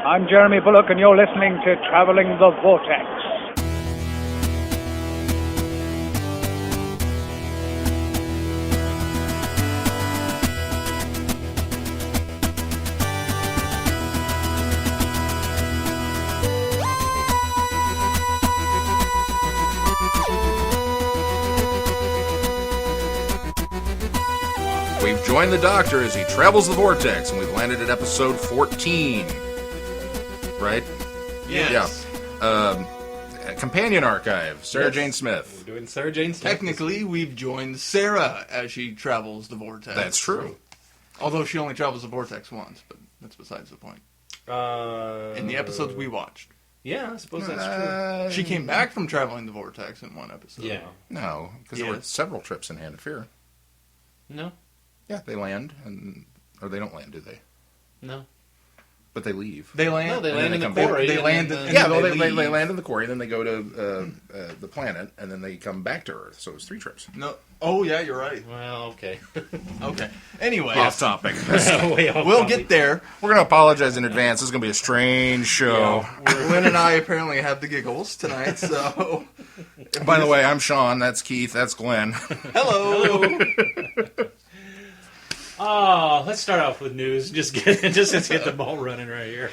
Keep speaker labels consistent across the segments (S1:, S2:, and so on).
S1: I'm Jeremy Bullock, and you're listening to Traveling the Vortex.
S2: We've joined the Doctor as he travels the Vortex, and we've landed at episode 14. Right?
S3: Yes.
S2: Yeah. Companion Archive, Sarah Jane Smith.
S4: We're doing Sarah Jane Smith.
S3: Technically, we've joined Sarah as she travels the Vortex.
S2: That's true.
S3: Although she only travels the Vortex once, but that's besides the point. In the episodes we watched.
S4: Yeah, I suppose that's true.
S3: She came back from traveling the Vortex in one episode.
S4: Yeah.
S2: No, because there were several trips in Hand of Fear.
S4: No.
S2: Yeah, they land, or they don't land, do they?
S4: No.
S2: But they leave.
S3: They land.
S4: No, they
S3: and
S4: land
S3: then
S4: in the quarry.
S3: They land.
S2: They land in the quarry, and then they go to the planet, and then they come back to Earth. So it was 3 trips.
S3: No. Oh yeah, you're right.
S4: Well, okay.
S3: Okay. Anyway,
S2: Off topic.
S3: we'll get there.
S2: We're going to apologize in advance. This is going to be a strange show.
S3: Lynn and I apparently have the giggles tonight, so.
S2: By the way, I'm Sean. That's Keith. That's Glenn.
S3: Hello.
S4: Oh, let's start off with news. Just get the ball running right here.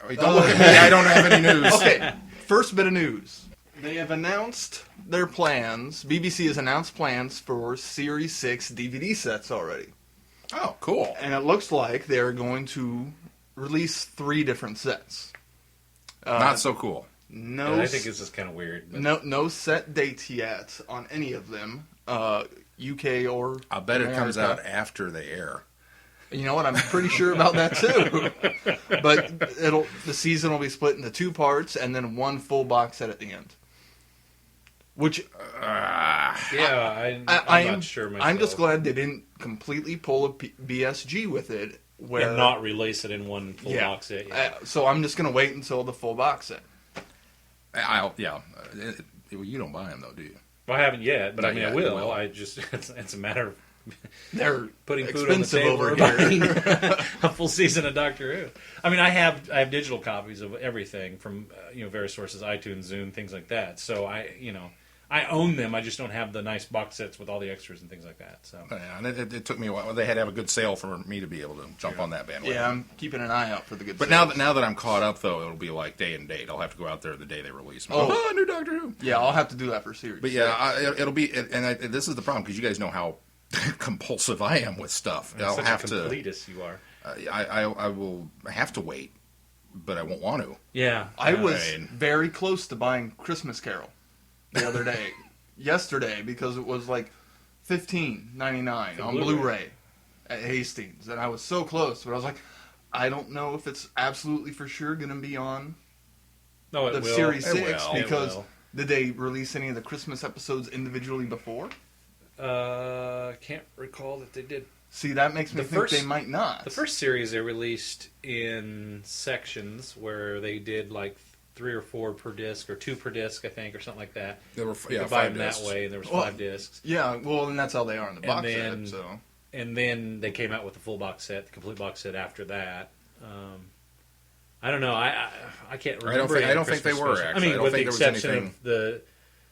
S2: Don't look at me. I don't have any news.
S3: Okay, first bit of news. They have announced their plans. BBC has announced plans for Series 6 DVD sets already.
S2: Oh, cool.
S3: And it looks like they're going to release 3 different sets.
S2: Not so cool.
S3: No,
S4: Yeah, I think this is kind of weird. But...
S3: No set dates yet on any of them. UK or
S2: I bet
S3: America.
S2: it comes out after they air.
S3: You know what? I'm pretty sure about that too. But the season will be split into 2 parts and then 1 full box set at the end. Which
S4: I'm not sure myself.
S3: I'm just glad they didn't completely pull a BSG with it, where
S4: and not release it in 1 full box set. Yeah.
S3: So I'm just gonna wait until the full box set.
S2: You don't buy them though, do you?
S4: Well, I haven't yet, but
S2: Not
S4: I mean,
S2: yet,
S4: I will.
S2: you will.
S4: It's a matter of
S3: They're
S4: putting food on the
S3: expensive
S4: table
S3: over
S4: or buying a full season of Doctor Who. I mean, I have digital copies of everything from various sources, iTunes, Zune, things like that. So I own them. I just don't have the nice box sets with all the extras and things like that. So
S2: Yeah, and it took me a while. They had to have a good sale for me to be able to jump on that bandwagon.
S3: Yeah, I'm keeping an eye out for the good.
S2: But
S3: sales.
S2: now that I'm caught up, though, it'll be like day and date. I'll have to go out there the day they release. New Doctor Who.
S3: Yeah, I'll have to do that for Series.
S2: But yeah, it'll be. This is the problem because you guys know how compulsive I am with stuff. I'll
S4: such
S2: have
S4: a completist you are.
S2: I will have to wait, but I won't want to.
S4: Yeah,
S3: I was very close to buying Christmas Carol the other day, yesterday, because it was like $15.99 on Blu-ray at Hastings, and I was so close. But I was like, I don't know if it's absolutely for sure going to be on the Series 6 because did they release any of the Christmas episodes individually before?
S4: Can't recall that they did.
S3: See, that makes me think they might not.
S4: The first series they released in sections where they did like 3 or 4 per disc, or 2 per disc, I think, or something like that.
S2: There were
S4: you could buy them that way, and there was 5 discs.
S3: Yeah, well, and that's how they are in the box set. So.
S4: And then they came out with the full box set, the complete box set after that. I don't know. I can't remember.
S2: I don't think they were.
S4: Specials.
S2: Actually,
S4: I mean,
S2: I don't
S4: with
S2: think
S4: the
S2: there was
S4: exception
S2: anything...
S4: of the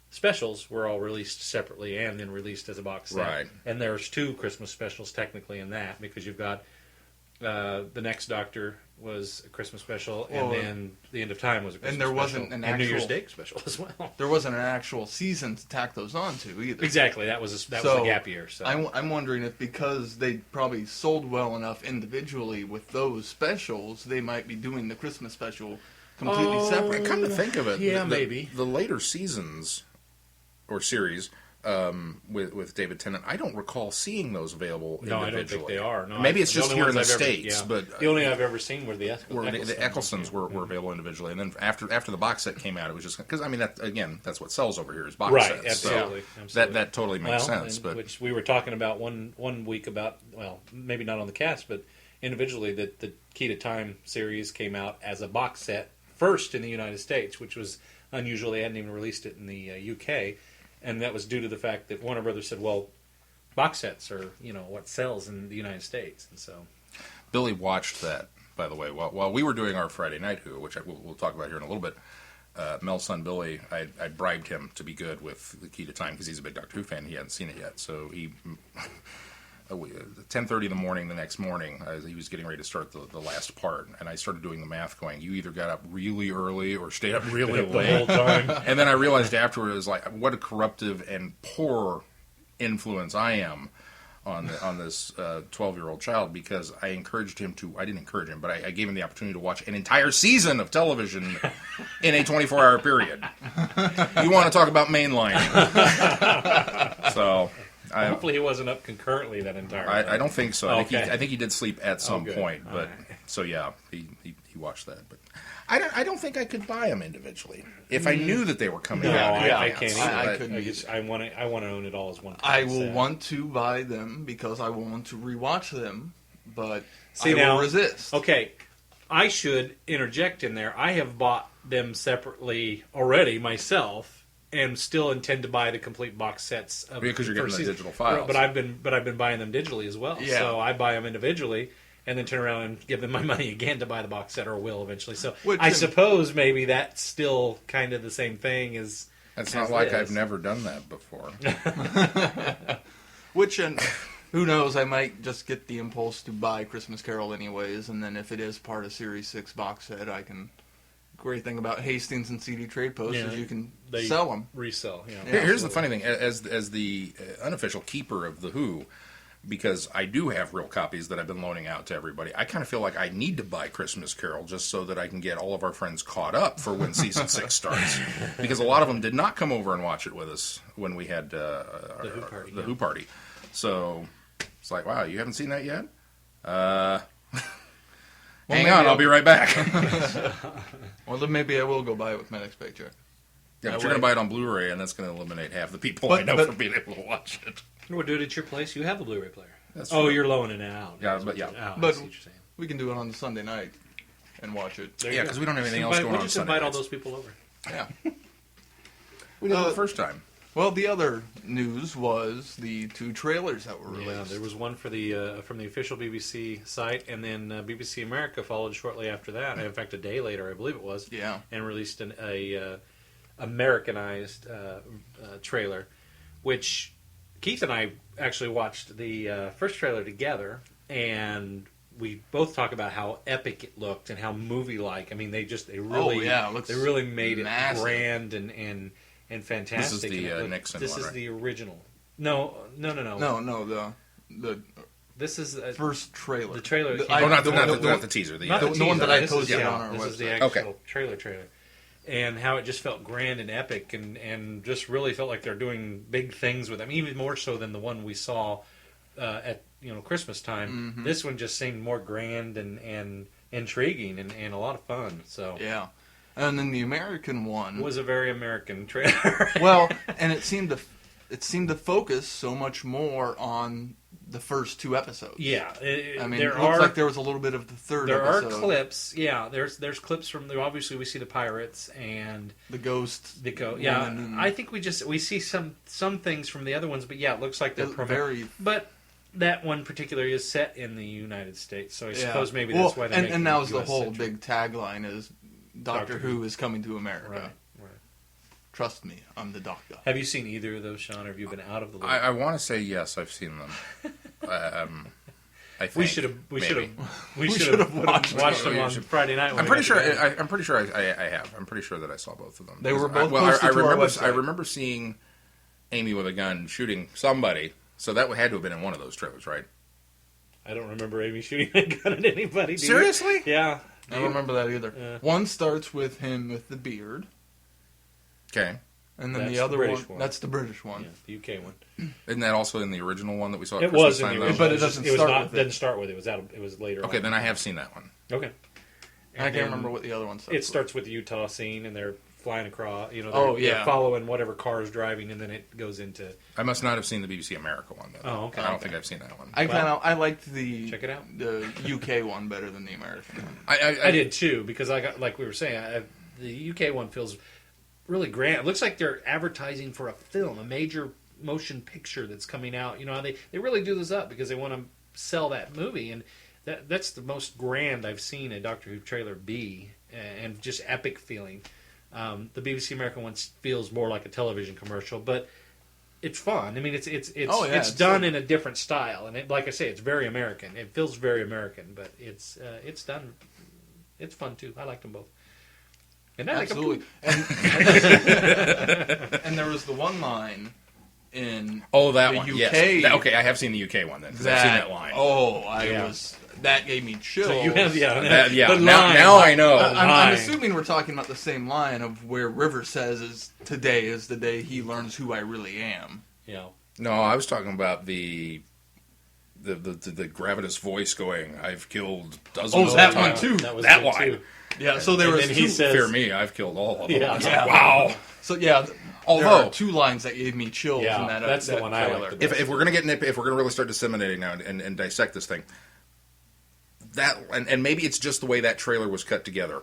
S4: specials were all released separately and then released as a box set.
S2: Right.
S4: And there's 2 Christmas specials technically in that, because you've got The Next Doctor was a Christmas special, and then The End of Time was a Christmas special.
S3: And there wasn't an
S4: and New Year's
S3: actual
S4: Day special as well.
S3: There wasn't an actual season to tack those on to either.
S4: Exactly. That was a gap year. So
S3: I'm wondering if because they probably sold well enough individually with those specials, they might be doing the Christmas special completely separate.
S2: Come to think of it,
S4: maybe.
S2: The later seasons or series with David Tennant, I don't recall seeing those available individually.
S4: No, I don't think they are. No,
S2: Maybe it's just here in the
S4: ones I've
S2: States, but
S4: the only I've ever seen were the
S2: Ecclestons were available individually, and then after the box set came out, it was just because that's what sells over here is box
S4: right,
S2: sets.
S4: Absolutely,
S2: so
S4: absolutely.
S2: That totally makes sense. But
S4: which we were talking about one week about, well, maybe not on the cast, but individually, that the Key to Time series came out as a box set first in the United States, which was unusual. They hadn't even released it in the UK. And that was due to the fact that Warner Brothers said, well, box sets are, what sells in the United States. And so
S2: Billy watched that by the way. While we were doing our Friday night Who, which we'll talk about here in a little bit, Mel's son Billy, I bribed him to be good with The Key to Time because he's a big Doctor Who fan. He hadn't seen it yet, so he 10:30 in the morning the next morning, he was getting ready to start the last part, and I started doing the math, going, "You either got up really early or stayed up really late."
S4: The whole time.
S2: And then I realized afterward, it was like, what a corruptive and poor influence I am on this 12-year-old child, because I encouraged him to. I didn't encourage him, but I gave him the opportunity to watch an entire season of television in a 24-hour period. You want to talk about mainlining? So.
S4: Hopefully he wasn't up concurrently that entire time.
S2: I don't think so.
S4: Okay.
S2: I think he did sleep at some point, but so yeah, he watched that. But I don't think I could buy them individually if I knew that they were coming
S4: No,
S2: out.
S4: I can't either.
S3: I couldn't
S4: I want to own it all as one.
S3: I will want to buy them because I will want to rewatch them, but
S4: See,
S3: I
S4: now,
S3: will resist.
S4: Okay, I should interject in there. I have bought them separately already myself, and still intend to buy the complete box sets of
S2: Because you're getting
S4: first
S2: the
S4: season.
S2: digital files.
S4: But I've been buying them digitally as well.
S3: Yeah.
S4: So I buy them individually and then turn around and give them my money again to buy the box set, or will eventually. So I suppose maybe that's still kind of the same thing as.
S2: It's not like I've never done that before.
S3: Which, and who knows, I might just get the impulse to buy Christmas Carol anyways, and then if it is part of Series 6 box set, I can... Great thing about Hastings and CD Trade Post is you can sell them.
S4: Resell,
S2: Here's the funny thing. As the unofficial keeper of the Who, because I do have real copies that I've been loaning out to everybody, I kind of feel like I need to buy Christmas Carol just so that I can get all of our friends caught up for when Season 6 starts. Because a lot of them did not come over and watch it with us when we had the Who Party. So it's like, wow, you haven't seen that yet? Hang on, I'll be right back.
S3: Well, then maybe I will go buy it with my next paycheck.
S2: Yeah, but you're going to buy it on Blu-ray, and that's going to eliminate half the people I know from being able to watch it.
S4: We'll do it at your place. You have a Blu-ray player.
S2: That's
S4: true.
S2: True.
S4: You're loaning it out.
S2: Yeah, but yeah.
S4: Oh,
S3: But
S4: I see what you're saying.
S3: we can do it on the Sunday night and watch it.
S2: Yeah, because we don't have anything else going on
S4: We'll just
S2: Sunday
S4: invite all
S2: nights.
S4: those people over.
S3: Yeah.
S2: We did it the first time.
S3: Well, the other news was the 2 trailers that were
S4: Yeah,
S3: released.
S4: there was one for the from the official BBC site, and then BBC America followed shortly after that. In fact, a day later, I believe it was.
S3: Yeah.
S4: And released a Americanized trailer, which Keith and I actually watched the first trailer together, and we both talk about how epic it looked and how movie-like. I mean, they really,
S3: it looks
S4: they really made
S3: massive.
S4: it grand and fantastic.
S2: This is the
S4: And
S2: Nixon
S4: This
S2: one,
S4: is
S2: right?
S4: the original. No.
S3: No, the
S4: This is
S3: first trailer.
S4: the trailer. that came
S2: Oh,
S4: out.
S2: not the teaser.
S4: Not
S3: the one that I
S4: This is-
S3: posted
S4: yeah,
S3: on our
S4: This is the
S3: website.
S4: actual trailer, and how it just felt grand and epic, and just really felt like they're doing big things with them, even more so than the one we saw at Christmas time.
S3: Mm-hmm.
S4: This one just seemed more grand and intriguing and a lot of fun. So
S3: Yeah. And then the American one
S4: it was a very American trailer.
S3: well, and it seemed to focus so much more on the first 2 episodes.
S4: Yeah,
S3: I mean,
S4: there
S3: it looks
S4: are
S3: like there was a little bit of the third
S4: there
S3: episode.
S4: are clips. Yeah, there's clips from obviously we see the pirates and
S3: The ghost.
S4: the go. Yeah,
S3: woman.
S4: I think we see some things from the other ones, but yeah, it looks like they're
S3: very.
S4: But that one particularly is set in the United States, so I suppose maybe
S3: Well,
S4: that's why they're making
S3: and that
S4: it
S3: was the whole
S4: US-centric.
S3: big tagline is Doctor Who is coming to America.
S4: Right.
S3: Trust me, I'm the doctor.
S4: Have you seen either of those, Sean? Or have you been out of the loop?
S2: I want to say yes, I've seen them. I think,
S4: we should have
S3: watched
S4: them on Friday night. when
S2: I'm
S4: we
S2: pretty
S4: got
S2: sure.
S4: together.
S2: I'm pretty sure I have. I'm pretty sure that I saw both of them.
S3: They were
S2: Because
S3: both posted to our website.
S2: I remember seeing Amy with a gun shooting somebody. So that had to have been in one of those trailers, right?
S4: I don't remember Amy shooting a gun at anybody. Do you?
S2: Seriously?
S4: Yeah.
S3: I don't remember that either. One starts with him with the beard,
S2: Okay.
S3: and then
S4: That's
S3: the other
S4: the British
S3: one,
S4: one.
S3: that's the British one.
S4: Yeah, the UK one.
S2: Isn't that also in the original one that we saw at
S4: It
S2: Christmas
S4: was in the
S2: time,
S4: original,
S2: though?
S3: But it doesn't start with it.
S4: Didn't start with it. It was later.
S2: Okay,
S4: on.
S2: then I have seen that one.
S4: Okay.
S3: I
S4: And
S3: can't
S4: then
S3: remember what the other one starts
S4: It starts with the Utah scene, and they're flying across. They're,
S3: Oh, yeah.
S4: they're following whatever car is driving, and then it goes into.
S2: I must not have seen the BBC America one, though.
S4: Oh, okay.
S2: I don't think I've seen that one.
S3: I liked the
S4: Check it out.
S3: the UK one better than the American one.
S4: I did too, because I got, like we were saying, the UK one feels really grand. It looks like they're advertising for a film, a major motion picture that's coming out. They really do this up because they want to sell that movie, and that's the most grand I've seen a Doctor Who trailer be, and just epic feeling. The BBC American one feels more like a television commercial, but it's fun. I mean, it's done in a different style, and like I say, it's very American. It feels very American, but it's done. It's fun too. I liked them both. And
S3: Absolutely. And there was the one line in
S2: that
S3: the
S2: one.
S3: UK.
S2: Yes. Okay, I have seen the UK one then, because I've seen that line.
S3: That gave me chills.
S4: So you have,
S2: now I know.
S3: I'm assuming we're talking about the same line of where River says today is the day he learns who I really am.
S4: Yeah.
S2: No, I was talking about the gravitas voice going, I've killed dozens of
S3: that
S2: times.
S3: one too.
S4: That was
S2: That
S4: good,
S2: line.
S4: too.
S3: Yeah, so there was
S4: then
S3: two.
S4: he says,
S2: Fear me, I've killed all of them.
S4: Yeah.
S2: It's
S3: Yeah.
S2: like, wow.
S3: So yeah, there
S2: Although
S3: are two lines that gave me chills
S4: Yeah,
S3: in that
S4: that's the
S3: that
S4: one I
S3: trailer.
S4: liked the best.
S2: If we're gonna get if we're gonna really start disseminating now and dissect this thing, that and maybe it's just the way that trailer was cut together,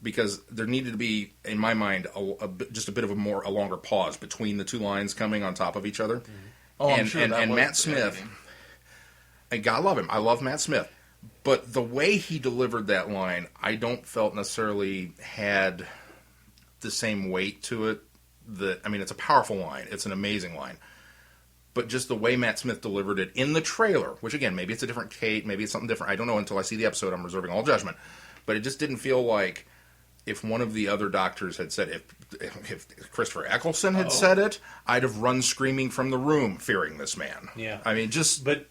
S2: because there needed to be, in my mind, just a bit of a longer pause between the two lines coming on top of each other.
S3: Oh, I'm
S2: and
S3: sure that
S2: and
S3: was
S2: Matt
S3: the
S2: Smith,
S3: editing.
S2: and God love him, I love Matt Smith, but the way he delivered that line, I don't felt necessarily had the same weight to it. I mean, it's a powerful line, it's an amazing line. But just the way Matt Smith delivered it in the trailer, which again, maybe it's a different Kate, maybe it's something different. I don't know until I see the episode. I'm reserving all judgment. But it just didn't feel like if one of the other doctors had said, if Christopher Eccleston had said it, I'd have run screaming from the room, fearing this man.
S4: Yeah.
S2: I mean, just...
S4: But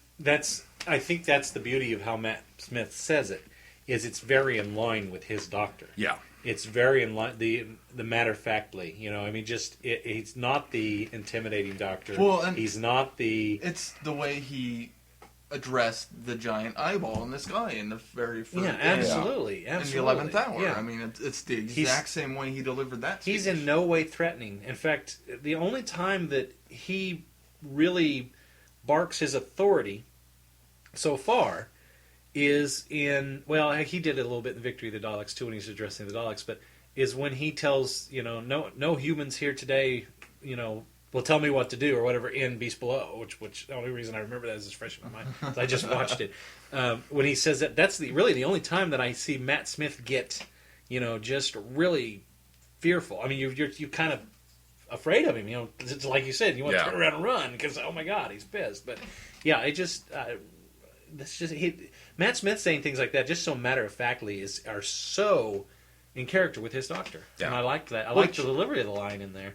S4: I think that's the beauty of how Matt Smith says it, is it's very in line with his Doctor.
S2: Yeah.
S4: It's very in line, the matter-of-factly, I mean, just, he's not the intimidating Doctor.
S3: Well, and
S4: he's not the...
S3: It's the way he addressed the giant eyeball in the sky in the very first...
S4: Yeah, absolutely.
S3: In the 11th hour.
S4: Yeah.
S3: I mean, it's the exact same way he delivered that speech.
S4: He's in no way threatening. In fact, the only time that he really barks his authority so far is in, well, he did it a little bit in Victory of the Daleks too when he's addressing the Daleks, but is when he tells, no humans here today, will tell me what to do or whatever in Beast Below, which the only reason I remember that is fresh in my mind. I just watched it. When he says that, that's really the only time that I see Matt Smith get, just really fearful. I mean, you're kind of afraid of him, it's like you said, you want to turn around and run because, oh my God, he's pissed. But yeah, it just... that's just Matt Smith saying things like that just so matter-of-factly are so in character with his Doctor. Yeah. And I like that. I like the delivery of the line in there.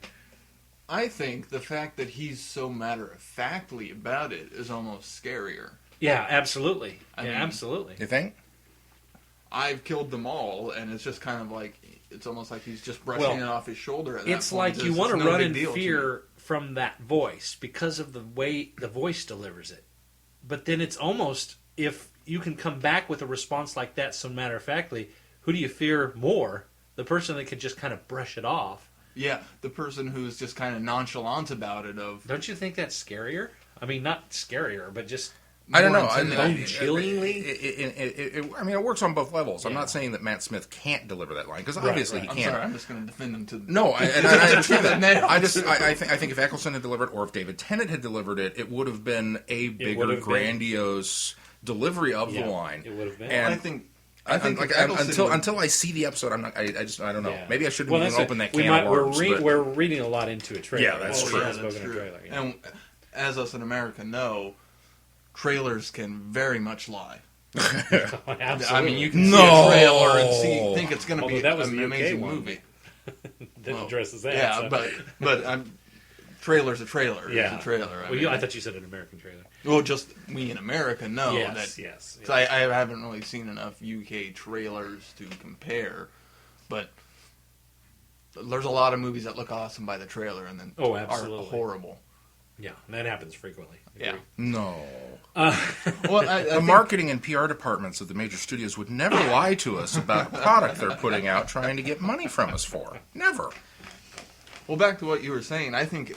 S3: I think the fact that he's so matter-of-factly about it is almost scarier.
S4: Yeah, absolutely.
S3: I mean,
S4: absolutely.
S2: You think?
S3: I've killed them all, and it's just kind of like, it's almost like he's just brushing it off his shoulder at that
S4: It's
S3: point.
S4: like you want to run in fear from that voice because of the way the voice delivers it. But then it's almost, if you can come back with a response like that so matter-of-factly, who do you fear more? The person that could just kind of brush it off.
S3: Yeah, the person who's just kind of nonchalant about it.
S4: Don't you think that's scarier? I mean, not scarier, but just...
S2: I don't know.
S4: Chillingly?
S2: I mean, it works on both levels. Yeah. I'm not saying that Matt Smith can't deliver that line, because obviously he
S3: I'm
S2: can't.
S3: sorry, I'm just going to defend him to...
S2: No, I understand that. I think if Eccleston had delivered, or if David Tennant had delivered it, it would have been a bigger, grandiose delivery of the line.
S4: It would have been.
S2: And
S3: I think like,
S2: until I see the episode, I'm not. I don't know. Yeah. Maybe I shouldn't even open that can of worms.
S4: We're reading a lot into a trailer.
S2: Yeah, that's true.
S3: That's true. And as us in America know, trailers can very much lie.
S4: Absolutely.
S3: I mean, you can see a trailer and think it's going to be an amazing movie.
S4: That addresses that.
S3: Yeah, so. but trailer's a trailer.
S4: Yeah.
S3: It's a trailer.
S4: I thought you said an American trailer.
S3: Well, just we in America know that.
S4: Yes.
S3: I haven't really seen enough UK trailers to compare, but there's a lot of movies that look awesome by the trailer and then are horrible.
S4: Yeah, that happens frequently.
S3: Yeah.
S2: No.
S3: Well,
S2: the marketing and PR departments of the major studios would never lie to us about a product they're putting out trying to get money from us for. Never.
S3: Well, back to what you were saying, I think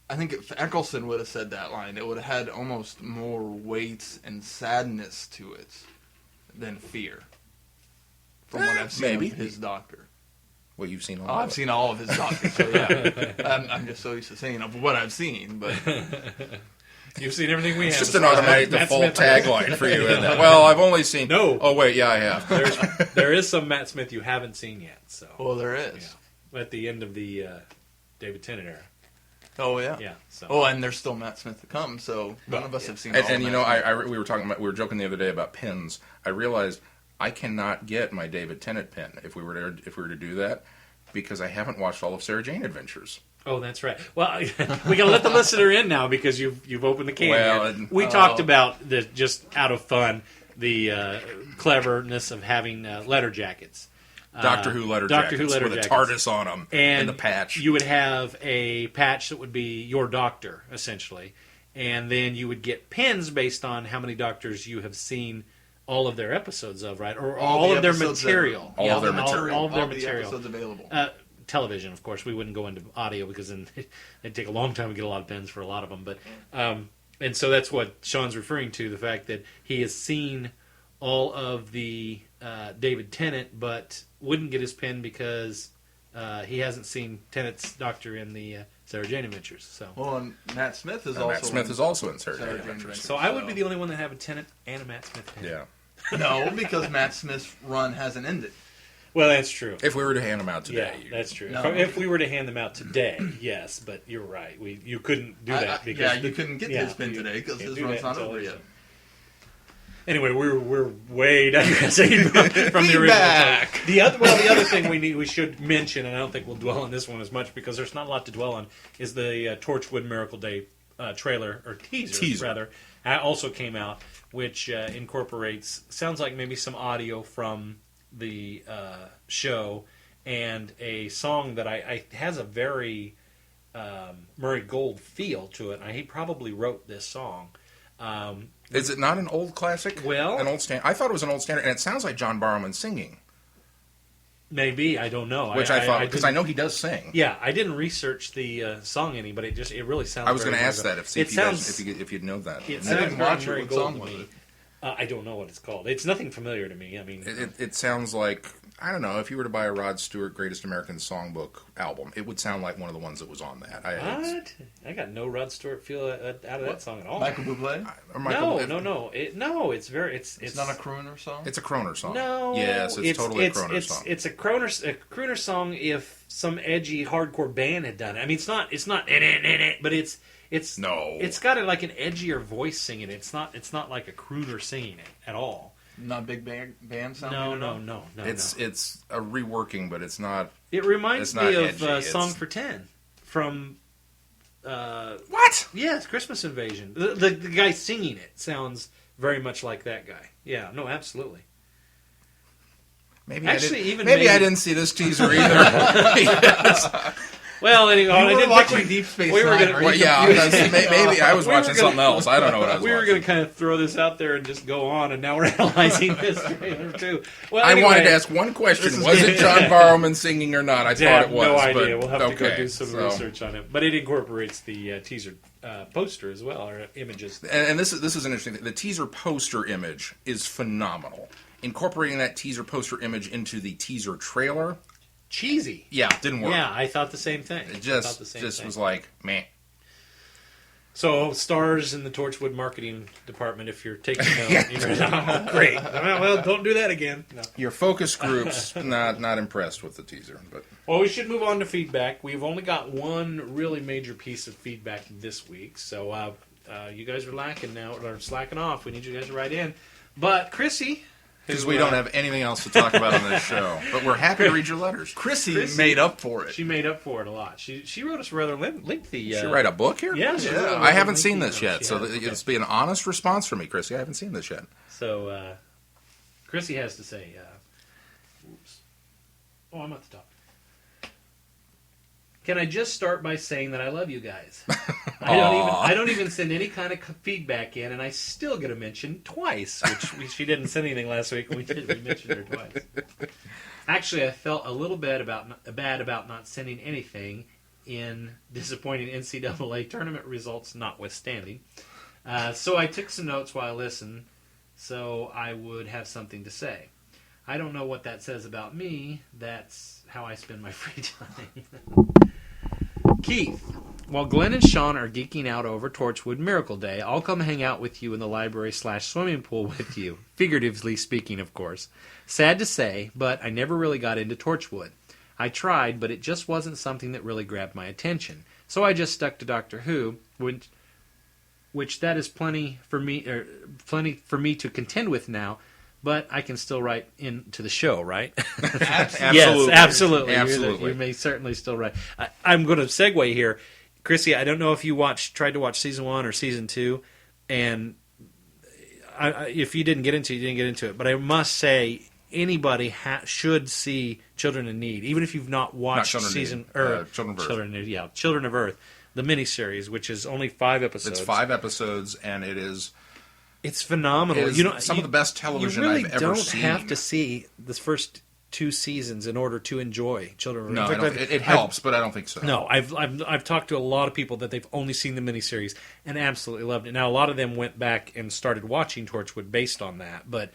S3: if Eccleston would have said that line, it would have had almost more weight and sadness to it than fear. From what I've seen of his Doctor.
S2: Well, you've seen all
S3: of it. I've seen all of his Doctors, so yeah. I'm just so used to saying of what I've seen, but...
S4: You've seen everything we have.
S2: It's just
S4: as
S2: an
S4: far as
S2: automatic
S4: Matt
S2: default
S4: Smith.
S2: tagline for you, isn't it? Well, I've only seen...
S4: No.
S2: Oh, wait, yeah, I have.
S4: There is some Matt Smith you haven't seen yet. So
S3: Well, there is.
S4: yeah. At the end of the David Tennant era.
S3: Oh yeah.
S4: Yeah. So.
S3: Oh, and there's still Matt Smith to come, so none of us have seen. all
S2: And
S3: of
S2: you
S3: Matt
S2: know,
S3: Smith.
S2: we were joking the other day about pins. I realized I cannot get my David Tennant pin if we were to do that because I haven't watched all of Sarah Jane Adventures.
S4: Oh, that's right. Well, we got to let the listener in now because you've opened the can.
S2: Well,
S4: here. We talked about the just out of fun the cleverness of having letter jackets.
S2: Doctor Who letter
S4: Doctor
S2: jackets
S4: Who letter
S2: with
S4: jackets.
S2: a TARDIS on them
S4: And
S2: and the patch.
S4: you would have a patch that would be your doctor, essentially. And then you would get pins based on how many doctors you have seen all of their episodes of, right? Or all
S3: the
S4: of their
S3: episodes
S4: material.
S2: All of their material.
S4: All of their
S3: the
S4: material.
S3: episodes available.
S4: Television, of course. We wouldn't go into audio because then it'd take a long time to get a lot of pins for a lot of them. But and so that's what Sean's referring to, the fact that he has seen all of the David Tennant, but wouldn't get his pin because he hasn't seen Tennant's doctor in the Sarah Jane Adventures. So,
S3: Well, and Matt Smith is
S2: And
S3: also.
S2: Matt Smith is also in Sarah
S3: Sarah
S2: Jane
S3: Jane
S2: Adventures.
S3: Adventures.
S4: so I would be the only one that have a Tennant and a Matt Smith pin.
S2: Yeah.
S3: No, because Matt Smith's run hasn't ended.
S4: Well, that's true.
S2: If we were to hand them out
S4: Yeah,
S2: today,
S4: that's true.
S3: No.
S4: If we were to hand them out today, yes, but you're right. You couldn't do that because
S3: yeah, you couldn't get
S4: yeah,
S3: his pin
S4: you
S3: today because
S4: can't
S3: his
S4: do
S3: run's
S4: that
S3: not
S4: until
S3: over
S4: it's-
S3: yet.
S4: Anyway, we're way digressing from the original.
S3: Feedback.
S4: The other thing we should mention, and I don't think we'll dwell on this one as much because there's not a lot to dwell on, is the Torchwood Miracle Day trailer or teaser rather. Also came out, which incorporates sounds like maybe some audio from the show and a song that I has a very Murray Gold feel to it. He probably wrote this song.
S2: is it not an old classic?
S4: Well-
S2: an old standard. I thought it was an old standard, and it sounds like John Barrowman singing,
S4: Maybe, I don't know.
S2: which I thought because I
S4: didn't-
S2: know he does sing.
S4: Yeah, I didn't research the song any, but it really sounds.
S2: I was going
S4: very
S2: to ask
S4: Murray
S2: that
S4: Gold.
S2: if you'd know that.
S4: It
S3: I
S4: sounds
S3: didn't
S4: very
S3: watch it.
S4: Murray
S3: What
S4: Gold
S3: song
S4: to
S3: was
S4: me.
S3: it?
S4: I don't know what it's called. It's nothing familiar to me. I mean,
S2: It sounds like, I don't know, if you were to buy a Rod Stewart Greatest American Songbook album, it would sound like one of the ones that was on that.
S4: what? I got no Rod Stewart feel out of that song at all.
S3: Michael Bublé?
S2: Or Michael-
S4: No. It's very. It's
S3: Not a crooner song?
S2: It's a Croner song.
S4: No.
S2: Yes, it's totally a Croner song.
S4: It's a crooner song if some edgy hardcore band had done it. I mean, it's not, but it's
S2: No.
S4: It's got like an edgier voice singing it. It's not like a crooner singing it at all.
S3: Not big band sound?
S4: No.
S2: It's a reworking, but it's not.
S4: It reminds
S2: It's not
S4: me of
S2: edgy, it's-
S4: Song for 10 from
S2: What?
S4: yes, Christmas Invasion. The guy singing it sounds very much like that guy. Yeah, no, absolutely.
S2: Maybe
S4: Actually,
S2: I didn't,
S4: even
S2: maybe I
S4: maybe-
S2: didn't see this teaser either.
S4: Well, anyway, I
S3: You were
S4: didn't
S3: watching
S4: think
S3: Deep Space
S4: we were
S3: Nine,
S4: gonna-
S3: right?
S2: Well, yeah, maybe I was
S4: We were
S2: watching
S4: gonna-
S2: something else. I don't know what I was
S4: we were
S2: watching.
S4: going to kind of throw this out there and just go on, and now we're analyzing this trailer too. Well,
S2: I
S4: anyway,
S2: wanted to ask one question:
S4: this is-
S2: was it John Barrowman singing or not? I
S4: I
S2: thought
S4: have
S2: it was.
S4: no idea.
S2: But,
S4: We'll have to go
S2: okay,
S4: do some
S2: so-
S4: research on it. But it incorporates the teaser poster as well, or images.
S2: And this is an interesting thing. The teaser poster image is phenomenal. Incorporating that teaser poster image into the teaser trailer,
S4: Cheesy.
S2: yeah, didn't work.
S4: Yeah, I thought the same thing.
S2: It
S4: I thought the same
S2: just
S4: thing.
S2: was like, meh.
S4: So, stars in the Torchwood marketing department, if you're taking note. Oh, great. Well, don't do that again. No.
S2: Your focus group's not impressed with the teaser, but
S4: Well, we should move on to feedback. We've only got one really major piece of feedback this week, so you guys are lacking now, or slacking off. We need you guys to write in. But Chrissy,
S2: because we don't have anything else to talk about on this show, but we're happy to read your letters.
S3: Chrissy made up for it.
S4: she made up for it a lot. She wrote us a rather lengthy.
S2: Should write a book here?
S4: Yeah, she wrote a
S2: I
S4: rather
S2: haven't seen
S4: lengthy
S2: this
S4: one.
S2: yet,
S4: She
S2: so
S4: has, okay.
S2: it's be an honest response from me, Chrissy. I haven't seen this yet.
S4: So, Chrissy has to say, oops. Oh, I'm at the top. Can I just start by saying that I love you guys? I don't even send any kind of feedback in, and I still get a mention twice, she didn't send anything last week, and we mentioned her twice. Actually, I felt a little bad about not sending anything in, disappointing NCAA tournament results notwithstanding. So I took some notes while I listened, so I would have something to say. I don't know what that says about me. That's how I spend my free time. Keith, while Glenn and Sean are geeking out over Torchwood Miracle Day, I'll come hang out with you in the library/swimming pool with you. Figuratively speaking, of course. Sad to say, but I never really got into Torchwood. I tried, but it just wasn't something that really grabbed my attention. So I just stuck to Doctor Who, which that is plenty for me to contend with now. But I can still write into the show, right?
S2: Absolutely.
S4: Yes, absolutely.
S2: Absolutely.
S4: You may certainly still write. I'm going to segue here. Chrissy, I don't know if you tried to watch season 1 or season 2, and if you didn't get into it, you didn't get into it. But I must say, anybody should see Children in Need, even if you've not watched
S2: Children of Earth.
S4: Children of Earth, the miniseries, which is only 5 episodes.
S2: It's 5 episodes, and it's
S4: phenomenal.
S2: It is some of the best television I've ever seen.
S4: You really don't have to see the first 2 seasons in order to enjoy Children of Earth.
S2: No, it helps, but I don't think so.
S4: No, I've talked to a lot of people that they've only seen the miniseries and absolutely loved it. Now, a lot of them went back and started watching Torchwood based on that, but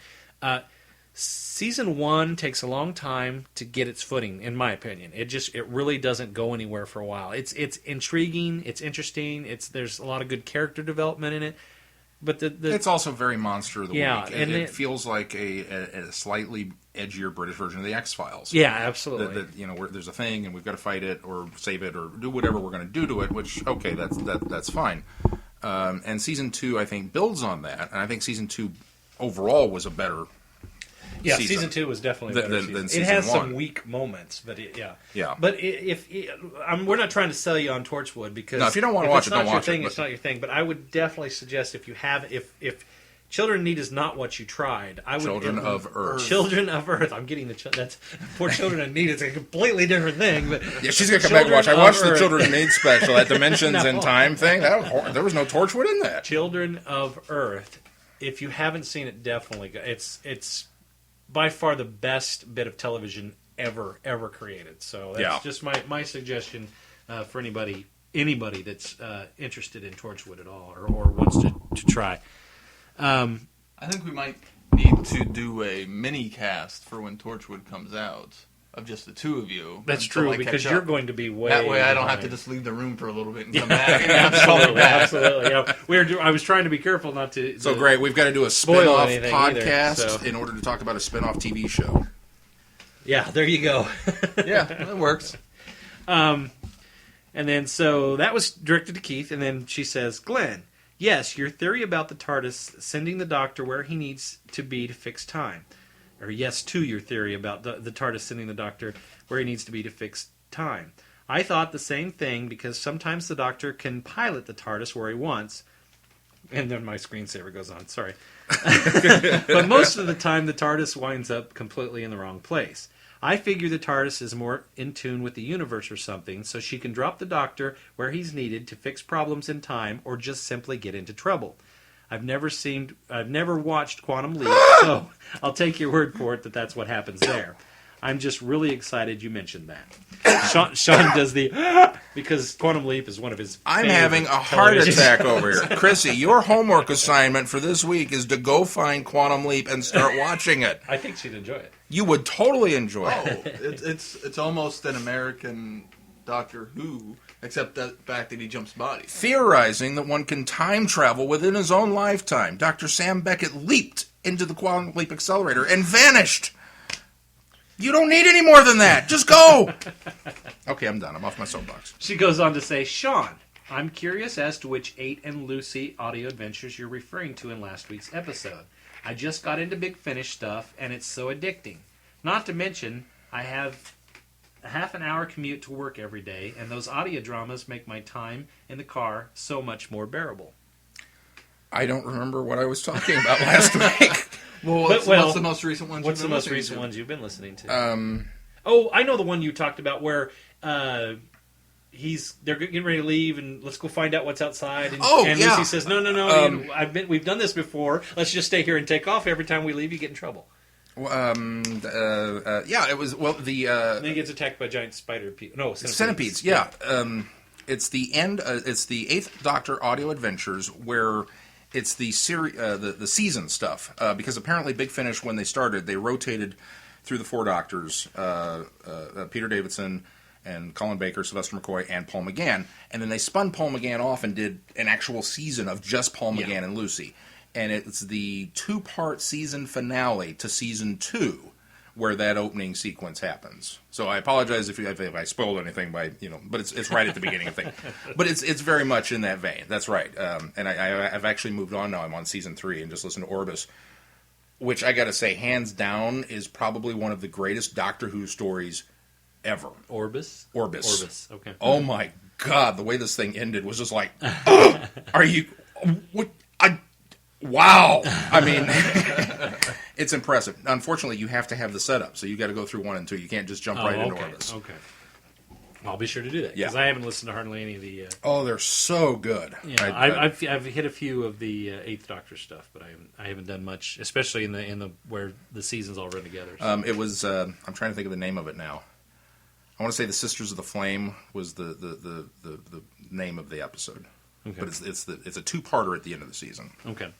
S4: season 1 takes a long time to get its footing, in my opinion. It really doesn't go anywhere for a while. It's intriguing, it's interesting, there's a lot of good character development in it. But
S2: it's also very Monster of the Week.
S4: And
S2: it feels like a slightly edgier British version of the X-Files.
S4: Yeah, absolutely.
S2: Where there's a thing and we've got to fight it or save it or do whatever we're going to do to it. Which that's fine. And season 2, I think, builds on that. And I think season 2 overall was a better.
S4: Yeah, season 2 was definitely better
S2: than season 1.
S4: It has some weak moments, but
S2: yeah.
S4: But we're not trying to sell you on Torchwood because
S2: if you don't want to watch it, don't watch it.
S4: It's not your thing. But I would definitely suggest if Children in Need is not what you tried, I would
S2: Children of Earth.
S4: Children of Earth. I'm geting that's poor Children in Need. It's a completely different thing. But
S2: yeah, she's gonna come back and watch. I watched the Children in Need special, that Dimensions and Time thing. There was no Torchwood in that.
S4: Children of Earth. If you haven't seen it, definitely go. It's by far the best bit of television ever created. So that's just my suggestion for anybody that's interested in Torchwood at all or wants to try.
S3: I think we might need to do a mini cast for when Torchwood comes out of just the two of you.
S4: That's true, because you're going to be way
S3: that way I don't
S4: behind.
S3: have to just leave the room for a little bit and come back.
S4: Absolutely. Yeah. I was trying to be careful not to.
S2: So great, we've got to do a spin-off podcast
S4: either, so.
S2: In order to talk about a spin-off TV show.
S4: Yeah, there you go.
S3: Yeah, that works.
S4: And then so that was directed to Keith, and then she says, Glenn, yes, your theory about the TARDIS sending the Doctor where he needs to be to fix time. Or yes to your theory about the TARDIS sending the Doctor where he needs to be to fix time. I thought the same thing because sometimes the Doctor can pilot the TARDIS where he wants. And then my screensaver goes on, sorry. But most of the time the TARDIS winds up completely in the wrong place. I figure the TARDIS is more in tune with the universe or something, so she can drop the Doctor where he's needed to fix problems in time or just simply get into trouble. I've never watched Quantum Leap, so I'll take your word for it that that's what happens there. I'm just really excited you mentioned that. Sean does because Quantum Leap is one of his
S2: I'm having a heart attack over here. Chrissy, your homework assignment for this week is to go find Quantum Leap and start watching it.
S4: I think she'd enjoy it.
S2: You would totally enjoy it.
S3: It's almost an American Doctor Who, except the fact that he jumps bodies.
S2: Theorizing that one can time travel within his own lifetime. Dr. Sam Beckett leaped into the Quantum Leap accelerator and vanished. You don't need any more than that. Just go. Okay, I'm done. I'm off my soapbox.
S4: She goes on to say, Sean, I'm curious as to which 8 and Lucy audio adventures you're referring to in last week's episode. I just got into Big Finish stuff, and it's so addicting. Not to mention, I have a half an hour commute to work every day, and those audio dramas make my time in the car so much more bearable.
S2: I don't remember what I was talking about last week.
S3: What's the most recent ones?
S4: What's the most recent ones you've been listening to? I know the one you talked about where they're getting ready to leave and let's go find out what's outside. And Lucy says, "No, we've done this before. Let's just stay here and take off. Every time we leave, you get in trouble."
S2: It was
S4: then he gets attacked by giant centipedes.
S2: Yeah, it's the end. It's the 8th Doctor audio adventures where. It's the season stuff because apparently Big Finish, when they started, they rotated through the 4 Doctors: Peter Davison, and Colin Baker, Sylvester McCoy, and Paul McGann. And then they spun Paul McGann off and did an actual season of just Paul McGann and Lucy. And it's the 2-part season finale to season 2 where that opening sequence happens. So I apologize if I spoiled anything by, but it's right at the beginning of things. But it's very much in that vein. That's right. And I've actually moved on now. I'm on season 3 and just listened to Orbis, which I got to say, hands down, is probably one of the greatest Doctor Who stories ever.
S4: Orbis?
S2: Orbis.
S4: Okay.
S2: Oh my God, the way this thing ended was just like, are you, what, wow. I mean, it's impressive. Unfortunately, you have to have the setup, so you got to go through 1 and 2. You can't just jump right into Orbis.
S4: Okay. I'll be sure to do that, because I haven't listened to hardly any of the...
S2: Oh, they're so good.
S4: Yeah, I've hit a few of the Eighth Doctor stuff, but I haven't done much, especially in the where the seasons all run together. So.
S2: It was I'm trying to think of the name of it now. I want to say the Sisters of the Flame was the name of the episode, but it's a 2-parter at the end of the season.
S4: Okay.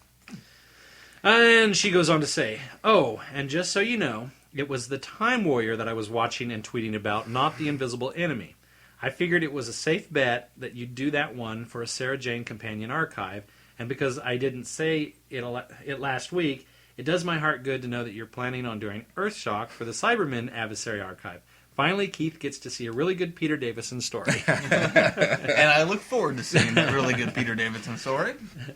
S4: And she goes on to say, "Oh, and just so you know, it was the Time Warrior that I was watching and tweeting about, not the Invisible Enemy. I figured it was a safe bet that you'd do that one for a Sarah Jane Companion archive, and because I didn't say it last week, it does my heart good to know that you're planning on doing Earthshock for the Cybermen Adversary archive. Finally, Keith gets to see a really good Peter Davison story."
S3: And I look forward to seeing that really good Peter Davison story.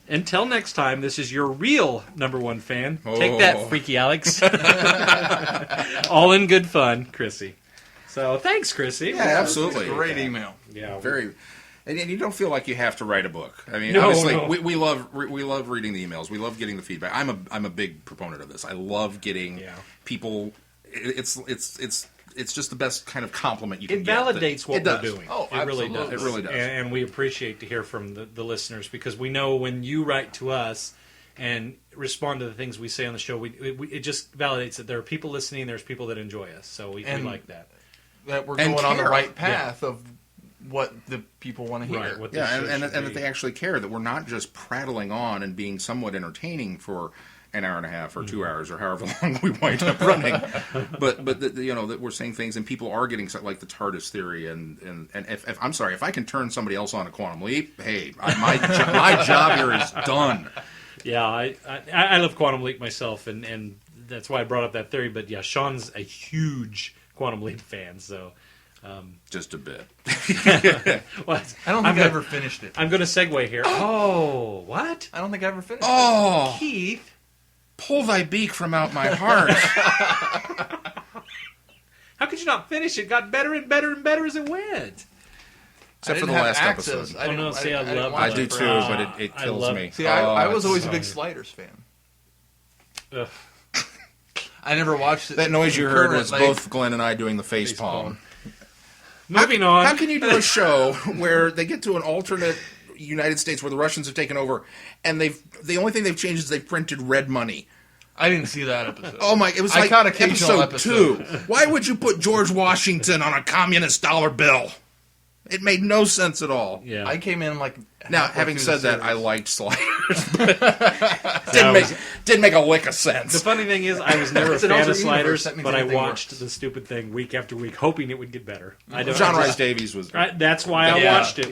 S4: Until next time, this is your real #1 fan. Take that, Freaky Alex. All in good fun, Chrissy. So, thanks, Chrissy.
S2: Yeah, absolutely.
S3: Great email.
S4: Yeah,
S2: very. And you don't feel like you have to write a book. I mean,
S4: No,
S2: obviously,
S4: no.
S2: we love reading the emails. We love getting the feedback. I'm a big proponent of this. I love getting people. It's just the best kind of compliment you can get.
S4: It validates what we're doing.
S3: Oh,
S4: it really does.
S3: absolutely.
S2: It really does.
S4: And we appreciate to hear from the listeners, because we know when you write to us and respond to the things we say on the show, it just validates that there are people listening, there's people that enjoy us. So we like that.
S3: That we're
S2: And
S3: going on the
S2: care.
S3: right path of what the people want to hear.
S4: Right, what
S2: Yeah,
S4: this
S2: and
S4: should
S2: that
S4: be.
S2: they actually care, that we're not just prattling on and being somewhat entertaining for an hour and a half or 2 hours or however long we wind up running, but that we're saying things and people are getting like the TARDIS theory and if I'm sorry, if I can turn somebody else on a Quantum Leap, hey, my job here is done.
S4: Yeah, I love Quantum Leap myself, and that's why I brought up that theory. But yeah, Sean's a huge Quantum Leap fan, so.
S2: Just a bit.
S4: What?
S3: I don't think I ever finished it.
S4: I'm going to segue here. Oh, what?
S3: I don't think I ever finished
S2: Oh,
S4: Keith.
S2: pull thy beak from out my heart.
S4: How could you not finish it? It got better and better and better as it went.
S2: Except for the last episode.
S3: I
S4: Oh, no,
S3: didn't-
S4: see, I
S3: didn't
S4: love
S3: watch
S2: I
S3: it
S2: do
S3: for-
S2: too, but it
S4: I
S2: kills
S4: love-
S2: me.
S3: See, I was
S2: it's
S3: always
S2: so-
S3: a big Sliders fan.
S4: Ugh.
S3: I never watched it.
S2: That noise you heard was
S3: concurrently.
S2: both Glenn and I doing the face palm.
S4: Moving on.
S2: How can you do a show where they get to an alternate United States where the Russians have taken over, and the only thing they've changed is they've printed red money?
S3: I didn't see that episode.
S2: Oh my! It was
S3: I
S2: like
S3: caught occasional
S2: episode 2.
S3: episodes.
S2: Why would you put George Washington on a communist dollar bill? It made no sense at all.
S4: Yeah.
S3: I came in like.
S2: Now,
S3: halfway
S2: having
S3: through
S2: said
S3: the
S2: that, I
S3: series.
S2: liked Sliders, but didn't make a lick of
S4: The
S2: sense.
S4: funny thing is, I was never a
S3: It's an
S4: fan of
S3: alternate universe.
S4: Sliders,
S3: That means
S4: but I
S3: anything
S4: watched
S3: works.
S4: the stupid thing week after week, hoping it would get better.
S2: John Rhys Davies was.
S4: That's why I
S3: Yeah,
S4: watched it.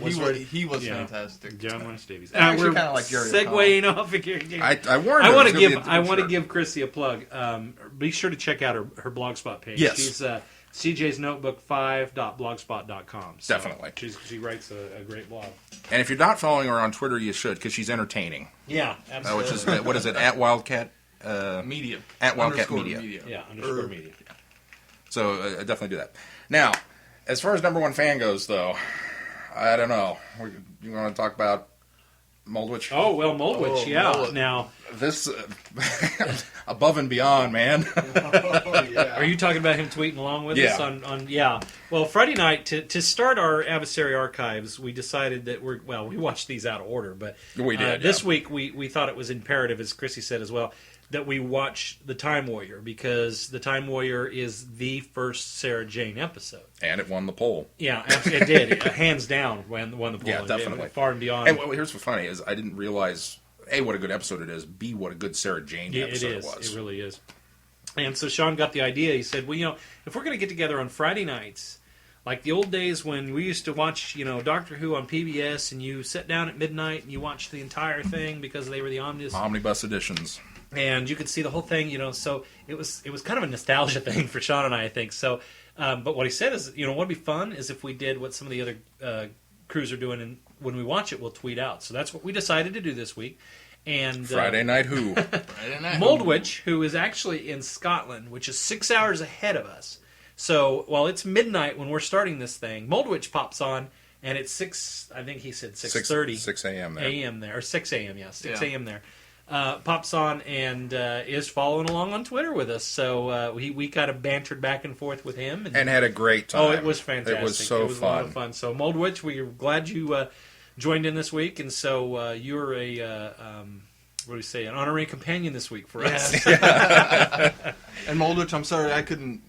S3: He was
S4: Yeah.
S3: fantastic.
S4: John Rhys Davies.
S3: Actually,
S4: We're
S3: kinda like Jerry
S4: segueing off again.
S2: I warned
S4: I
S2: her.
S4: want
S2: It
S4: to
S2: was gonna
S4: give
S2: be a
S4: I want to
S2: shirt.
S4: give Chrissy a plug. Be sure to check out her blogspot page.
S2: Yes.
S4: She's cjsnotebook5.blogspot.com. So
S2: Definitely.
S4: She writes a great blog.
S2: And if you're not following her on Twitter, you should, because she's entertaining.
S4: Yeah, absolutely.
S2: Which is what is it? At Wildcat.
S3: Media.
S2: At Wildcat
S3: Underscore
S2: Media.
S4: Yeah, underscore media.
S2: So definitely do that. Now, as far as #1 fan goes, though, I don't know. You want to talk about Moldwich?
S4: Oh well, Moldwich.
S3: Oh,
S4: yeah.
S3: Moldwich.
S4: Now,
S2: This above and beyond, man.
S3: Oh, yeah.
S4: are you talking about him tweeting along with
S2: Yeah.
S4: us on? Yeah. Well, Friday night to start our adversary archives, we decided that we watched these out of order, but
S2: We did,
S4: this
S2: yeah.
S4: week we thought it was imperative, as Chrissy said as well, that we watch The Time Warrior, because The Time Warrior is the first Sarah Jane episode.
S2: And it won the poll.
S4: Yeah, it did. It, hands down, won the poll.
S2: Yeah,
S4: It-
S2: definitely.
S4: far and beyond.
S2: And here's what's funny is I didn't realize A, what a good episode it is, B, what a good Sarah Jane
S4: Yeah, it
S2: episode
S4: is.
S2: it was.
S4: It really is. And so Sean got the idea. He said, well, if we're going to get together on Friday nights, like the old days when we used to watch, Doctor Who on PBS, and you sat down at midnight and you watched the entire thing because they were the
S2: omnibus editions.
S4: And you could see the whole thing, so it was kind of a nostalgia thing for Sean and I think. So, but what he said is, what would be fun is if we did what some of the other crews are doing, and when we watch it, we'll tweet out. So that's what we decided to do this week. And
S2: Friday Night Who.
S4: Moldwich, who is actually in Scotland, which is 6 hours ahead of us. So while it's midnight when we're starting this thing, Moldwich pops on, and it's 6, I think he said 6:30.
S2: 6 a.m. there.
S4: A.m. there, or 6 a.m., 6 a.m. there. Pops on and is following along on Twitter with us. So we kind of bantered back and forth with him.
S2: And had a great time.
S4: Oh, it was fantastic.
S2: It was so
S4: fun. A lot of fun. So Moldwich, we're glad you joined in this week. And so you're an honorary companion this week for us.
S3: And Moldwich, I'm sorry I couldn't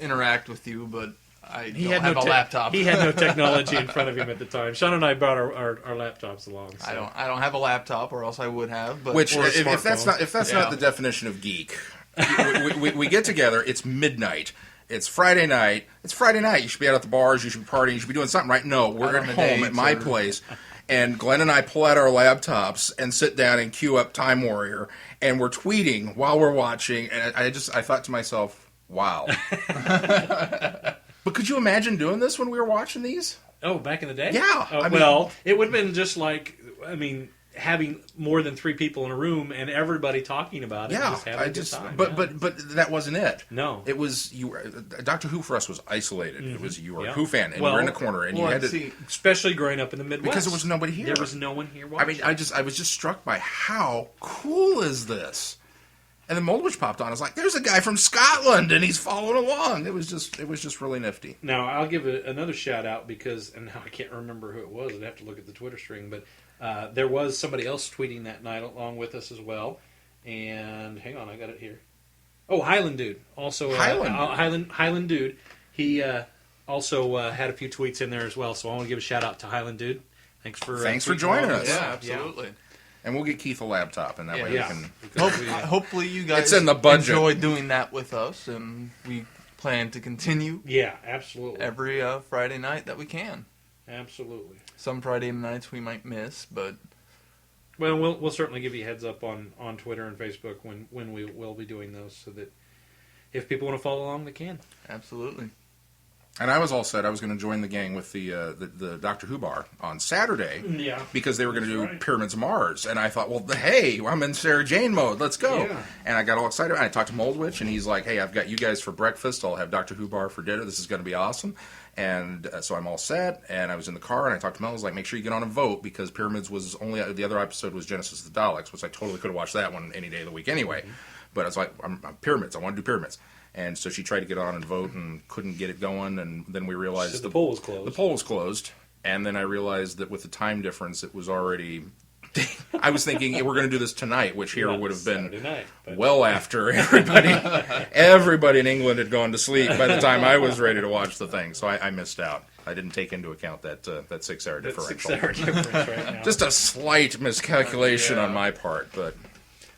S3: interact with you, but he don't have a laptop.
S4: He had no technology in front of him at the time. Sean and I brought our laptops along. So.
S3: I don't have a laptop, or else I would have. But
S2: which, if that's not the definition of geek, we get together. It's midnight. It's Friday night. It's Friday night. You should be out at the bars. You should be partying. You should be doing something, right? No, we're at home at my place. And Glenn and I pull out our laptops and sit down and queue up Time Warrior, and we're tweeting while we're watching. And I thought to myself, wow. But could you imagine doing this when we were watching these?
S4: Oh, back in the day?
S2: Yeah.
S4: It would have been just like, having more than 3 people in a room and everybody talking about it.
S2: Yeah, but that wasn't it.
S4: No,
S2: it was Doctor Who for us was isolated.
S4: Mm-hmm.
S2: It was you were a Who fan and you were in a corner and you had to,
S4: especially growing up in the Midwest,
S2: because there was nobody here.
S4: There was no one here watching.
S2: I was just struck by how cool is this. And then Moldwich popped on. I was like, "There's a guy from Scotland, and he's following along." It was just really nifty.
S4: Now I'll give another shout out because, and now I can't remember who it was. I'd have to look at the Twitter string, but there was somebody else tweeting that night along with us as well. And hang on, I got it here. Oh, Highland Dude, also Highland Dude. He also had a few tweets in there as well. So I want to give a shout out to Highland Dude. Thanks for
S2: joining us.
S3: Yeah, absolutely.
S2: Yeah. And we'll get Keith a laptop, and that way we can.
S3: Hopefully, you guys
S2: it's in the budget.
S3: Enjoy doing that with us, and we plan to continue.
S4: Yeah, absolutely.
S3: Every Friday night that we can.
S4: Absolutely.
S3: Some Friday nights we might miss, but
S4: well, we'll certainly give you a heads up on Twitter and Facebook when we will be doing those, so that if people want to follow along, they can.
S3: Absolutely.
S2: And I was all set. I was going to join the gang with the Doctor Who bar on Saturday.
S4: Yeah.
S2: Because they were going to do Pyramids of Mars. And I thought, well, hey, I'm in Sarah Jane mode. Let's go. Yeah. And I got all excited. And I talked to Moldwich, and he's like, hey, I've got you guys for breakfast. I'll have Doctor Who bar for dinner. This is going to be awesome. And so I'm all set. And I was in the car, and I talked to Mel. I was like, make sure you get on and vote, because Pyramids was only, the other episode was Genesis of the Daleks, which I totally could have watched that one any day of the week anyway. Mm-hmm. But I was like, I'm Pyramids. I want to do Pyramids. And so she tried to get on and vote and couldn't get it going. And then we realized
S4: the poll was closed.
S2: The poll was closed. And then I realized that with the time difference, it was already... I was thinking we're going to do this tonight, which here would have been well after everybody in England had gone to sleep by the time I was ready to watch the thing. So I missed out. I didn't take into account that 6 hour differential.
S4: 6 hour difference right now.
S2: Just a slight miscalculation on my part,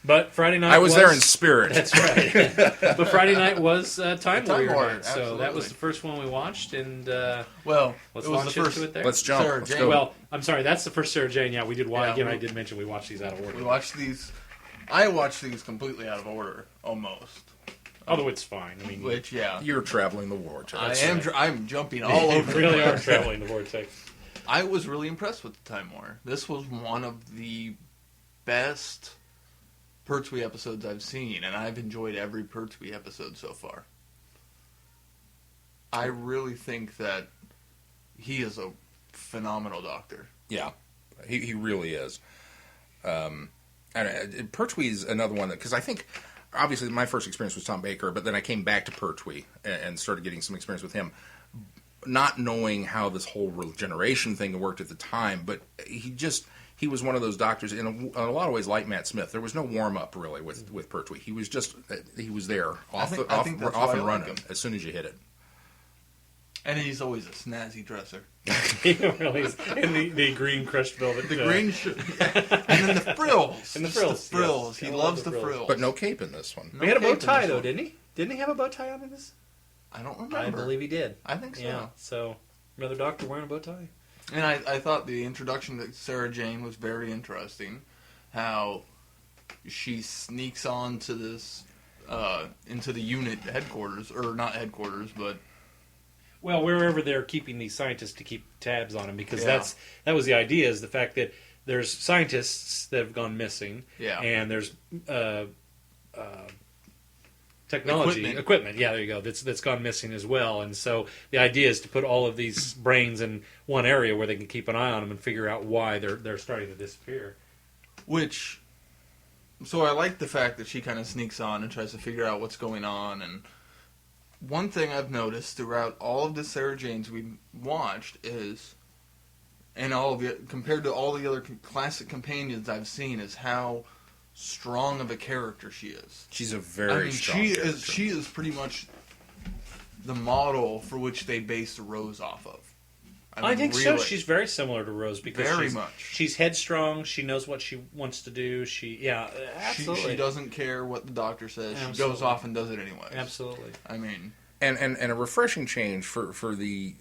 S4: But Friday night
S2: I was there in spirit.
S4: That's right. But Friday night was Time Warrior night, so
S3: absolutely.
S4: that was the first one we watched, and let's
S3: launch
S4: into it there.
S2: Let's jump.
S3: Let's go.
S4: Well, I'm sorry, that's the first Sarah Jane. Yeah, we did watch. Again, I did mention we watched these out of order.
S3: We watched these. I watched these completely out of order, almost.
S4: Although it's fine. I mean,
S2: You're traveling the vortex.
S3: I'm jumping all over.
S4: You really are traveling the vortex.
S3: I was really impressed with the Time War. This was one of the best Pertwee episodes I've seen, and I've enjoyed every Pertwee episode so far. I really think that he is a phenomenal doctor.
S2: Yeah, he really is. And Pertwee's another one because I think obviously my first experience was Tom Baker, but then I came back to Pertwee and started getting some experience with him, not knowing how this whole regeneration thing worked at the time. But he was one of those doctors in a lot of ways like Matt Smith. There was no warm up really with Pertwee. He was there off and running as soon as you hit it.
S3: And he's always a snazzy dresser.
S4: He really is. And the green crushed velvet.
S3: The green and then the frills.
S4: And the frills.
S3: The frills.
S4: Yes.
S3: He loves the frills.
S2: But no cape in this one.
S4: He had a bow tie, though, didn't he? Didn't he have a bow tie on in this?
S3: I don't remember.
S4: I believe he did.
S3: I think so.
S4: Yeah. So another doctor wearing a bow tie.
S3: And I thought the introduction to Sarah Jane was very interesting. How she sneaks on to this, into the unit headquarters, or not headquarters, but...
S4: Well, wherever they're keeping these scientists to keep tabs on him, because
S3: Yeah.
S4: that was the idea, is the fact that there's scientists that have gone missing,
S3: Yeah.
S4: and there's technology equipment. Yeah, there you go. That's gone missing as well, and so the idea is to put all of these brains in one area where they can keep an eye on them and figure out why they're starting to disappear.
S3: So I like the fact that she kind of sneaks on and tries to figure out what's going on. And one thing I've noticed throughout all of the Sarah Janes we watched is, and all of it, compared to all the other classic companions I've seen, is how strong of a character she is.
S2: She's a very strong character.
S3: She is pretty much the model for which they based Rose off of.
S4: I think
S3: really.
S4: so. She's very similar to Rose because
S3: Very much.
S4: She's headstrong. She knows what she wants to do. Absolutely.
S3: She doesn't care what the doctor says.
S4: Absolutely.
S3: She goes off and does it anyway.
S4: Absolutely.
S3: I mean,
S2: and a refreshing change for the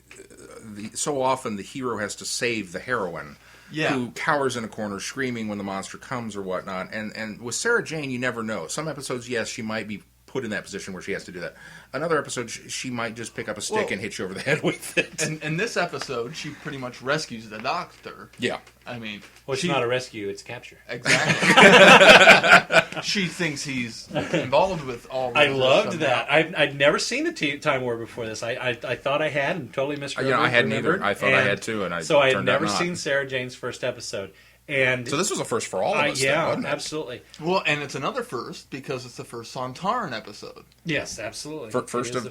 S2: so often the hero has to save the heroine.
S3: Yeah.
S2: Who cowers in a corner screaming when the monster comes or whatnot. And with Sarah Jane, you never know. Some episodes, yes, she might be put in that position where she has to do that. Another episode, she might just pick up a stick and hit you over the head with it.
S3: And in this episode, she pretty much rescues the doctor.
S2: Yeah.
S3: I mean...
S4: Well, it's not a rescue, it's capture.
S3: Exactly. She thinks he's involved with all of
S4: I
S3: this
S4: loved
S3: somehow.
S4: that. I'd never seen the Time War before this. I thought I had and totally misremembered.
S2: I hadn't either. I thought I had too, and
S4: so I had
S2: turned out
S4: never
S2: not.
S4: seen Sarah Jane's first episode. And
S2: so this was a first for all of us,
S4: yeah,
S2: then, wasn't it?
S4: absolutely.
S3: Well, and it's another first because it's the first Sontaran episode.
S4: Yes, absolutely.
S2: First of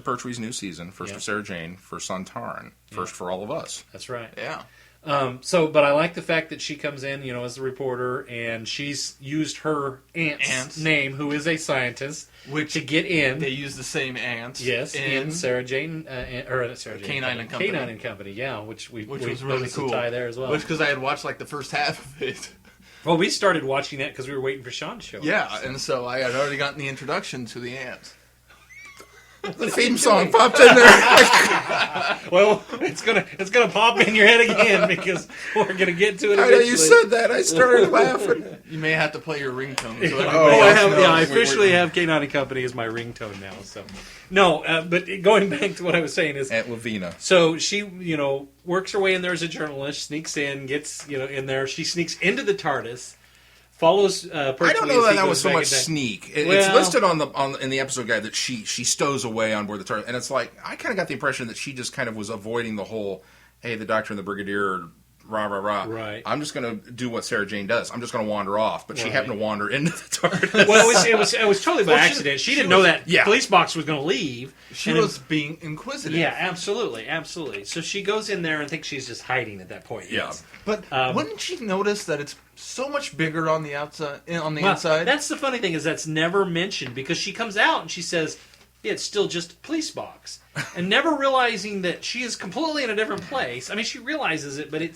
S2: Pertwee's new season, first of Sarah Jane, first Sontaran, first for all of us.
S4: That's right.
S3: Yeah.
S4: But I like the fact that she comes in, as a reporter, and she's used her aunt's name, who is a scientist, to get in.
S3: They use the same aunt.
S4: Yes, in Sarah Jane,
S3: Canine and Company.
S4: Canine and Company, yeah, which was
S3: really cool.
S4: tie there as well.
S3: Which, because I had watched like the first half of it.
S4: Well, we started watching that because we were waiting for Sean to show up.
S3: Yeah, and so I had already gotten the introduction to the aunt.
S2: The theme song popped in there.
S4: Well, it's gonna pop in your head again because we're gonna get to it eventually.
S2: I know you said that. I started laughing.
S3: You may have to play your ringtone. So
S4: I officially have K9 and Company as my ringtone now. So, no, but going back to what I was saying is
S2: Aunt Lavina.
S4: So she, works her way in there as a journalist, sneaks in, gets in there. She sneaks into the TARDIS. Follows. Pertwee
S2: I don't know that
S4: as he
S2: that was
S4: goes
S2: so
S4: back
S2: much
S4: in time.
S2: sneak. It's listed in the episode guide that she stows away on board the TARDIS, and it's like I kind of got the impression that she just kind of was avoiding the whole, hey, the Doctor and the Brigadier are rah rah rah.
S4: Right.
S2: I'm just going to do what Sarah Jane does. I'm just going to wander off, but she happened to wander into the TARDIS.
S4: Well, it was totally by accident. She didn't know that police box was going to leave.
S3: She was being inquisitive.
S4: Yeah, absolutely. So she goes in there and thinks she's just hiding at that point.
S2: Yeah.
S4: Yes.
S3: But wouldn't she notice that it's so much bigger on the outside? Inside?
S4: That's the funny thing is that's never mentioned because she comes out and she says, "Yeah, it's still just a police box," and never realizing that she is completely in a different place. I mean, she realizes it, but it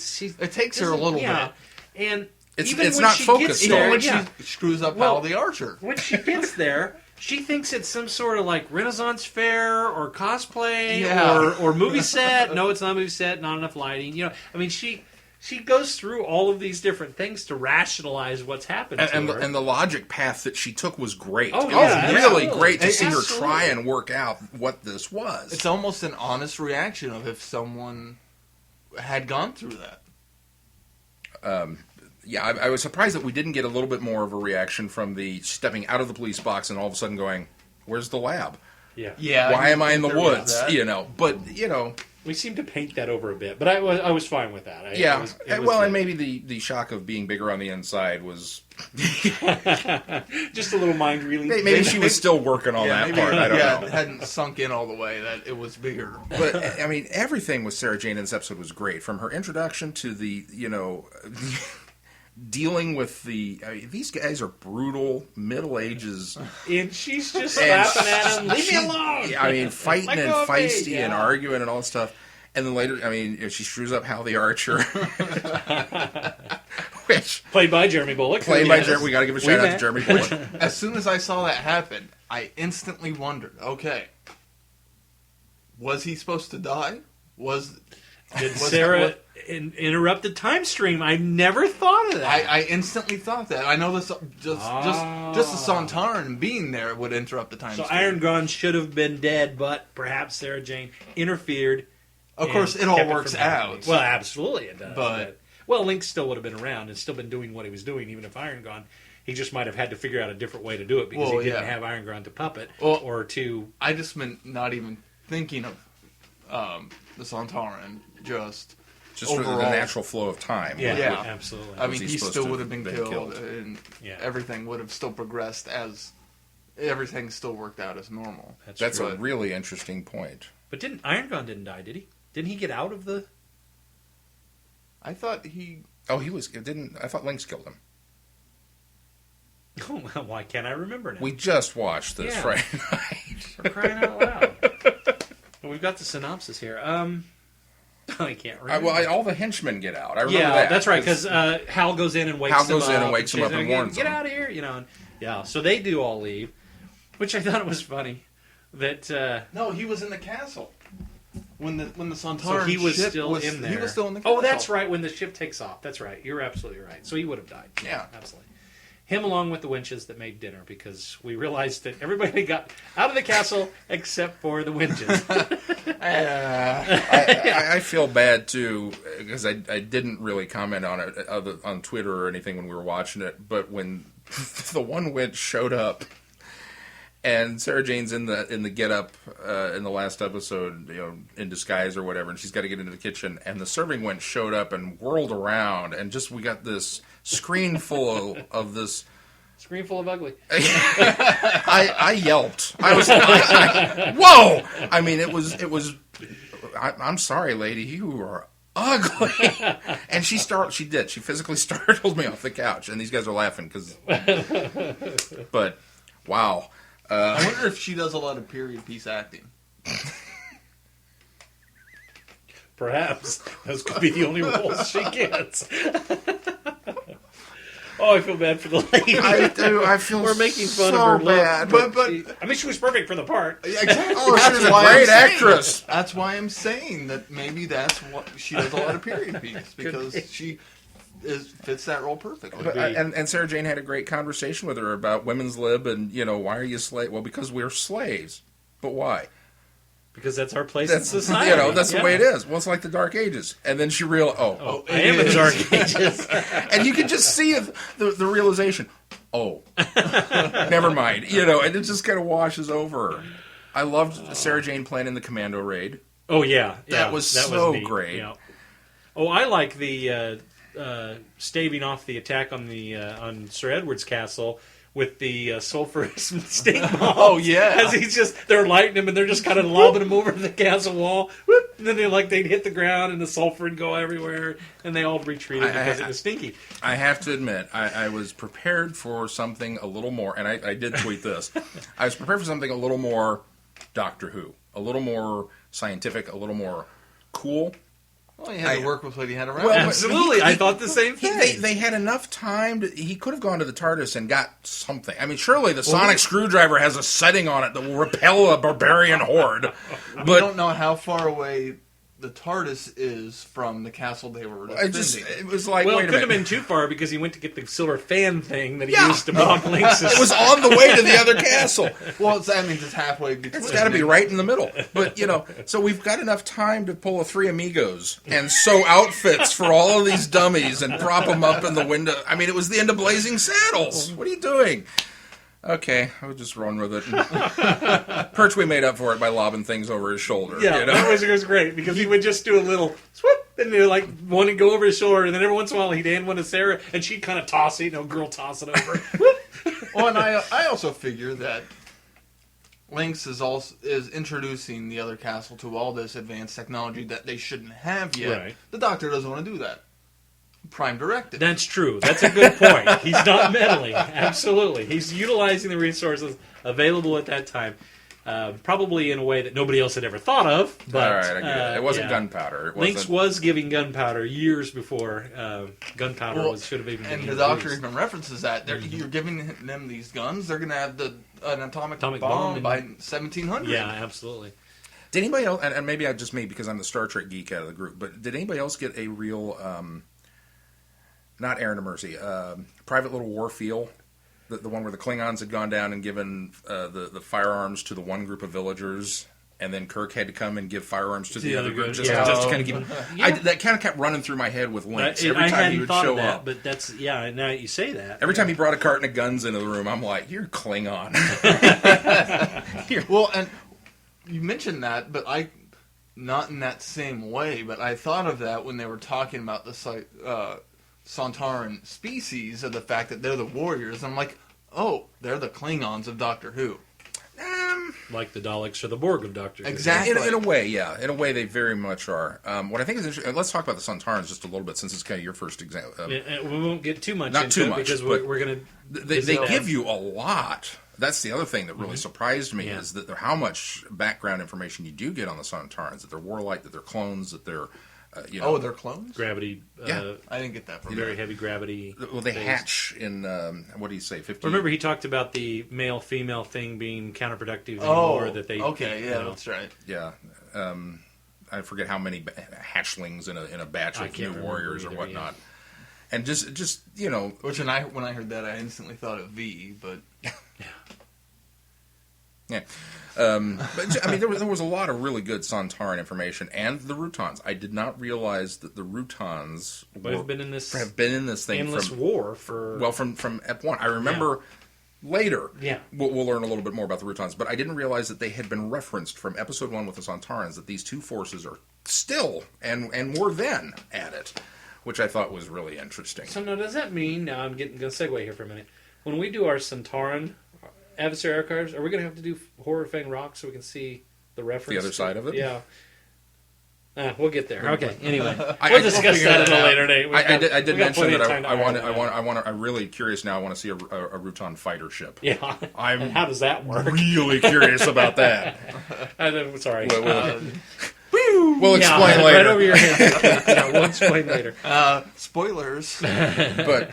S3: takes her a little bit,
S4: and
S2: it's
S4: even
S2: it's
S4: when
S2: not
S4: she
S2: focused.
S4: gets there,
S3: when she screws up Hal the Archer.
S4: When she gets there, she thinks it's some sort of like Renaissance fair or cosplay or movie set. No, it's not a movie set. Not enough lighting. I mean, she goes through all of these different things to rationalize what's happened to her.
S2: And the logic path that she took was great.
S4: Oh,
S2: it was really
S4: absolutely.
S2: great to see her
S4: Absolutely.
S2: try and work out what this was.
S3: It's almost an honest reaction of if someone had gone through that.
S2: I was surprised that we didn't get a little bit more of a reaction from the stepping out of the police box and all of a sudden going, "Where's the lab?
S3: Yeah.
S2: Why am I in the
S3: there was
S2: woods?"
S3: that.
S2: But
S4: we seem to paint that over a bit, but I was fine with that. It was
S2: and
S4: good.
S2: maybe the shock of being bigger on the inside was
S4: just a little mind reeling.
S2: maybe she was still working on that part. I don't know.
S3: It hadn't sunk in all the way that it was bigger.
S2: But I mean, everything with Sarah Jane in this episode was great, from her introduction to the dealing with these guys are brutal, Middle Ages,
S4: and she's just slapping at him. Leave me alone.
S2: I mean, fighting
S4: Let
S2: and
S4: go of me.
S2: feisty and arguing and all that stuff. And then later, I mean, she screws up Hal the Archer, which
S4: played by Jeremy Bulloch.
S2: by Jeremy. We got to give a shout out to Jeremy Bulloch.
S3: As soon as I saw that happen, I instantly wondered, okay, Was he supposed to die?
S4: Did Sarah interrupt the time stream? I never thought of that.
S3: I instantly thought that. I know this just the Sontaran being there would interrupt the time
S4: So
S3: stream.
S4: Iron Gone should have been dead, but perhaps Sarah Jane interfered.
S3: Of course, it all works out.
S4: Well, absolutely it does.
S3: But
S4: Link still would have been around and still been doing what he was doing, even if Iron Gone. He just might have had to figure out a different way to do it because he didn't have Iron Gone to puppet or to...
S3: I just meant not even thinking of the Sontaran, just
S2: for the natural flow of time.
S4: Yeah, absolutely.
S3: I mean, he still would have been killed, and everything would have still progressed as everything still worked out as normal.
S2: That's a really interesting point.
S4: But Iron Gone didn't die, did he? Didn't he get out of the...
S3: I thought he...
S2: Oh, he was... I thought Lynx killed him.
S4: Oh, well, why can't I remember now?
S2: We just watched this Friday night.
S4: For crying out loud. Well, we've got the synopsis here. I can't remember.
S2: All the henchmen get out. I remember that.
S4: That's right, because Hal goes in and wakes them up.
S2: And warns
S4: Get
S2: them.
S4: out of here, Yeah, so they do all leave, which I thought was funny. That
S3: No, he was in the castle. When the Sontaran
S4: so he was
S3: ship
S4: still in there.
S3: He was still in the castle.
S4: Oh, that's right, when the ship takes off. That's right. You're absolutely right. So he would have died.
S3: Yeah.
S4: Absolutely. Him along with the winches that made dinner, because we realized that everybody got out of the castle except for the winches.
S2: I feel bad too because I didn't really comment on it on Twitter or anything when we were watching it. But when the one winch showed up and Sarah Jane's in the get up in the last episode, in disguise or whatever, and she's got to get into the kitchen, and the serving winch showed up and whirled around, and we got this screen full of this.
S4: Screen full of ugly.
S2: I yelped. I was whoa! I mean, it was. I'm sorry, lady. You are ugly. And she did. She physically startled me off the couch, and these guys are laughing because. But wow.
S3: I wonder if she does a lot of period piece acting.
S4: Perhaps those could be the only roles she gets. Oh, I feel bad for the lady.
S2: I do. I feel
S4: we're making fun
S2: so
S4: of her
S2: bad.
S4: look, but she was perfect for the part.
S3: Exactly.
S2: Oh, she's a great actress.
S3: That's why I'm saying that maybe that's what she does a lot of period piece because she fits that role perfectly.
S2: And Sarah Jane had a great conversation with her about women's lib and why are you slave? Well, because we're slaves. But why?
S4: Because that's our place in society.
S2: That's the way it is. Well, it's like the Dark Ages. And then she
S4: I am in the Dark Ages.
S2: And you can just see the realization, never mind. And it just kind of washes over. I loved Sarah Jane playing in the Commando raid.
S4: Oh, yeah.
S2: That was so great.
S4: Yeah. Oh, I like the staving off the attack on Sir Edward's castle with the sulfurous stink bomb.
S3: Oh, yeah.
S4: As they're lighting him and they're just kind of lobbing him over the castle wall. Whoop, and then they'd hit the ground and the sulfur would go everywhere and they all retreated because it was stinky.
S2: I have to admit, I was prepared for something a little more, and I did tweet this. I was prepared for something a little more Doctor Who, a little more scientific, a little more cool.
S3: Well, he had to work with what he had around.
S2: Well,
S4: absolutely, I thought the same thing.
S2: They had enough time. He could have gone to the TARDIS and got something. I mean, surely the sonic screwdriver has a setting on it that will repel a barbarian horde.
S3: But we don't know how far away the TARDIS is from the castle they were defending.
S2: It was like,
S4: well,
S2: wait
S4: it
S2: a
S4: couldn't
S2: minute.
S4: have been too far because he went to get the silver fan thing that he used to block Lynx.
S2: It was on the way to the other castle.
S3: Well, that means it's halfway between.
S2: It's got to be right in the middle. But, so we've got enough time to pull a Three Amigos and sew outfits for all of these dummies and prop them up in the window. I mean, it was the end of Blazing Saddles. What are you doing? Okay, I'll just run with it. Pertwee made up for it by lobbing things over his shoulder.
S4: Yeah, it was great because he would just do a little swoop, and they one would go over his shoulder, and then every once in a while he'd hand one to Sarah, and she'd kind of toss it, girl toss it over.
S3: Well, and I also figure that Lynx is introducing the other castle to all this advanced technology that they shouldn't have yet.
S4: Right.
S3: The Doctor doesn't want to do that. Prime directive.
S4: That's true. That's a good point. He's not meddling. Absolutely. He's utilizing the resources available at that time, probably in a way that nobody else had ever thought of. But,
S2: all right, I get it. It wasn't gunpowder.
S4: Lynx was giving gunpowder years before gunpowder should have even been
S3: used. And
S4: used.
S3: the Doctor even references that. You're giving them these guns, they're going to have an atomic bomb by 1700.
S4: Yeah, absolutely.
S2: Did anybody else, and maybe I just me because I'm the Star Trek geek out of the group, but did anybody else get a real, not Errand of Mercy, Private Little War feel? The one where the Klingons had gone down and given the firearms to the one group of villagers, and then Kirk had to come and give firearms to the other group, just to kind of give. That kind of kept running through my head with links every time he would show up.
S5: But that's now that you say that.
S2: Every time he brought a carton of guns into the room, I'm like, "You're Klingon."
S3: Well, and you mentioned that, but not in that same way. But I thought of that when they were talking about the Sontaran species, of the fact that they're the warriors. I'm like, oh, they're the Klingons of Doctor Who.
S4: Like the Daleks or the Borg of Doctor Who.
S3: Exactly.
S2: In a way, yeah. In a way, they very much are. What I think is interesting, let's talk about the Sontarans just a little bit, since it's kind of your first example.
S4: We won't get too much
S2: Not
S4: into
S2: too
S4: it
S2: much,
S4: because
S2: but
S4: we're going to...
S2: They give you a lot. That's the other thing that really surprised me, is that how much background information you do get on the Sontarans, that they're warlike, that they're clones, that they're...
S3: Oh, they're clones?
S4: Gravity.
S3: I didn't get that from
S4: Very heavy gravity.
S2: Well, they hatch in, what do you say, 50?
S4: Remember, he talked about the male-female thing being counterproductive anymore. That they
S3: that's right.
S2: Yeah. I forget how many hatchlings in a batch of new warriors or whatnot. Yeah. And just
S3: Which, when I heard that, I instantly thought of V, but...
S2: Yeah. But I mean, there was a lot of really good Sontaran information, and the Rutons. I did not realize that the Rutons
S4: have been in this
S2: thing
S4: endless war for
S2: from Ep 1. I remember later.
S4: Yeah,
S2: we'll learn a little bit more about the Rutons, but I didn't realize that they had been referenced from Episode 1 with the Sontarans. That these two forces are still and were then at it, which I thought was really interesting.
S4: So now, does that mean? Now I'm going to segue here for a minute. When we do our Sontaran adversary archives, are we going to have to do Horror Fang Rock so we can see the reference?
S2: The other side of it?
S4: Yeah. We'll get there. Okay. Anyway, we'll discuss that at a later date.
S2: I did mention that I'm really curious now. I want to see a Ruton fighter ship.
S4: Yeah.
S2: And
S4: how does that work?
S2: Really curious about that.
S4: Sorry.
S2: We'll explain later.
S4: Right over your head. We'll explain later.
S3: Spoilers.
S2: But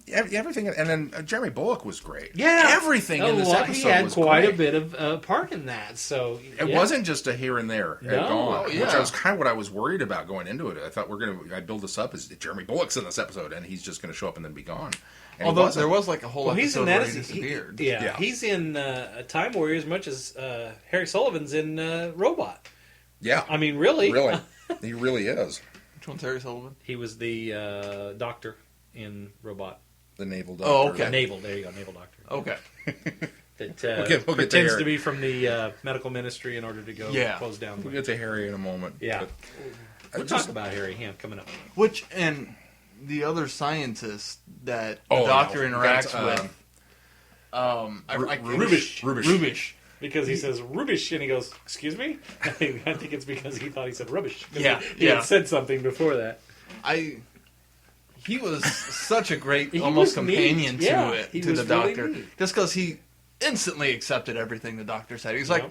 S2: everything, and then Jeremy Bulloch was great.
S4: Yeah,
S2: everything in this episode was
S4: he had quite
S2: great.
S4: a bit of part in that. So
S2: it wasn't just a here and there gone,
S3: yeah.
S2: which I was kind of what I was worried about going into it. I thought I build this up as Jeremy Bulloch's in this episode, and he's just going to show up and then be gone. And
S3: although there was like a whole episode where he disappeared.
S4: He's in Time Warrior as much as Harry Sullivan's in Robot.
S2: Yeah,
S4: I mean, really,
S2: he really is.
S3: Which one's Harry Sullivan?
S4: He was the doctor in Robot.
S2: The naval doctor.
S3: Oh, okay.
S4: Naval. There you go, naval doctor.
S3: Okay.
S4: That
S2: we'll
S4: pretends to be from the medical ministry in order to go close down.
S2: We'll get to Harry in a moment.
S4: Yeah, we'll talk about Harry coming up.
S3: Which, and the other scientist that the doctor interacts with.
S4: Rubish. Because he says rubbish, and he goes, "Excuse me." I think it's because he thought he said rubbish. He had said something before that.
S3: He was such a great almost companion to the doctor, just because he instantly accepted everything the doctor said. He's like,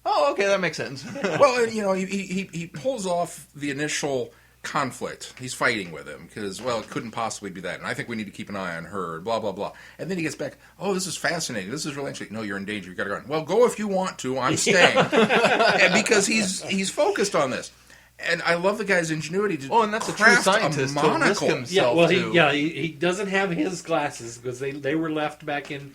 S3: "Oh, okay, that makes sense."
S2: Well, he pulls off the initial conflict. He's fighting with him because, it couldn't possibly be that. And I think we need to keep an eye on her, blah, blah, blah. And then he gets back, this is fascinating. This is really interesting. No, you're in danger. You got to go. Well, go if you want to. I'm staying. And because he's focused on this. And I love the guy's ingenuity to
S3: and that's a true scientist
S2: a monocle.
S3: To risk himself
S4: he doesn't have his glasses because they were left back in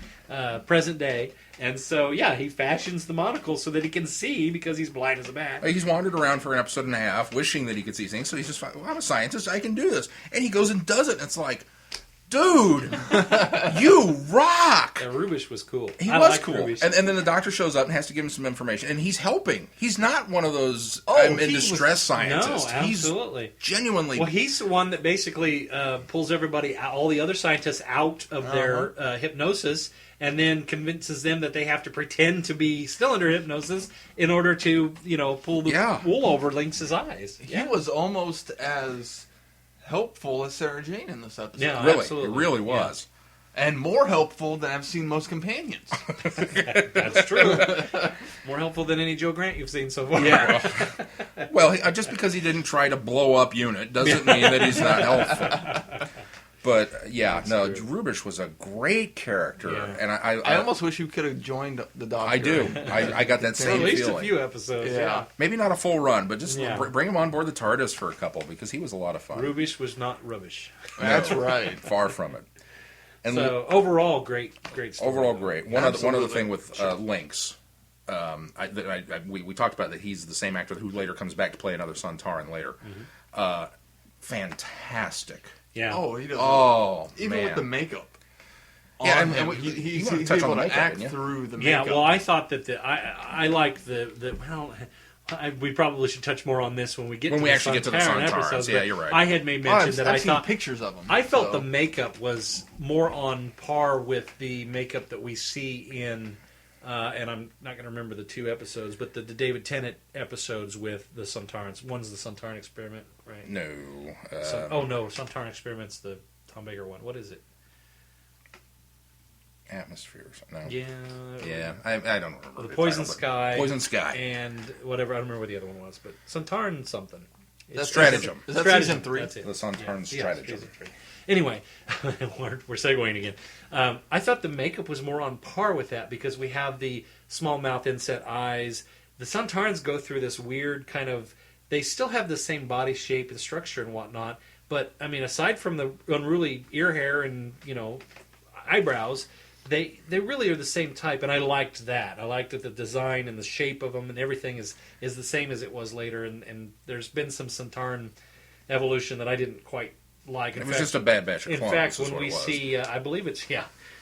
S4: present day. And so, he fashions the monocle so that he can see because he's blind as a bat.
S2: He's wandered around for an episode and a half wishing that he could see things. So he's just like, I'm a scientist. I can do this. And he goes and does it. And it's like, dude, you rock.
S4: Rubish was cool.
S2: He was cool. And then the doctor shows up and has to give him some information. And he's helping. He's not one of those I'm in distress scientists.
S4: No, absolutely.
S2: He's genuinely...
S4: Well, he's the one that basically pulls everybody, all the other scientists out of their hypnosis and then convinces them that they have to pretend to be still under hypnosis in order to, pull the wool over Lynx's eyes.
S3: He was almost as helpful as Sarah Jane in this episode.
S4: Yeah,
S2: really,
S4: absolutely.
S2: It really was.
S3: Yeah. And more helpful than I've seen most companions.
S4: That's true. More helpful than any Joe Grant you've seen so far.
S3: Yeah.
S2: Well, just because he didn't try to blow up Unit doesn't mean that he's not helpful. But yeah,
S4: That's
S2: no,
S4: true.
S2: Rubish was a great character,
S4: Yeah.
S2: and
S3: I almost wish you could have joined the Doctor.
S2: I do. I got that
S4: For
S2: same
S4: at least
S2: feeling.
S4: a few episodes.
S3: Yeah.
S4: Yeah.
S2: Maybe not a full run, but just
S4: Yeah.
S2: bring him on board the TARDIS for a couple because he was a lot of fun.
S4: Rubish was not rubbish.
S3: That's
S2: No,
S3: right.
S2: Far from it. And
S4: So overall, great story.
S2: overall, great. One other
S3: Absolutely.
S2: thing with Lynx. We talked about that he's the same actor who later comes back to play another Sontaran later. Fantastic.
S4: Yeah.
S3: Oh, he does.
S2: Oh,
S3: Even
S2: man.
S3: with the makeup.
S2: Yeah,
S3: on
S2: and
S3: him,
S2: you
S3: he's
S2: wanted to touch on
S3: able
S2: the
S3: to
S2: makeup,
S3: act
S2: didn't you?
S3: through the
S4: Yeah,
S3: makeup.
S4: well, I thought that I like we probably should touch more on this when we get
S2: When
S4: to
S2: we
S4: the
S2: actually get to the
S4: Sontaran
S2: Sontarans.
S4: episodes,
S2: Yeah,
S4: but
S2: you're right.
S4: I had made mention
S3: I've
S4: that I
S3: seen
S4: thought
S3: pictures of him.
S4: I felt
S3: so.
S4: the makeup was more on par with the makeup that we see in, and I'm not going to remember the two episodes, but the David Tennant episodes with the Sontarans. One's the Sontaran Experiment, right?
S2: No.
S4: No, Sontaran Experiment's the Tom Baker one. What is it?
S2: Atmosphere or something. No.
S4: Yeah.
S2: Yeah, I don't remember.
S4: The
S2: the
S4: Poison
S2: title, but-
S4: Sky.
S2: Poison Sky.
S4: And whatever, I don't remember what the other one was, but Sontaran something.
S3: That's
S2: Stratagem.
S3: Is that
S4: Stratagem,
S3: season 3?
S4: That's it.
S2: The Sontaran
S4: Yeah,
S2: Stratagem.
S4: season 3. Anyway, we're segueing again. I thought the makeup was more on par with that because we have the small mouth inset eyes. The Sontarans go through this weird kind of... They still have the same body shape and structure and whatnot, but, I mean, aside from the unruly ear hair and, eyebrows... They really are the same type, and I liked that. I liked that the design and the shape of them and everything is the same as it was later. And there's been some Sontaran evolution that I didn't quite like.
S2: It was just a bad batch of
S4: In
S2: clones.
S4: fact,
S2: is
S4: when
S2: what
S4: we
S2: it was.
S4: see, I believe it's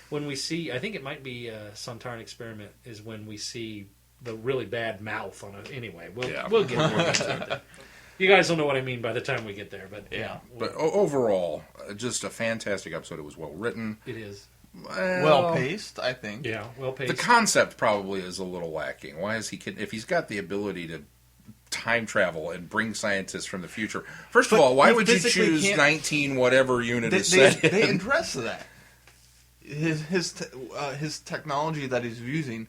S4: when we see, I think it might be Sontaran Experiment is when we see the really bad mouth on it. Anyway, we'll get more into it. Then. You guys don't know what I mean by the time we get there, but yeah,
S2: But overall, just a fantastic episode. It was well written.
S4: it is.
S3: Well paced, I think.
S4: Yeah, well paced.
S2: The concept probably is a little lacking. Why is he? If he's got the ability to time travel and bring scientists from the future, first of
S3: But
S2: all, why
S3: he
S2: would you
S3: physically
S2: choose
S3: can't-
S2: 19 whatever unit
S3: They,
S2: is set
S3: they
S2: in?
S3: address that. His technology that he's using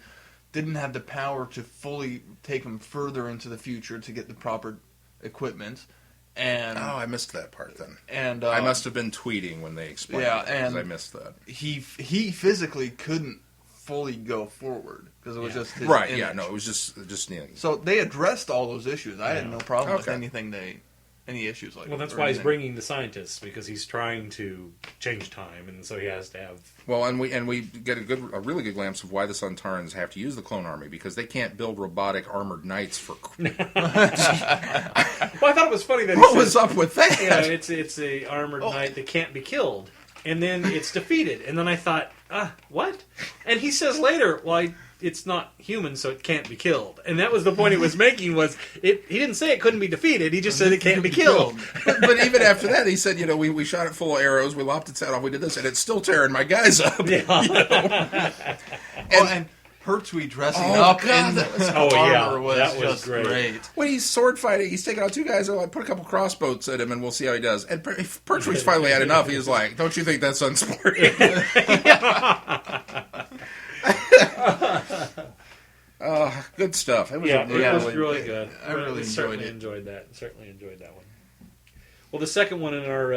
S3: didn't have the power to fully take him further into the future to get the proper equipment. And
S2: Oh, I missed that part then.
S3: and
S2: I must have been tweeting when they explained
S3: yeah,
S2: it because
S3: and
S2: I missed that.
S3: he physically couldn't fully go forward because it was just his
S2: Right?
S3: image.
S2: Yeah. No, it was just
S3: So they addressed all those issues. I had no problem with
S2: Okay.
S3: any issues like.
S4: Well, that's
S3: or
S4: why he's
S3: anything.
S4: bringing the scientists because he's trying to change time, and so he has to have.
S2: Well, and we get a really good glimpse of why the Sontarans have to use the clone army because they can't build robotic armored knights for.
S4: Well, I thought it was funny that he
S2: What
S4: said,
S2: was up with that?
S4: it's a armored
S3: Oh.
S4: knight that can't be killed, and then it's defeated, and then I thought, what? And he says later, well, it's not human, so it can't be killed, and that was the point he was making. Was it? He didn't say it couldn't be defeated. He just said it can't be killed.
S2: but even after that, he said, we shot it full of arrows, we lopped its head off, we did this, and it's still tearing my guys up.
S3: And Pertwee dressing
S2: Oh,
S3: up
S2: God,
S3: in
S2: that was-
S3: armor was
S4: that was
S3: just
S4: great.
S3: great.
S2: When he's sword fighting, he's taking out two guys, and like, put a couple crossbows at him, and we'll see how he does. And Pertwee's finally had enough. He was like, don't you think that's unsporting? Good stuff. It was
S4: Yeah,
S2: a
S4: it was
S2: really-
S4: really good.
S3: I really
S4: certainly
S3: enjoyed
S4: enjoyed that. Certainly enjoyed that one. Well, the second one in our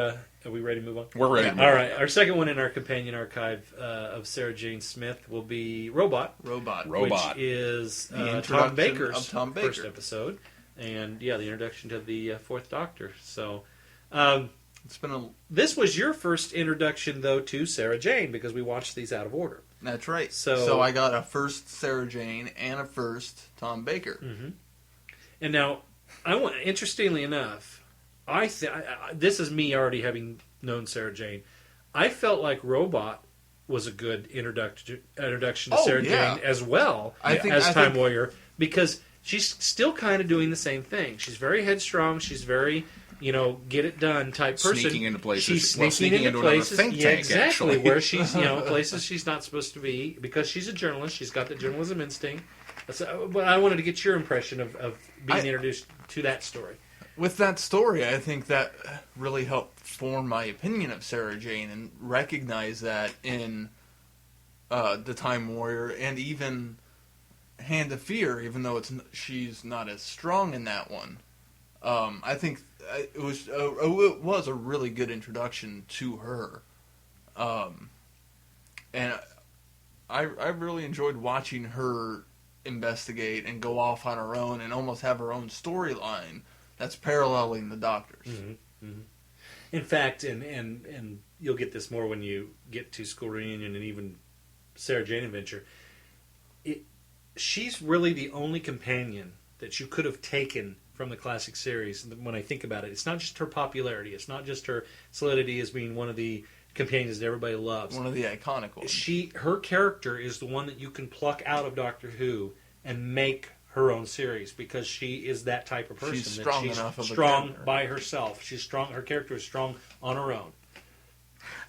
S4: are we ready to move on?
S2: We're ready.
S3: Yeah.
S4: All right, our second one in our companion archive of Sarah Jane Smith will be Robot,
S3: Robot.
S2: Robot.
S4: which is
S3: The
S4: Tom
S3: introduction
S4: Baker's
S3: of Tom
S4: first
S3: Baker.
S4: episode, and the introduction to the Fourth Doctor. So.
S3: It's been a.
S4: This was your first introduction, though, to Sarah Jane because we watched these out of order.
S3: That's right.
S4: So
S3: I got a first Sarah Jane and a first Tom Baker.
S4: And now, interestingly enough, this is me already having known Sarah Jane. I felt like Robot was a good introduction to
S3: Oh,
S4: Sarah
S3: yeah.
S4: Jane as well
S3: I
S4: as Time
S3: think-
S4: Warrior because she's still kind of doing the same thing. She's very headstrong. She's very get it done type person.
S2: Sneaking into places.
S4: She's
S2: Well,
S4: sneaking into
S2: another
S4: places.
S2: think
S4: Yeah,
S2: tank,
S4: exactly.
S2: actually.
S4: Where she's places she's not supposed to be because she's a journalist. She's got the journalism instinct. But I wanted to get your impression of being introduced to that story.
S3: With that story, I think that really helped form my opinion of Sarah Jane and recognize that in the Time Warrior and even Hand of Fear, even though she's not as strong in that one. I think it was a really good introduction to her. And I really enjoyed watching her investigate and go off on her own and almost have her own storyline that's paralleling the Doctor's.
S4: Mm-hmm. Mm-hmm. In fact, and you'll get this more when you get to School Reunion and even Sarah Jane Adventure, she's really the only companion that you could have taken from the classic series. When I think about it, it's not just her popularity, it's not just her solidity as being one of the companions that everybody loves.
S3: One of the iconic ones.
S4: Her character is the one that you can pluck out of Doctor Who and make her own series, because she is that type of person.
S3: She's strong
S4: she's
S3: enough of a
S4: strong
S3: character.
S4: by herself. She's strong. Her character is strong on her own.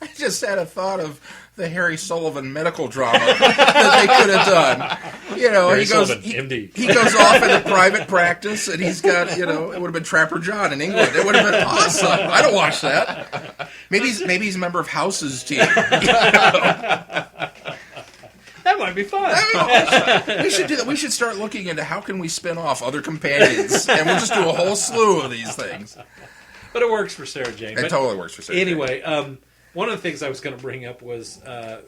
S2: I just had a thought of the Harry Sullivan medical drama that they could have done. You know,
S4: Harry
S2: he goes,
S4: Sullivan, MD.
S2: he goes off into private practice, and he's got, it would have been Trapper John in England. It would have been awesome. I'd have watched that. Maybe he's a member of House's team.
S4: That might be fun.
S2: We should do that. We should start looking into how can we spin off other companions, and we'll just do a whole slew of these things.
S4: But it works for Sarah Jane.
S2: It totally works for Sarah Jane.
S4: Anyway, one of the things I was going to bring up was,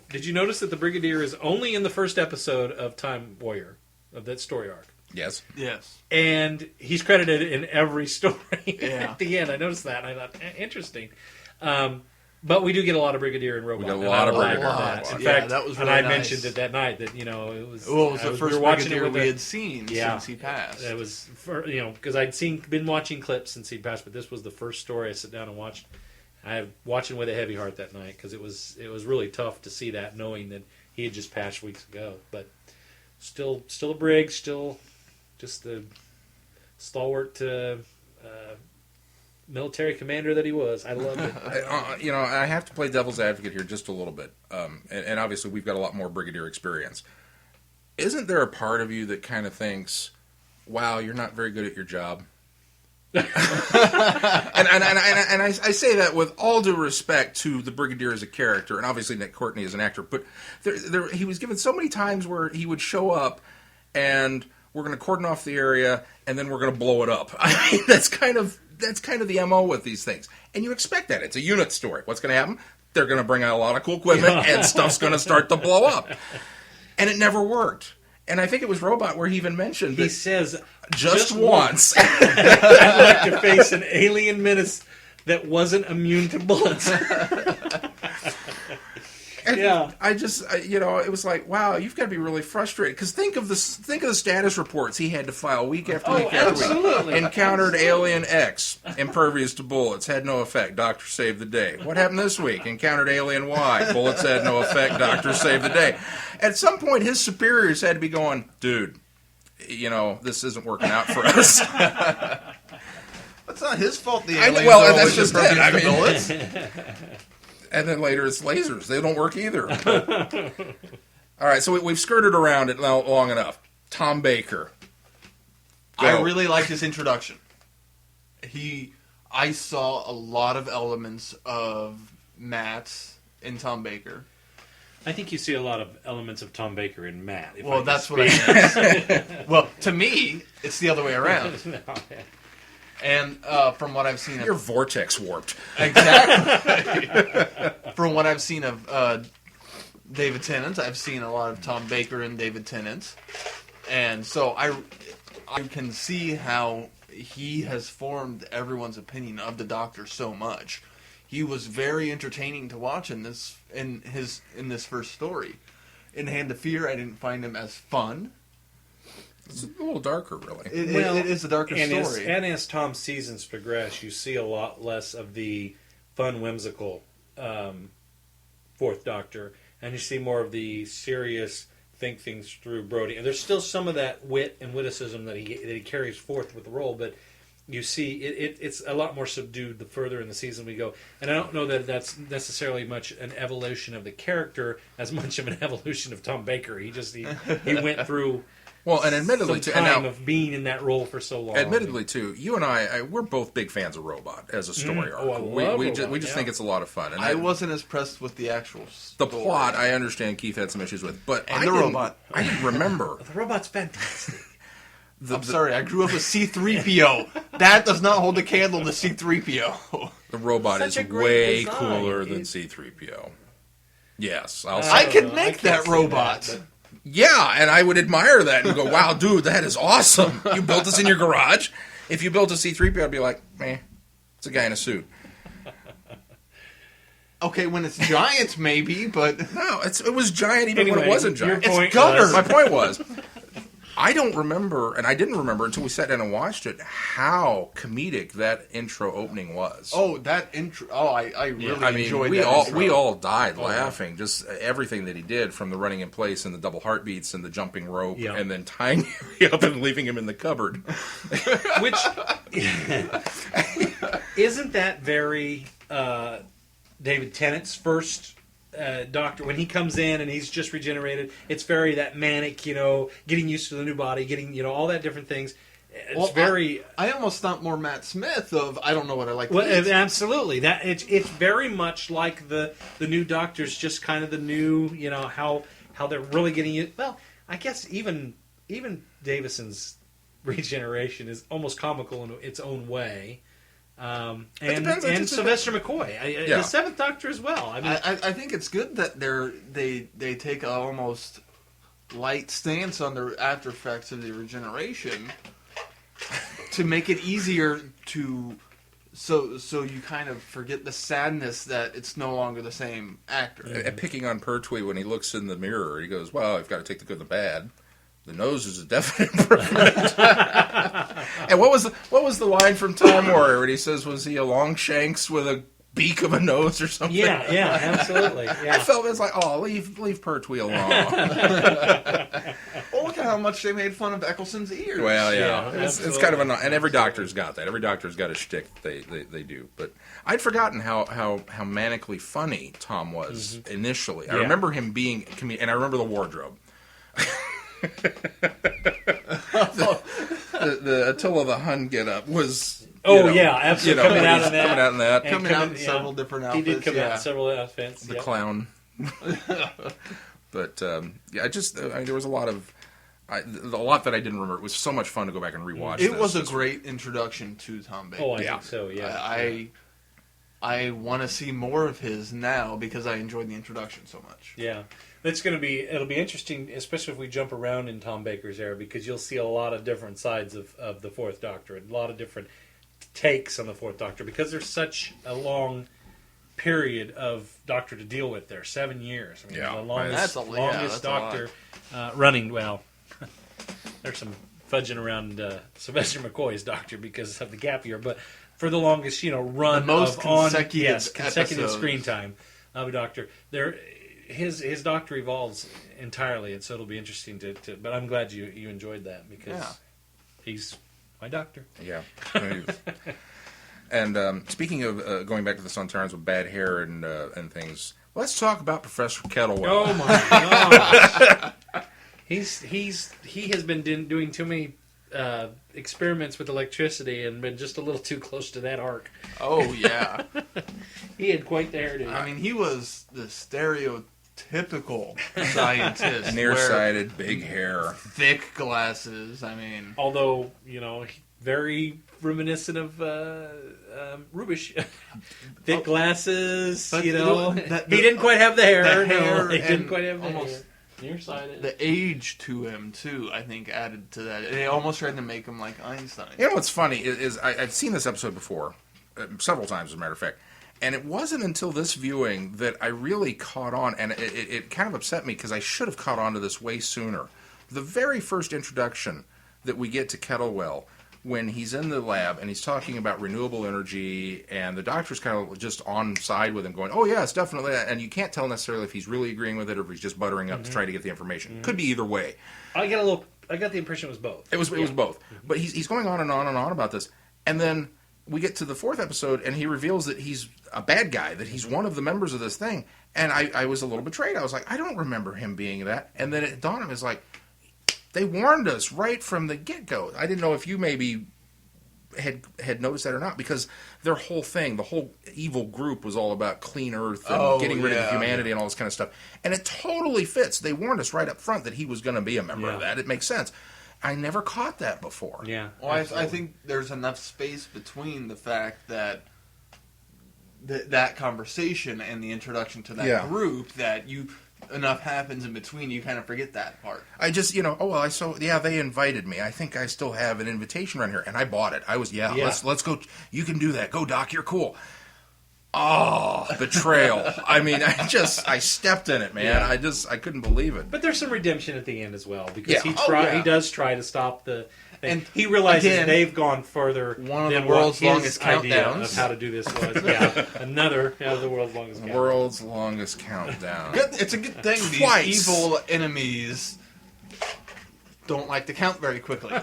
S4: did you notice that the Brigadier is only in the first episode of Time Warrior, of that story arc?
S2: Yes.
S3: Yes.
S4: And he's credited in every story
S3: Yeah.
S4: at the end. I noticed that, and I thought, interesting. But we do get a lot of Brigadier and Robot.
S2: We get a
S4: and
S2: lot
S4: I
S2: of
S4: like
S2: Brigadier
S4: that.
S3: and
S4: In
S3: Robot.
S4: fact,
S3: Yeah, that was
S4: and
S3: really
S4: I
S3: nice.
S4: mentioned it that night that, it was...
S3: Well, it was the
S4: we
S3: first
S4: were watching
S3: Brigadier
S4: it with
S3: we had seen since he passed.
S4: It was, because I'd been watching clips since he'd passed, but this was the first story I sat down and watched. I watching with a heavy heart that night, because it was really tough to see that, knowing that he had just passed weeks ago. But still a Brig, still just the stalwart military commander that he was. I loved it.
S2: I have to play devil's advocate here just a little bit, and obviously we've got a lot more Brigadier experience. Isn't there a part of you that kind of thinks, "Wow, you're not very good at your job"? and I say that with all due respect to the Brigadier as a character, and obviously Nick Courtney as an actor. But he was given so many times where he would show up, and we're going to cordon off the area, and then we're going to blow it up. I mean, that's kind of the MO with these things, and you expect that. It's a unit story. What's going to happen? They're going to bring out a lot of cool equipment, and stuff's going to start to blow up, and it never worked. And I think it was Robot where he even mentioned
S4: He
S2: that
S4: says,
S2: just once.
S4: I'd like to face an alien menace that wasn't immune to bullets.
S2: And
S4: Yeah.
S2: it was like, wow, you've got to be really frustrated. Because think of the status reports he had to file week after week after week.
S4: absolutely.
S2: Encountered Alien X, impervious to bullets, had no effect. Doctor saved the day. What happened this week? Encountered Alien Y, bullets had no effect. Doctor saved the day. At some point, his superiors had to be going, dude, this isn't working out for us.
S3: That's not his fault. The
S2: I-
S3: aliens
S2: well,
S3: are
S2: that's
S3: always
S2: just it. I
S3: impervious to
S2: mean-
S3: bullets.
S2: And then later it's lasers. They don't work either. But- all right, so we've skirted around it now long enough. Tom Baker. Go.
S3: I really liked his introduction. I saw a lot of elements of Matt's in Tom Baker.
S4: I think you see a lot of elements of Tom Baker in Matt. if I
S3: Well,
S4: can
S3: that's what I
S4: speak.
S3: meant. Well, to me, it's the other way around.
S4: No, yeah.
S3: And from what I've seen
S2: You're
S3: of...
S2: vortex warped.
S3: Exactly. From what I've seen of David Tennant, I've seen a lot of Tom Baker and David Tennant. And so I can see how he has formed everyone's opinion of the Doctor so much. He was very entertaining to watch in this first story. In Hand of Fear, I didn't find him as fun.
S2: It's a little darker, really.
S3: It is a darker story.
S4: As Tom's seasons progress, you see a lot less of the fun, whimsical Fourth Doctor, and you see more of the serious, think things through Brody. And there's still some of that wit and witticism that he carries forth with the role, but you see it's a lot more subdued the further in the season we go. And I don't know that that's necessarily much an evolution of the character as much of an evolution of Tom Baker. He went through
S2: Well, and admittedly,
S4: some
S2: too, and
S4: time
S2: now,
S4: of being in that role for so long.
S2: admittedly too, you and I, we're both big fans of Robot as a story arc.
S4: Oh, I
S2: we
S4: love
S2: just
S4: Robot,
S2: think
S4: yeah.
S2: it's a lot of fun. And
S3: I wasn't as pressed with the actual
S2: the
S3: story.
S2: plot. I understand Keith had some issues with, but
S3: And
S2: I
S3: the
S2: didn't,
S3: robot.
S2: I didn't remember.
S4: The robot's fantastic.
S3: I'm sorry, I grew up with C-3PO. That does not hold a candle to C-3PO.
S2: The robot
S4: Such
S2: is
S4: a great
S2: way
S4: design.
S2: cooler than C-3PO. Yes,
S3: I can
S4: I
S3: make
S4: can't
S3: that
S4: say
S3: robot.
S4: that,
S2: Yeah, and I would admire that and go, wow, dude, that is awesome. You built this in your garage. If you built a C-3PO, I'd be like, it's a guy in a suit.
S3: Okay, when it's giant, maybe, but
S2: No, it was giant even when
S4: Anyway,
S2: it wasn't giant.
S4: your point
S3: It's gutter.
S4: was-
S2: My point was, I don't remember, and I didn't remember until we sat down and watched it, how comedic that intro opening was.
S3: that intro. I really
S2: I mean,
S3: enjoyed
S2: we
S3: that
S2: all
S3: intro.
S2: we all died laughing. Just everything that he did, from the running in place and the double heartbeats and the jumping rope,
S4: Yeah.
S2: and then tying him up and leaving him in the cupboard.
S4: Which isn't that very David Tennant's first Doctor, when he comes in and he's just regenerated? It's very that manic, getting used to the new body, getting all that different things. It's
S3: Well,
S4: very
S3: I almost thought more Matt Smith of I don't know what I like.
S4: well,
S3: to eat.
S4: absolutely. That it's very much like the new Doctor's just kind of the new, how they're really getting it. Well, I guess even Davison's regeneration is almost comical in its own way. And
S2: depends on just-
S4: Sylvester McCoy,
S2: Yeah.
S4: the Seventh Doctor as well. I mean,
S3: I think it's good that they take a almost light stance on the after effects of the regeneration to make it easier to so you kind of forget the sadness that it's no longer the same actor.
S2: And picking on Pertwee when he looks in the mirror, he goes, "Well, I've got to take the good and the bad. The nose is a definite improvement." And what was the line from Time Warrior when he says, "Was he a Longshanks with a beak of a nose or something?"
S4: yeah, absolutely. Yeah.
S2: I felt it's like, oh, leave Pertwee alone.
S3: Well, look at how much they made fun of Eccleston's ears.
S2: Well, yeah,
S4: Yeah,
S2: it's kind of and every doctor's got that. Every doctor's got a shtick they do. But I'd forgotten how manically funny Tom was initially. I
S4: Yeah.
S2: remember him being, and I remember the wardrobe. the Attila the Hun get up was.
S4: Absolutely. Coming out in that.
S2: Coming out in that.
S4: And
S3: coming out in several different outfits.
S4: He did come out
S3: yeah.
S4: in several outfits.
S2: The
S4: yeah.
S2: clown. But there was a lot of. A lot that I didn't remember. It was so much fun to go back and rewatch.
S3: It
S2: this.
S3: was a
S2: Just-
S3: great introduction to Tom Baker.
S4: Oh, I
S2: Yeah.
S4: think so. Yeah.
S3: I want to see more of his now because I enjoyed the introduction so much.
S4: Yeah, it'll be interesting, especially if we jump around in Tom Baker's era, because you'll see a lot of different sides of the Fourth Doctor, and a lot of different takes on the Fourth Doctor, because there's such a long period of Doctor to deal with there, 7 years. I mean,
S2: Yeah.
S4: the longest,
S3: That's a
S4: longest
S3: lot.
S4: Doctor running. Well, there's some fudging around Sylvester McCoy's Doctor because of the gap year, but for the longest, run
S3: The most
S4: of on
S3: consecutive
S4: consecutive
S3: episodes.
S4: screen time of a Doctor. His Doctor evolves entirely, and so it'll be interesting to but I'm glad you enjoyed that, because he's my Doctor.
S2: Yeah. And speaking of going back to the Sontarans with bad hair and things, let's talk about Professor Kettlewell.
S4: Oh my gosh! he has been doing too many experiments with electricity and been just a little too close to that arc.
S3: Oh, yeah.
S4: He had quite the hairdo.
S3: I mean, he was the stereotypical scientist.
S2: Nearsighted, big hair.
S3: wear thick glasses. I mean,
S4: although very reminiscent of Rubish. Thick glasses,
S3: But
S4: he
S3: the-
S4: didn't quite have the hair.
S3: the hair
S4: No, he didn't
S3: and
S4: quite have the
S3: almost
S4: hair. Nearsighted.
S3: the age to him, too, I think, added to that. They almost tried to make him like Einstein.
S2: You know what's funny is I've seen this episode before, several times as a matter of fact, and it wasn't until this viewing that I really caught on, and it kind of upset me because I should have caught on to this way sooner. The very first introduction that we get to Kettlewell, when he's in the lab and he's talking about renewable energy, and the doctor's kind of just on side with him going, oh yeah, it's definitely that. And you can't tell necessarily if he's really agreeing with it or if he's just buttering up to try to get the information. Could be either way.
S4: I got the impression it was both.
S2: It was both. But he's going on and on and on about this. And then we get to the fourth episode and he reveals that he's a bad guy, that he's one of the members of this thing. And I was a little betrayed. I was like, I don't remember him being that. And then it dawned on me, it's like, they warned us right from the get-go. I didn't know if you maybe had noticed that or not, because their whole thing, the whole evil group, was all about clean earth and getting rid of humanity and all this kind of stuff. And it totally fits. They warned us right up front that he was going to be a member of that. It makes sense. I never caught that before.
S4: Yeah.
S3: Well, I think there's enough space between the fact that that conversation and the introduction to that
S2: Yeah.
S3: group that enough happens in between, you kind of forget that part.
S2: I just, they invited me. I think I still have an invitation around here, and I bought it. I was, let's go. You can do that. Go, Doc, you're cool. Oh, betrayal. I mean, I stepped in it, man.
S4: Yeah.
S2: I couldn't believe it.
S4: But there's some redemption at the end as well, because
S2: Yeah.
S4: he does try to stop the thing.
S3: And
S4: he realizes
S3: again,
S4: they've gone further
S3: one of
S4: than
S3: the world's
S4: what
S3: longest
S4: his idea
S3: countdowns.
S4: of how to do this was. Yeah, another the world's longest countdown.
S2: World's longest countdown.
S3: It's a good thing
S2: Twice.
S3: these evil enemies don't like to count very quickly.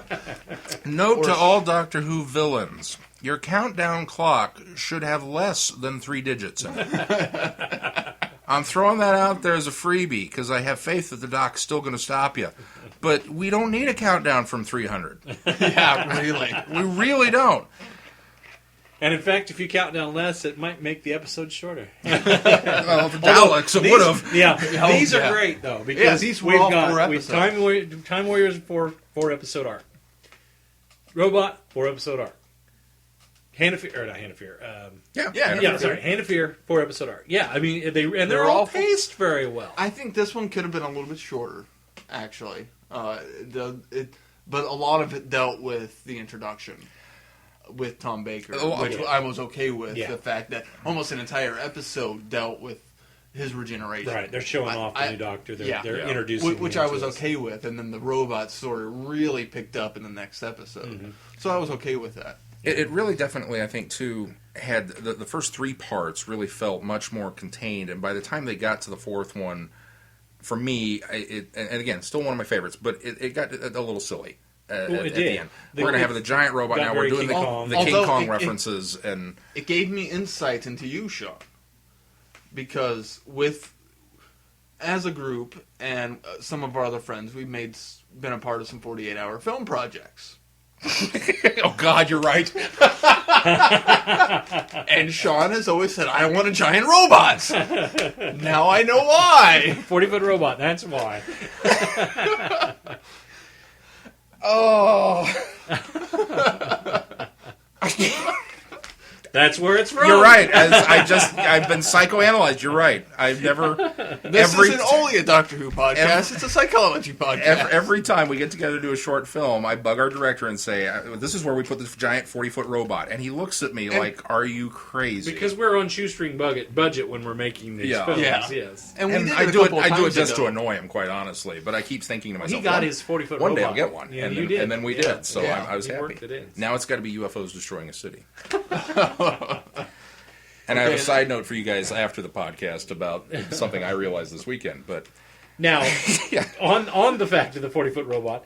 S2: Note to all Doctor Who villains. Your countdown clock should have less than 3 digits in it. I'm throwing that out there as a freebie because I have faith that the Doc's still going to stop you. But we don't need a countdown from 300.
S3: Yeah, really.
S2: We really don't.
S4: And in fact, if you count down less, it might make the episode shorter.
S2: Well, the Daleks, it would have.
S4: Yeah,
S3: Oh,
S4: these are
S3: yeah.
S4: great though because
S3: Yeah, these were
S4: we've
S3: all
S4: got
S3: 4 episodes.
S4: Time Warriors 4 episode arc, Robot 4 episode arc, Hand of Fear or not Hand of Fear. Hand of Fear 4 episode arc. Yeah, I mean they're all paced very well.
S3: I think this one could have been a little bit shorter, actually. But a lot of it dealt with the introduction with Tom Baker, which I was okay with.
S4: Yeah.
S3: The fact that almost an entire episode dealt with his regeneration.
S4: Right, they're showing off the new Doctor. They're introducing
S3: which
S4: him
S3: I
S4: to
S3: was
S4: us.
S3: okay with, and then the robot story really picked up in the next episode.
S4: Mm-hmm.
S3: So I was okay with that.
S2: It really definitely, I think, too, had the first 3 parts really felt much more contained, and by the time they got to the 4th one, for me, and again, still one of my favorites, but it got a little silly at the end. We're going to have the giant robot now. We're doing the King Kong references, and
S3: it gave me insight into you, Sean, because as a group and some of our other friends, we've been a part of some 48-hour film projects.
S2: oh God, you're right.
S3: And Sean has always said, I want a giant robot. Now I know why.
S4: 40-foot robot, that's why.
S2: Oh,
S4: That's where it's from.
S2: you're right. I've been psychoanalyzed. You're right. I've never.
S3: This isn't only a Doctor Who podcast, it's a psychology podcast.
S2: Every time we get together to do a short film, I bug our director and say, "This is where we put this giant 40-foot robot," and he looks at me like, "Are you crazy?"
S4: Because we're on shoestring budget when we're making these films.
S3: Yeah.
S4: Yes.
S3: And, we
S2: And
S3: did
S2: I
S3: it a
S2: do it.
S3: couple of
S2: I do it
S3: times
S2: just to
S3: ago.
S2: annoy him, quite honestly. But I keep thinking to myself,
S4: He got his 40-foot
S2: one
S4: robot.
S2: day I'll get one.
S4: Yeah,
S2: and,
S4: you
S2: then,
S4: did.
S2: and then we
S4: Yeah.
S2: did. So
S3: Yeah.
S2: I was
S4: He
S2: happy.
S4: worked it in.
S2: Now it's got to be UFOs destroying a city. And I have a side note for you guys after the podcast about something I realized this weekend. But
S4: Now,
S2: Yeah.
S4: on the fact of the 40-foot robot,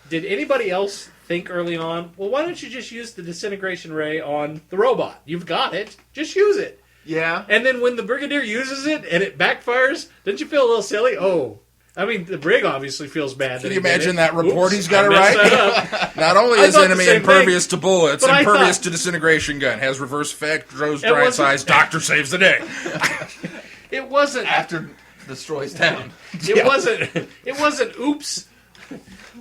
S4: did anybody else think early on, well, why don't you just use the disintegration ray on the robot? You've got it. Just use it.
S3: Yeah.
S4: And then when the Brigadier uses it and it backfires, don't you feel a little silly? Oh. I mean, the Brig obviously feels bad.
S2: can
S4: that
S2: you
S4: he did
S2: imagine
S4: it.
S2: that report
S4: Oops,
S2: he's got
S4: I
S2: it
S4: messed
S2: right?
S4: that up.
S2: Not only
S4: I
S2: is
S4: thought the
S2: enemy
S4: same
S2: impervious to bullets,
S4: But I
S2: impervious
S4: thought-
S2: to disintegration gun, has reverse effect, throws
S4: It
S2: giant
S4: wasn't-
S2: size, doctor saves the day.
S4: It wasn't.
S3: After destroys town.
S4: It wasn't. Oops.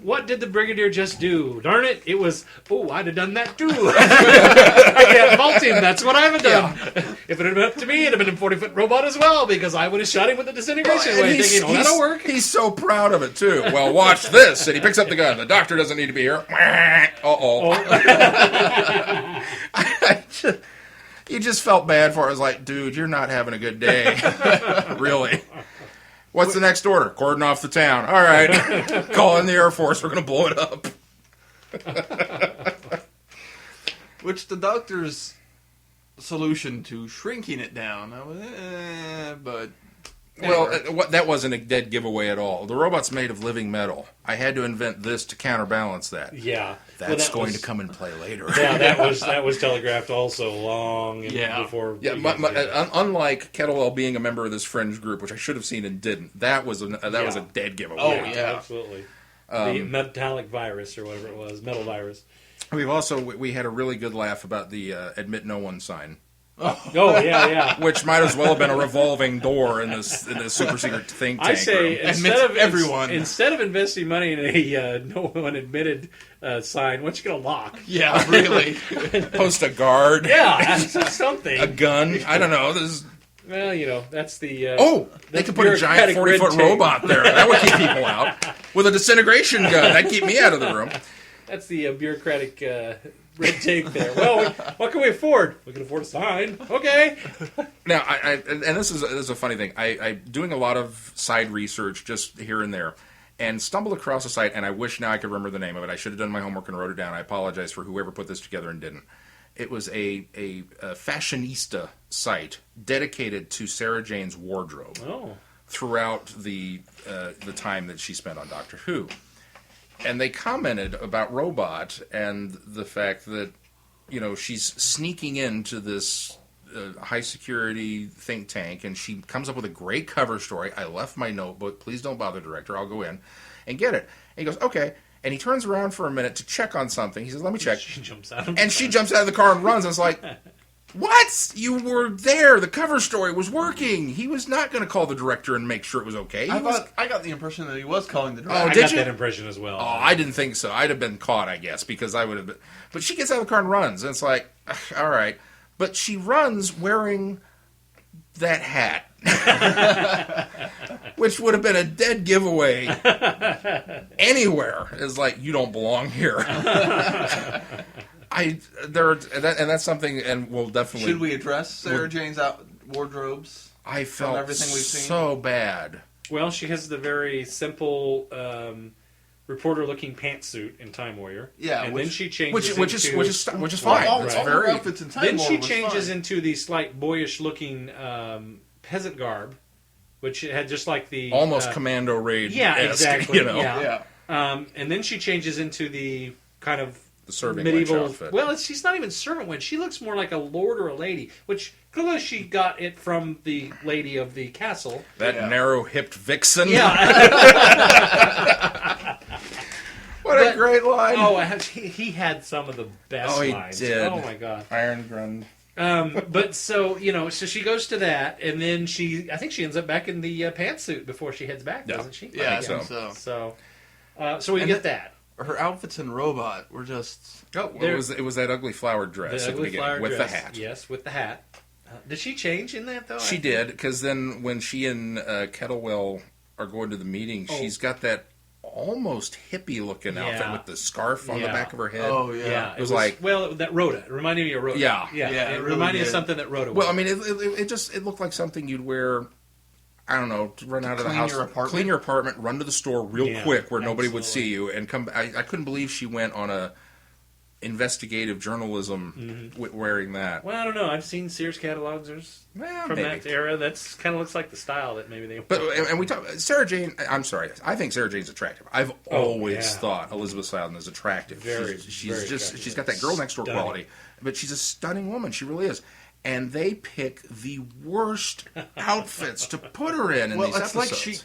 S4: What did the Brigadier just do? Darn it! It was. Oh, I'd have done that too. I can't fault him. That's what I would have done. If it had been up to me, it'd have been a 40-foot robot as well because I would have shot him with the disintegration
S2: And
S4: ray, thinking, "Oh, that'll work."
S2: He's so proud of it too. Well, watch this, and he picks up the gun. The doctor doesn't need to be here. You just felt bad for it. I was like, dude, you're not having a good day. Really. What's the next order? Cordon off the town. All right. Call in the Air Force. We're going to blow it up.
S3: Which the Doctor's solution to shrinking it down, I was, but...
S2: Well, that wasn't a dead giveaway at all. The robot's made of living metal. I had to invent this to counterbalance that.
S4: Yeah,
S2: That's going to come and play later.
S4: Yeah, that was telegraphed also long before.
S2: Yeah, unlike Kettlewell being a member of this fringe group, which I should have seen and didn't, that was a dead giveaway.
S3: Oh, yeah.
S4: Absolutely. The metallic virus or whatever it was, metal virus.
S2: We had a really good laugh about the admit no one sign.
S4: Oh yeah.
S2: which might as well have been a revolving door in this super secret think tank
S4: I say
S2: room.
S4: instead of investing money in a no one admitted sign, why don't you get a lock?
S3: Yeah, really.
S2: Post a guard,
S4: Yeah, that's something.
S2: a gun. I don't know. This is,
S4: Well, that's the.
S2: they could put a giant 40-foot robot there. That would keep people out. With a disintegration gun, that'd keep me out of the room.
S4: That's the bureaucratic red tape there. Well, what can we afford? We can afford a sign. Okay.
S2: Now, and this is a funny thing. I'm doing a lot of side research just here and there, and stumbled across a site, and I wish now I could remember the name of it. I should have done my homework and wrote it down. I apologize for whoever put this together and didn't. It was a fashionista site dedicated to Sarah Jane's wardrobe throughout the time that she spent on Doctor Who. And they commented about Robot and the fact that, she's sneaking into this high security think tank, and she comes up with a great cover story. I left my notebook. Please don't bother, director. I'll go in and get it. And he goes, okay. And he turns around for a minute to check on something. He says, let me check.
S4: She jumps out.
S2: And she jumps out of the car and runs. And it's like, what? You were there. The cover story was working. He was not going to call the director and make sure it was okay.
S3: I got the impression that he was calling the director.
S2: Oh,
S4: I
S2: did
S4: got
S2: you?
S4: that impression as well.
S2: Oh, I didn't think so. I'd have been caught, I guess, because I would have been. But she gets out of the car and runs. And it's like, all right. But she runs wearing that hat. Which would have been a dead giveaway anywhere. It's like, you don't belong here. And that's something, and we'll definitely.
S3: Should we address Sarah Jane's wardrobes?
S2: I felt
S3: everything we've seen?
S2: so bad.
S4: Well, she has the very simple reporter-looking pantsuit in Time Warrior.
S3: Yeah,
S4: and then she
S2: Which
S4: changes
S2: is fine.
S3: All
S2: It's
S3: her
S2: very.
S3: outfits in Time
S4: Then
S3: Warrior
S4: she
S3: was
S4: changes
S3: fine.
S4: into the slight boyish-looking peasant garb, which had just like the
S2: Almost commando raid.
S4: Yeah, exactly.
S3: Yeah.
S4: And then she changes into the kind of
S2: The serving
S4: medieval
S2: wench outfit.
S4: Well, she's not even servant wench. She looks more like a lord or a lady, which clearly she got it from the lady of the castle.
S2: That narrow-hipped vixen.
S4: Yeah.
S2: What a great line.
S4: Oh, he had some of the best lines.
S2: He did.
S4: Oh my god.
S2: Iron Grund.
S4: But so so she goes to that, and then I think she ends up back in the pantsuit before she heads back, doesn't she?
S3: Yeah, I
S2: think
S3: think so.
S4: So we get that.
S3: Her outfits in Robot were just...
S2: Oh, it was that ugly flowered dress
S4: The
S2: at the
S4: ugly
S2: beginning
S4: flowered
S2: with
S4: dress.
S2: the hat.
S4: Yes, with the hat. Did she change in that though?
S2: She did, because then when she and Kettlewell are going to the meeting, she's got that almost hippie-looking outfit with the scarf on the back of her head.
S3: Oh, yeah.
S4: Yeah,
S2: It was like...
S4: Well, that Rhoda. It reminded me of Rhoda.
S2: Yeah.
S4: Yeah,
S3: it
S4: it
S3: really
S4: reminded me of
S3: did.
S4: something that Rhoda
S2: Well, I
S4: wore.
S2: mean, it looked like something you'd wear... I don't know, to run out of the
S3: Clean
S2: house,
S3: your apartment?
S2: clean your apartment, run to the store real quick where nobody would see
S4: absolutely.
S2: you, and come. I couldn't believe she went on a investigative journalism wearing that.
S4: Well, I don't know. I've seen Sears catalogs
S2: Well,
S4: from
S2: maybe.
S4: that era. That's kind of looks like the style that maybe they.
S2: But and we talk Sarah Jane. I'm sorry. I think Sarah Jane's attractive. I've always thought Elizabeth Sladen is attractive.
S4: Very,
S2: she's
S4: very
S2: just
S4: attractive.
S2: she's got that girl next door
S4: Stunning.
S2: quality. But she's a stunning woman. She really is. And they pick the worst outfits to put her in
S3: Well,
S2: these
S3: it's
S2: episodes.
S3: like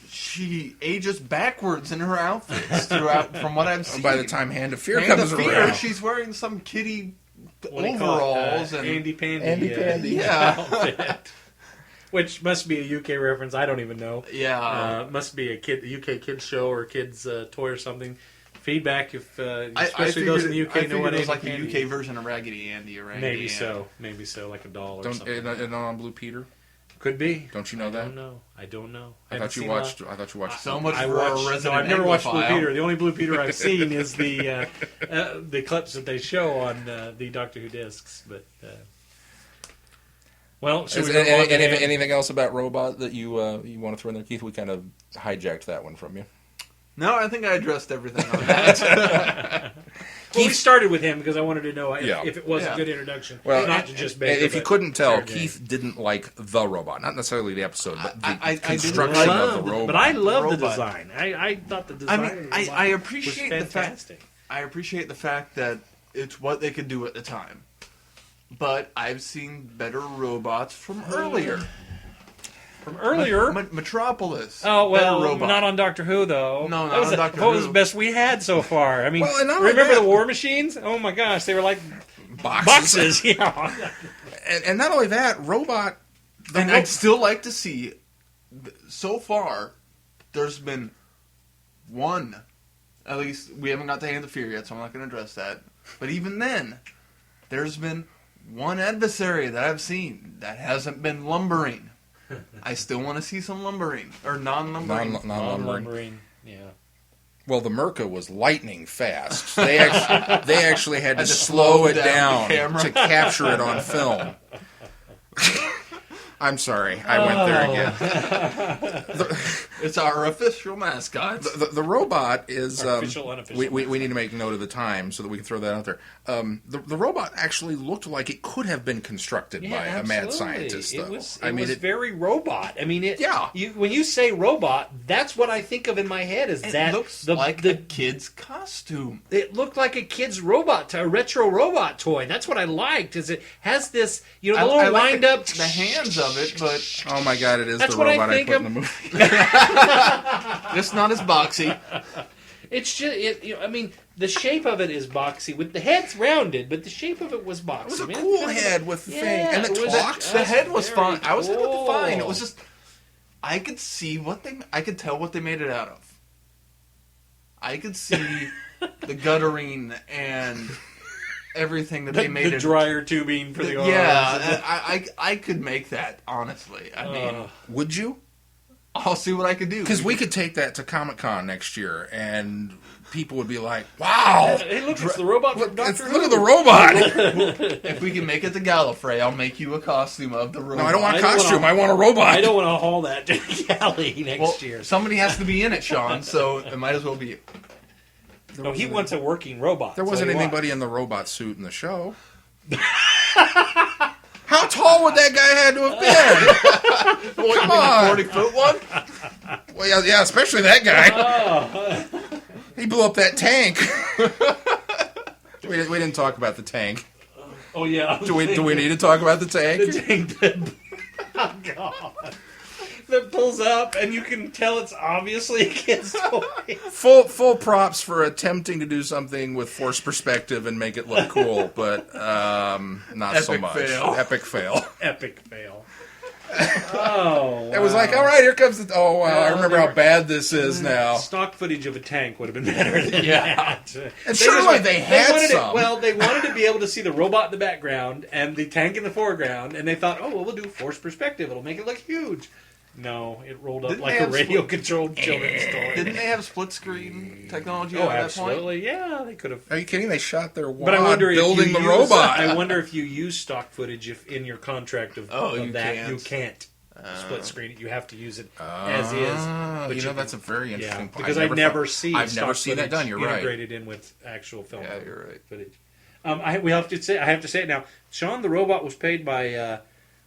S3: she ages backwards in her outfits throughout, from what I've seen.
S2: By the time Hand of Fear
S3: Hand
S2: comes
S3: of Fear,
S2: around,
S3: she's wearing some kitty
S4: What do you call it?
S3: overalls and
S4: Andy Pandy.
S2: Andy Pandy.
S3: Yeah.
S4: outfit. Which must be a UK reference. I don't even know.
S3: yeah.
S4: Must be a UK kids show or kids toy or something. Feedback if
S3: I
S4: especially those in the UK
S3: I
S4: know
S3: figured
S4: what
S3: it was
S4: Andy
S3: like
S4: Pandy
S3: a UK
S4: is.
S3: version of Raggedy Andy or Raggedy Ann.
S4: Maybe so, like a doll or
S2: don't
S4: something.
S2: and on Blue Peter.
S4: Could be.
S2: Don't you know that?
S4: I don't know.
S2: I thought you watched. I thought you watched.
S3: So much
S4: I
S3: for
S4: watched.
S3: a resident
S4: No, I've never watched Blue
S3: Anglophile.
S4: Peter. The only Blue Peter I've seen is the clips that they show on the Doctor Who discs. But well, should we move on to Hand?
S2: Anything else about Robot that you want to throw in there, Keith? We kind of hijacked that one from you.
S3: No, I think I addressed everything on that.
S4: Well, we started with him because I wanted to know
S2: Yeah.
S4: if it was
S3: Yeah.
S4: a good introduction.
S2: Well,
S4: not to just Baker,
S2: if you
S4: but
S2: couldn't tell,
S4: Sarah Jane.
S2: Keith didn't like the robot, not necessarily the episode, but the
S3: I didn't
S2: construction
S3: like
S2: of the robot.
S4: But I love the
S3: Robot.
S4: design. I thought the design.
S3: I mean,
S4: of the
S3: I
S4: robot
S3: appreciate
S4: was
S3: the fact.
S4: fantastic.
S3: I appreciate the fact that it's what they could do at the time. But I've seen better robots from earlier.
S4: From earlier.
S3: Metropolis.
S4: Oh well,
S3: better robot.
S4: not on Doctor Who though.
S3: No, not
S4: that was
S3: on Doctor
S4: What was
S3: Who.
S4: the best we had so far? I mean,
S2: Well, and not only
S4: remember
S2: that-
S4: the War Machines? Oh my gosh, they were like
S2: boxes.
S4: boxes. Yeah.
S2: And not only that, robot.
S3: And I'd still like to see. So far, there's been one. At least we haven't got to Hand of Fear yet, so I'm not going to address that. But even then, there's been one adversary that I've seen that hasn't been lumbering. I still want to see some lumbering or non-lumbering.
S4: Non-lumbering. Yeah.
S2: Well, the Merca was lightning fast. They actually had to slow it down to capture it on film. I'm sorry, I went there again.
S3: It's our official mascot.
S2: The robot is...
S4: Official, unofficial.
S2: We need to make note of the time so that we can throw that out there. The robot actually looked like it could have been constructed by a mad scientist, though.
S4: It was very robot. I mean,
S2: yeah.
S4: When you say robot, that's what I think of in my head.
S3: It looks like a kid's costume.
S4: It looked like a kid's robot, a retro robot toy. That's what I liked. Is it has this, the little wind up,
S3: the hands of it, but
S2: oh my god, it is
S4: that's
S2: the
S4: what
S2: robot I
S4: think
S2: put
S4: of.
S2: in the movie.
S3: it's not as boxy.
S4: It's just, I mean, the shape of it is boxy. With the head's rounded, but the shape of it was boxy.
S2: It was a cool head with the thing, and the talks.
S3: The head was fine.
S4: Cool.
S3: I was happy with the fine. It was just, I could tell what they made it out of. I could see the guttering and everything that they made
S4: the dryer tubing for the arms.
S3: Yeah, I could make that, honestly. I mean,
S2: would you?
S3: I'll see what I could do.
S2: Because we could take that to Comic-Con next year, and people would be like, wow!
S4: Hey, look, it's the robot from Doctor Who.
S2: Look at the robot!
S3: If we can make it to Gallifrey, I'll make you a costume of the robot.
S2: No, I don't want a costume. I want a robot.
S4: I don't want to haul that to Galley next year.
S3: Somebody has to be in it, Sean, so it might as well be you.
S4: No, he wants a working robot.
S2: There wasn't anybody in the robot suit in the show. How tall would that guy had to have been? Come on.
S3: 40-foot one?
S2: Well, yeah, especially that guy. He blew up that tank. We didn't talk about the tank.
S4: Oh, yeah.
S2: Do we need to talk about the tank?
S4: The tank that... Oh, God. That pulls up, and you can tell it's obviously a kid's toy.
S2: Full props for attempting to do something with forced perspective and make it look cool, but not so much.
S3: Fail.
S2: Epic fail.
S4: Epic fail. Oh, wow.
S2: It was like, all right, here comes the... Oh, wow, I remember how bad this is now.
S4: Stock footage of a tank would have been better than that.
S2: And surely they had some.
S4: They wanted to be able to see the robot in the background and the tank in the foreground, and they thought, we'll do forced perspective. It'll make it look huge. No, it rolled up like a radio-controlled children's toy.
S3: Didn't they have split-screen technology at that point?
S4: Absolutely. Yeah, they could have.
S2: Are you kidding? They shot their wad
S4: But I wonder
S2: building the robot.
S4: I wonder if you use stock footage if in your contract of
S3: you
S4: that
S3: can't.
S4: you can't split screen it. You have to use it as is. But
S2: That's a very interesting point.
S4: Because I've never seen
S2: that done. You're right.
S4: Integrated in with actual film.
S3: Yeah, you're right.
S4: Footage. I have to say it now. Sean the robot was paid by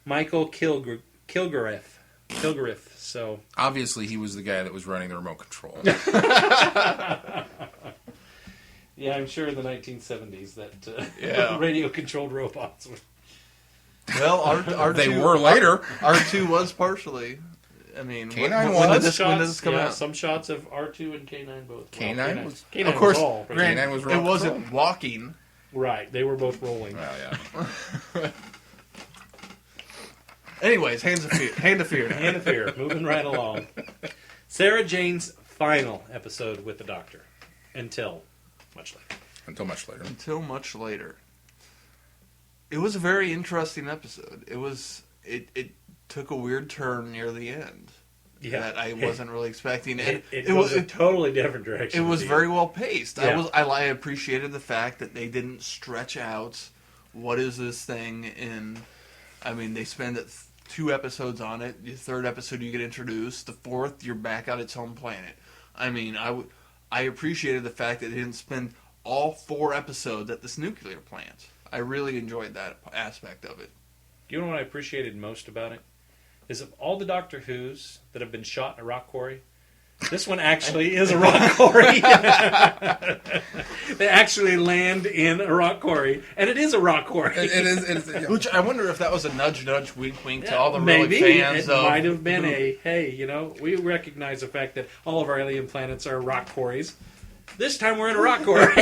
S4: Michael Kilgariff. So
S2: obviously he was the guy that was running the remote control.
S4: Yeah, I'm sure in the 1970s that radio-controlled robots were...
S3: Well, R2,
S2: they were later.
S3: R2 was partially. I mean,
S2: K9
S3: when
S2: was.
S3: did this come out?
S4: Some shots of R2 and K9 both.
S2: K9 was...
S4: K9
S3: of course,
S4: was all,
S2: K9 was
S3: it wasn't walking.
S4: Right, they were both rolling.
S2: Well, yeah.
S3: Anyways, Hand of Fear.
S4: Hand of Fear. Moving right along. Sarah Jane's final episode with the Doctor. Until much later.
S2: Until much later.
S3: It was a very interesting episode. It took a weird turn near the end.
S4: Yeah.
S3: That I wasn't really expecting.
S4: It was a totally different direction.
S3: It was very well paced.
S4: Yeah.
S3: I appreciated the fact that they didn't stretch out what is this thing in... I mean, they spend 2 episodes on it. The 3rd episode you get introduced. The 4th, you're back on its home planet. I mean, I appreciated the fact that they didn't spend all 4 episodes at this nuclear plant. I really enjoyed that aspect of it.
S4: Do you know what I appreciated most about it? Is of all the Doctor Who's that have been shot in a rock quarry, this one actually is a rock quarry. They actually land in a rock quarry, and it is a rock quarry.
S2: It is.
S3: Which I wonder if that was a nudge, wink, wink to all the
S4: maybe
S3: really fans.
S4: It might have been we recognize the fact that all of our alien planets are rock quarries. This time we're in a rock quarry.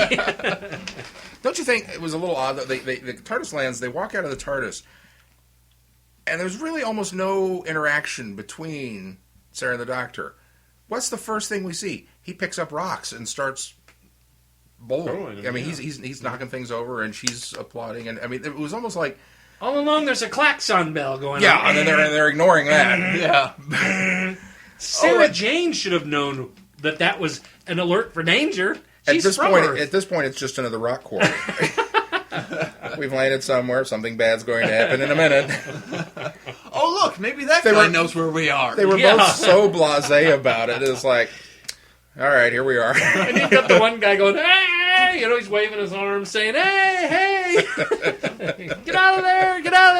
S2: Don't you think it was a little odd that the TARDIS lands, they walk out of the TARDIS, And there's really almost no interaction between Sarah and the Doctor. What's the first thing we see? He picks up rocks and starts bowling. I mean, he's knocking things over, and she's applauding. And I mean, it was almost like
S4: all along there's a klaxon bell going on.
S2: Yeah, and then they're ignoring that.
S3: Yeah.
S4: Sarah Jane should have known that was an alert for danger. She's
S2: At this point, it's just another rock quarry. We've landed somewhere. Something bad's going to happen in a minute.
S3: Oh, look, maybe that guy knows where we are.
S2: They were both so blasé about it. It's like, all right, here we are.
S4: And you've got the one guy going, hey! You know, he's waving his arms saying, hey! Get out of there! Get out of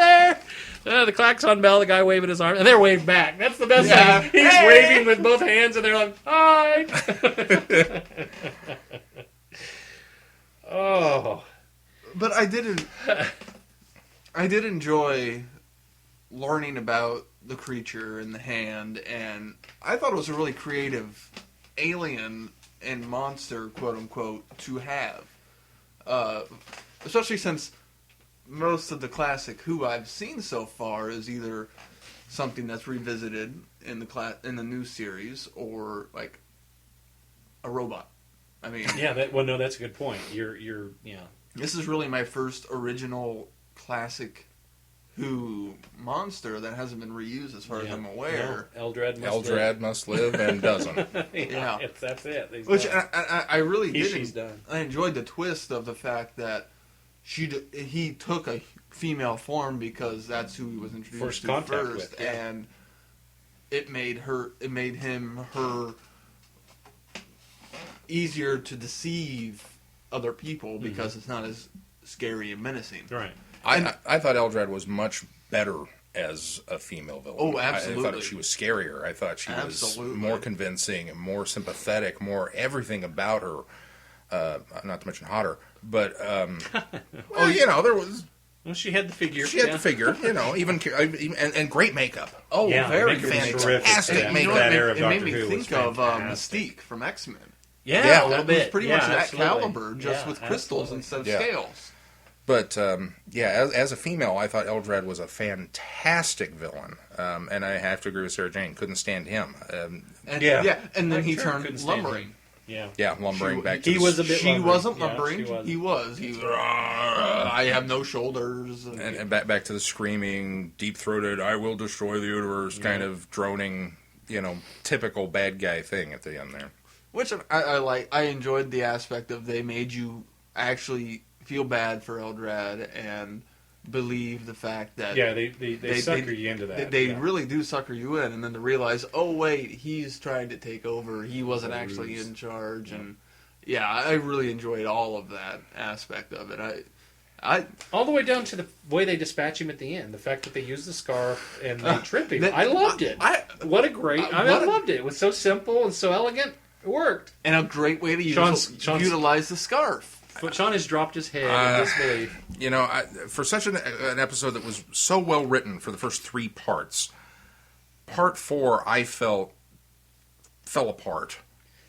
S4: there! The klaxon bell, the guy waving his arm, and they're waving back. That's the best thing. He's waving with both hands, and they're like, hi! Oh.
S3: But I did enjoy learning about the creature and the hand, and I thought it was a really creative alien and monster, quote unquote, to have. Especially since most of the classic Who I've seen so far is either something that's revisited in the new series or like a robot. I mean,
S4: that's a good point. You're
S3: This is really my first original classic Who monster that hasn't been reused as far as I'm aware.
S4: No,
S2: Eldrad must live and doesn't.
S4: That's it.
S3: Which I really did.
S4: She's done.
S3: I enjoyed the twist of the fact that he took a female form because that's who he was introduced to first, and it made him easier to deceive other people because it's not as scary and menacing.
S4: Right.
S2: I thought Eldrad was much better as a female villain.
S3: Oh, absolutely.
S2: I thought she was scarier. I thought she was more convincing and more sympathetic, more everything about her. Not to mention hotter, but there was.
S4: Well, she had the figure.
S2: She had the figure, and great makeup.
S3: Oh, very
S2: fantastic makeup.
S3: It made me think of Mystique from X-Men.
S4: Yeah, a little bit.
S3: It was pretty much that caliber, just with crystals instead of scales.
S2: But, as a female, I thought Eldrad was a fantastic villain. And I have to agree with Sarah Jane. Couldn't stand him.
S3: And then he turned lumbering.
S2: Yeah, lumbering back to
S4: he was a bit
S3: She
S4: lumbering.
S3: wasn't lumbering. He was. I have no shoulders.
S2: And back to the screaming, deep-throated, I will destroy the universe, kind of droning, typical bad guy thing at the end there.
S3: Which I like. I enjoyed the aspect of they made you actually feel bad for Eldrad and believe the fact that
S4: they sucker you into that.
S3: They really do sucker you in, and then to realize, oh wait, he's trying to take over. He wasn't actually in charge, and I really enjoyed all of that aspect of it. I
S4: all the way down to the way they dispatch him at the end. The fact that they use the scarf and they trip him. I loved it. I loved it. It was so simple and so elegant. It worked.
S3: And a great way to utilize the scarf.
S4: But Sean has dropped his head in disbelief.
S2: For such an episode that was so well written for the first 3 parts, part 4 I felt fell apart.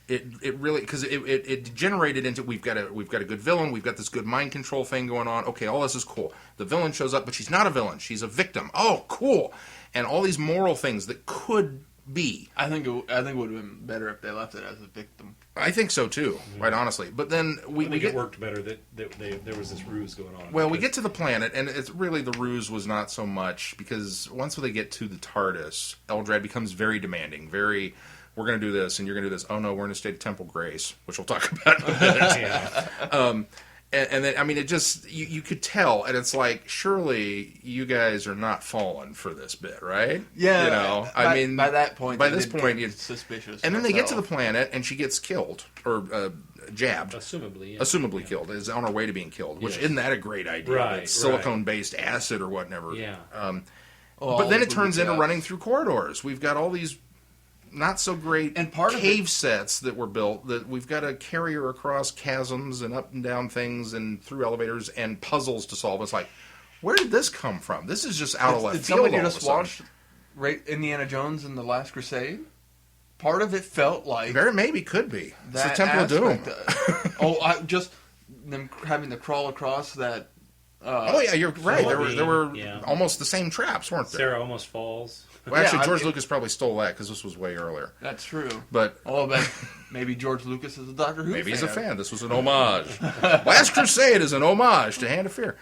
S2: It really, because it degenerated into we've got a good villain, we've got this good mind control thing going on. Okay, all this is cool. The villain shows up, but she's not a villain. She's a victim. Oh, cool. And all these moral things that could be.
S3: I think it would have been better if they left it as a victim.
S2: I think so too, quite honestly. But then
S4: it worked better that there was this ruse going on.
S2: Well, we get to the planet, and it's really the ruse was not so much because once they get to the TARDIS, Eldrad becomes very demanding, very. We're going to do this, and you're going to do this. Oh no, we're in a state of temple grace, which we'll talk about in a minute. And then, I mean, it just, you could tell, and it's like, surely you guys are not falling for this bit, right?
S3: Yeah. By that point,
S2: you're
S3: suspicious.
S2: And then they get to the planet, and she gets killed, or jabbed.
S4: Assumably
S2: killed, is on her way to being killed, which isn't that a great idea?
S4: Right.
S2: It's silicone-based acid or whatever.
S4: Yeah.
S2: But then it turns into running through corridors. We've got all these not so great
S3: and part
S2: cave sets that were built that we've got to carry her across chasms and up and down things and through elevators and puzzles to solve. It's like, where did this come from? This is just out of left field.
S3: Did somebody just watch Indiana Jones and the Last Crusade? Part of it felt like
S2: very maybe could be. It's the Temple of Doom.
S3: Just them having to crawl across that
S2: Oh yeah, you're right. There were
S4: Yeah.
S2: almost the same traps, weren't there?
S4: Sarah almost falls.
S2: Well, actually,
S3: Yeah,
S2: George Lucas probably stole that because this was way earlier.
S3: That's true.
S2: But
S3: Oh, but maybe George Lucas is a Doctor Who
S2: maybe
S3: fan.
S2: he's a fan. This was an homage. Last Crusade is an homage to Hand of Fear.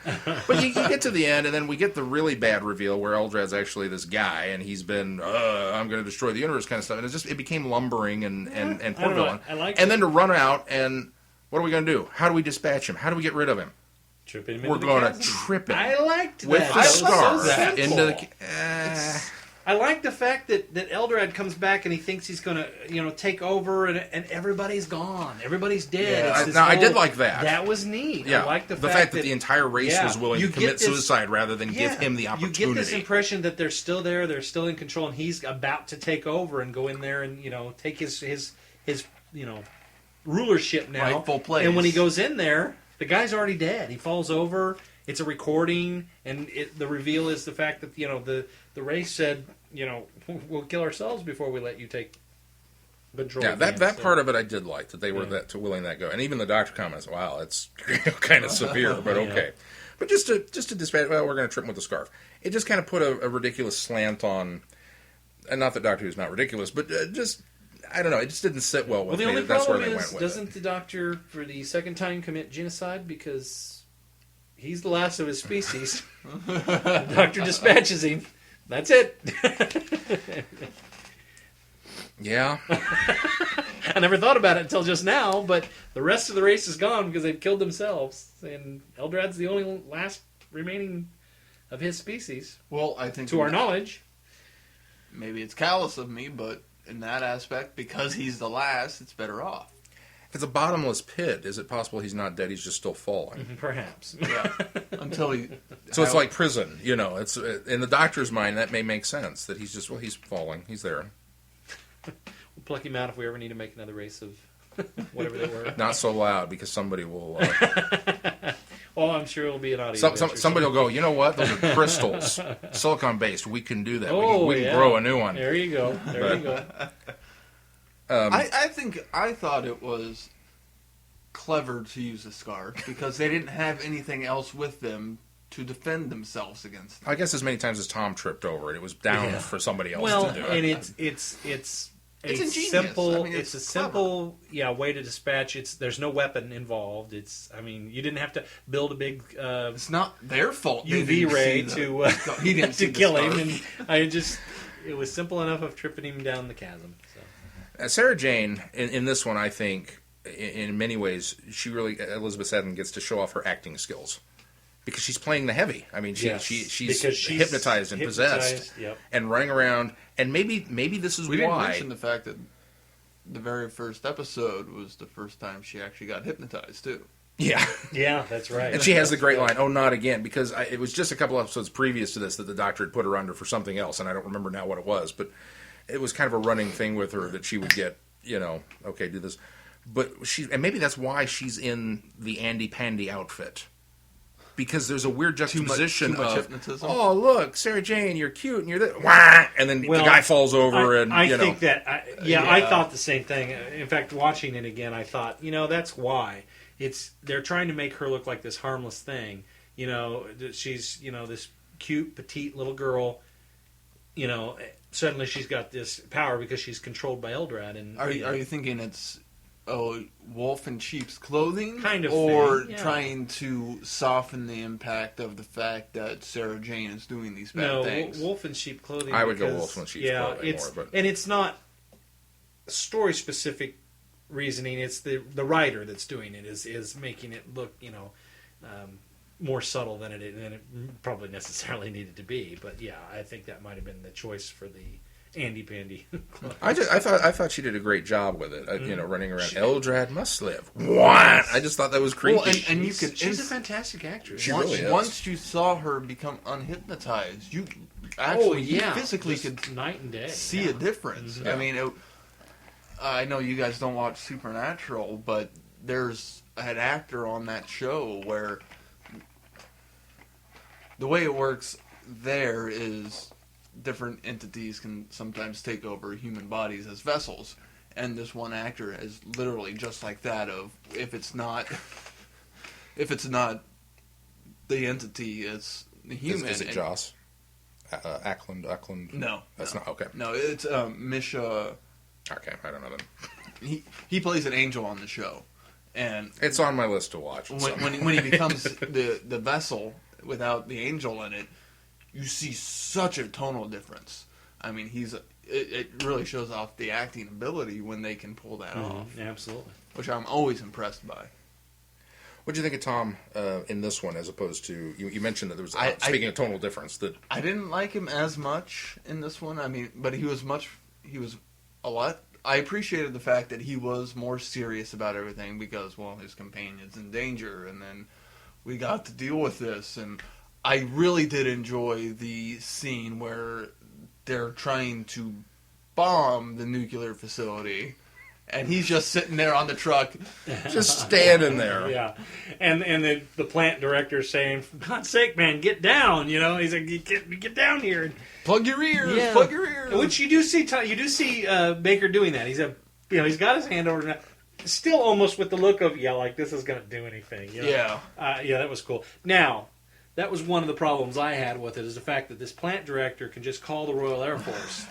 S2: But you get to the end, and then we get the really bad reveal where Eldrad's actually this guy, and he's been, I'm going to destroy the universe kind of stuff. And it became lumbering and poor
S4: don't know.
S2: villain.
S4: I liked
S2: and
S4: it.
S2: then to run out, and what are we going to do? How do we dispatch him? How do we get rid of him?
S4: Tripping him
S2: We're
S4: into
S2: going
S4: the
S2: to
S4: chasm.
S2: trip him
S4: I liked
S2: with
S4: that.
S2: the
S4: That was so
S2: scarf
S4: simple.
S2: into the...
S4: I like the fact that Eldrad comes back and he thinks he's going to, take over, and everybody's gone. Everybody's dead.
S3: Yeah.
S4: It's this
S2: I did
S4: whole-
S2: like that.
S4: That was neat.
S2: Yeah,
S4: I like the
S2: fact that the entire race was willing
S4: you
S2: to commit
S4: get this-
S2: suicide rather than give him the opportunity.
S4: You get this impression that they're still there, they're still in control, and he's about to take over and go in there and take his rulership now.
S3: Rightful place.
S4: And when he goes in there, the guy's already dead. He falls over. It's a recording, and the reveal is the fact that the race said, we'll kill ourselves before we let you take control.
S2: Yeah,
S4: again.
S2: that
S4: So-
S2: part of it I did like, that they were that willing that go. And even the doctor comments, wow, it's kind of severe, but okay. But just to dispatch, well, we're going to trip him with the scarf. It just kind of put a ridiculous slant on, and not that Doctor Who's not ridiculous, but just, I don't know, it just didn't sit well with
S4: Well, the
S2: me.
S4: only
S2: That's where
S4: problem
S2: they
S4: is,
S2: went with
S4: doesn't the Doctor, for the second time, commit genocide because he's the last of his species? The Doctor dispatches him. That's it.
S2: Yeah.
S4: I never thought about it until just now, but the rest of the race is gone because they've killed themselves, and Eldrad's the only last remaining of his species,
S3: Well, I think
S4: to our knowledge.
S3: maybe it's callous of me, but in that aspect, because he's the last, it's better off.
S2: If it's a bottomless pit, is it possible he's not dead, he's just still falling?
S4: Perhaps.
S3: Yeah, until he.
S2: So it's like prison, it's in the doctor's mind, that may make sense, that he's falling, he's there.
S4: We'll pluck him out if we ever need to make another race of whatever they were.
S2: Not so loud, because somebody will...
S4: Oh, I'm sure it'll be an audio.
S2: somebody will go, you know what? Those are crystals, silicon-based. We can do that.
S4: Oh,
S2: we can
S4: yeah.
S2: grow a new one.
S4: There you go. There you go.
S3: I thought it was clever to use a scarf because they didn't have anything else with them to defend themselves against.
S2: I guess as many times as Tom tripped over it, it was down for somebody else
S4: Well,
S2: to do
S4: and
S2: it.
S4: it's a
S3: ingenious.
S4: simple.
S3: I mean,
S4: it's a
S3: it's
S4: simple way to dispatch. There's no weapon involved. You didn't have to build a big
S3: It's not their fault. they
S4: UV
S3: didn't
S4: ray
S3: see
S4: to
S3: he didn't see
S4: to
S3: the
S4: kill
S3: scarf.
S4: him, and it was simple enough of tripping him down the chasm. So.
S2: Sarah Jane, in this one, I think, in many ways, she really, Elizabeth Seddon gets to show off her acting skills. Because she's playing the heavy. I mean,
S4: Yes,
S2: she's
S4: because she's
S2: hypnotized and possessed
S4: yep.
S2: and running around. And maybe this is
S3: We didn't
S2: why.
S3: mention the fact that the very first episode was the first time she actually got hypnotized too.
S2: Yeah.
S4: Yeah, that's right.
S2: And she has the great line, "Oh, not again," because it was just a couple episodes previous to this that the doctor had put her under for something else, and I don't remember now what it was, but it was kind of a running thing with her that she would get, okay, do this. But and maybe that's why she's in the Andy Pandy outfit. Because there's a weird juxtaposition
S3: too much
S2: of,
S3: hypnotism?
S2: oh, look, Sarah Jane, you're cute, and you're this, wah! And then the guy falls over,
S4: I think that, I thought the same thing. In fact, watching it again, I thought, that's why. They're trying to make her look like this harmless thing. She's, this cute, petite little girl. Suddenly she's got this power because she's controlled by Eldrad. And
S3: Are you thinking it's wolf in sheep's clothing,
S4: Kind of
S3: or
S4: thing, yeah.
S3: trying to soften the impact of the fact that Sarah Jane is doing these bad things?
S4: Wolf in sheep clothing.
S2: I would go
S4: because,
S2: wolf in sheep's clothing more, but
S4: and it's not story specific reasoning. It's the writer that's doing it is making it look more subtle than it probably necessarily needed to be. But yeah, I think that might have been the choice for the Andy Pandy.
S2: I thought she did a great job with it. Running around. Eldrad must live. What? I just thought that was creepy.
S3: Well, and you could
S4: She's a fantastic actress.
S2: She really is.
S3: once you saw her become unhypnotized, you actually you physically
S4: Just
S3: could
S4: night and day
S3: see a difference.
S2: Mm-hmm. Yeah.
S3: I mean, I know you guys don't watch Supernatural, but there's an actor on that show where the way it works there is different entities can sometimes take over human bodies as vessels, and this one actor is literally just like that. Of if it's not the entity is human.
S2: Is it Joss? Ackland?
S3: No.
S2: That's not, okay.
S3: No, it's Misha.
S2: Okay, I don't know them.
S3: He plays an angel on the show. And
S2: It's on my list to watch.
S3: when he becomes the vessel without the angel in it, you see such a tonal difference. I mean, it really shows off the acting ability when they can pull that off.
S4: Absolutely.
S3: Which I'm always impressed by.
S2: What do you think of Tom in this one, as opposed to you mentioned that there was speaking of tonal difference that
S3: I didn't like him as much in this one. I mean, but he was a lot. I appreciated the fact that he was more serious about everything because, well, his companion's in danger, and then we got to deal with this. And I really did enjoy the scene where they're trying to bomb the nuclear facility, and he's just sitting there on the truck.
S2: just standing there.
S4: Yeah, and the plant director saying, "For God's sake, man, get down!" You know, he's like, "Get down here."
S3: Plug your ears.
S4: Yeah.
S3: Plug your ears.
S4: Which you do see Baker doing that. He's got his hand over, still almost with the look of like this is going to do anything. You know?
S3: Yeah.
S4: Yeah, that was cool. Now, that was one of the problems I had with it, is the fact that this plant director can just call the Royal Air Force,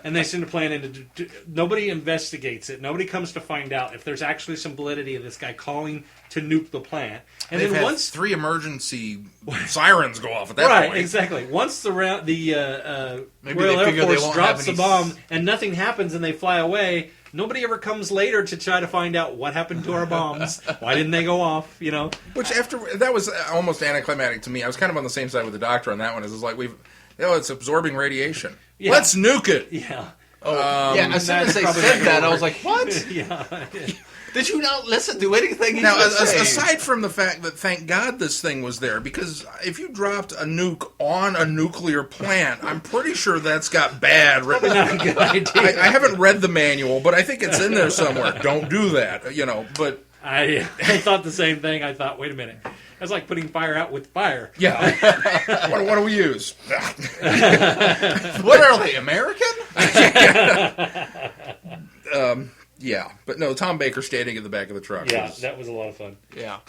S4: and they send a plane in. Nobody investigates it. Nobody comes to find out if there's actually some validity of this guy calling to nuke the plant. And
S2: They've
S4: then
S2: had
S4: once
S2: 3 emergency sirens go off at that
S4: right,
S2: point.
S4: exactly. Once the Royal
S3: Maybe
S4: Air
S3: they figure they
S4: Force
S3: won't
S4: drops
S3: have
S4: the
S3: any
S4: bomb and nothing happens and they fly away, nobody ever comes later to try to find out what happened to our bombs. Why didn't they go off? You know.
S2: Which that was almost anticlimactic to me. I was kind of on the same side with the doctor on that one. It's like it's absorbing radiation.
S4: Yeah.
S2: Let's nuke it.
S4: Yeah.
S3: As soon as they
S4: probably
S3: said
S4: not
S3: that,
S4: gonna
S3: I was
S4: work.
S3: like, what?
S4: Yeah.
S3: Did you not listen to anything he
S2: Now,
S3: was saying?
S2: aside from the fact that thank God this thing was there, because if you dropped a nuke on a nuclear plant, I'm pretty sure that's got bad.
S4: Probably not a good idea.
S2: I haven't read the manual, but I think it's in there somewhere. Don't do that, But
S4: I thought the same thing. I thought, wait a minute. That's like putting fire out with fire.
S2: yeah, what do we use?
S3: What are they, American?
S2: Yeah, but no, Tom Baker standing in the back of the truck.
S4: Yeah, that was a lot of fun.
S3: Yeah.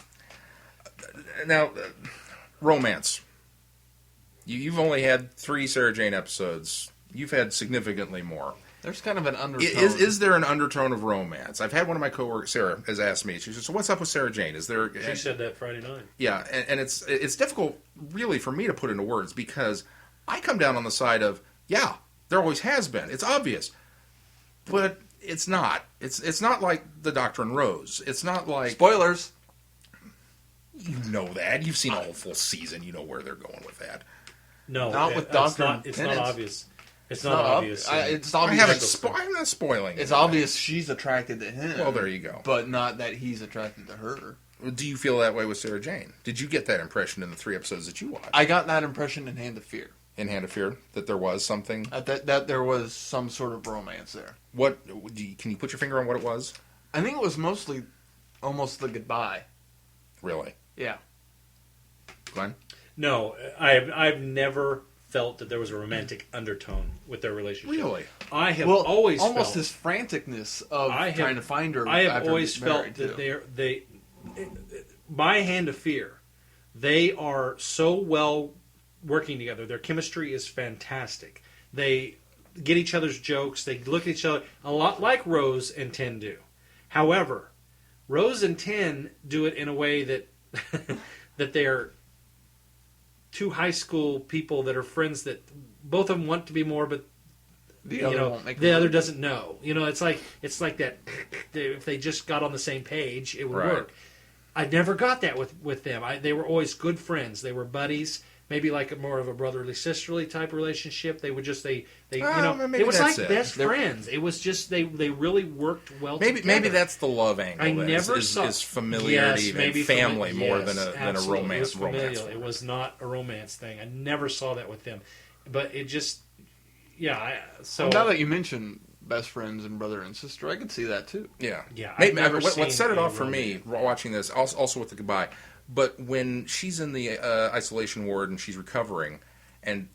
S2: Now, romance. You've only had 3 Sarah Jane episodes. You've had significantly more.
S3: There's kind of an undertone.
S2: Is there an undertone of romance? I've had one of my coworkers, Sarah, has asked me. She said, "So what's up with Sarah Jane? Is there?"
S4: She said that Friday night.
S2: Yeah, and it's difficult, really, for me to put into words because I come down on the side of there always has been. It's obvious, but it's not. It's not like the Doctor and Rose. It's not like
S3: Spoilers.
S2: you know that you've seen a whole full season. You know where they're going with that.
S4: No,
S3: Not with
S4: it's
S3: Dr.
S4: not. It's not
S3: Penance.
S4: obvious. It's not obvious.
S3: It's
S2: I
S3: obvious.
S2: I'm not spoiling.
S3: It's
S2: anything.
S3: obvious she's attracted to him.
S2: Well, there you go.
S3: But not that he's attracted to her.
S2: Do you feel that way with Sarah Jane? Did you get that impression in the 3 episodes that you watched?
S3: I got that impression in Hand of Fear.
S2: In Hand of Fear, that there was something.
S3: That there was some sort of romance there.
S2: What can you put your finger on what it was?
S3: I think it was mostly almost the goodbye.
S2: Really,
S3: Yeah.
S2: Glenn?
S4: No, I've never felt that there was a romantic undertone with their relationship.
S2: Really?
S4: I have
S3: Well,
S4: always
S3: almost
S4: felt,
S3: this franticness of
S4: I have-
S3: trying to find her.
S4: I have
S3: after
S4: always
S3: being married,
S4: felt that
S3: too.
S4: they by Hand of Fear, they are so well working together. Their chemistry is fantastic. They get each other's jokes. They look at each other a lot like Rose and Ten do. However, Rose and Ten do it in a way that that they're two high school people that are friends that both of them want to be more, but
S3: The other won't make
S4: the
S3: it
S4: other
S3: work.
S4: doesn't know. It's like that. If they just got on the same page, it would
S2: Right.
S4: work. I never got that with them. They were always good friends. They were buddies. Maybe like more of a brotherly sisterly type relationship. They would just
S2: maybe
S4: it was like
S2: that's it.
S4: best friends. It was just they really worked well.
S2: Maybe
S4: together.
S2: that's the love angle.
S4: I
S2: then,
S4: never
S2: is,
S4: saw
S2: is familiarity
S4: Yes, maybe
S2: and family more
S4: yes,
S2: than a
S4: absolutely.
S2: romance.
S4: It was familial.
S2: romance.
S4: It was not a romance thing. I never saw that with them, but it just so
S3: Now that you mention best friends and brother and sister, I could see that too.
S2: Yeah.
S4: Yeah, I've
S2: Maybe,
S4: never
S2: what
S4: seen
S2: set it
S4: a
S2: off for me watching this, also with the goodbye, but when she's in the isolation ward and she's recovering, and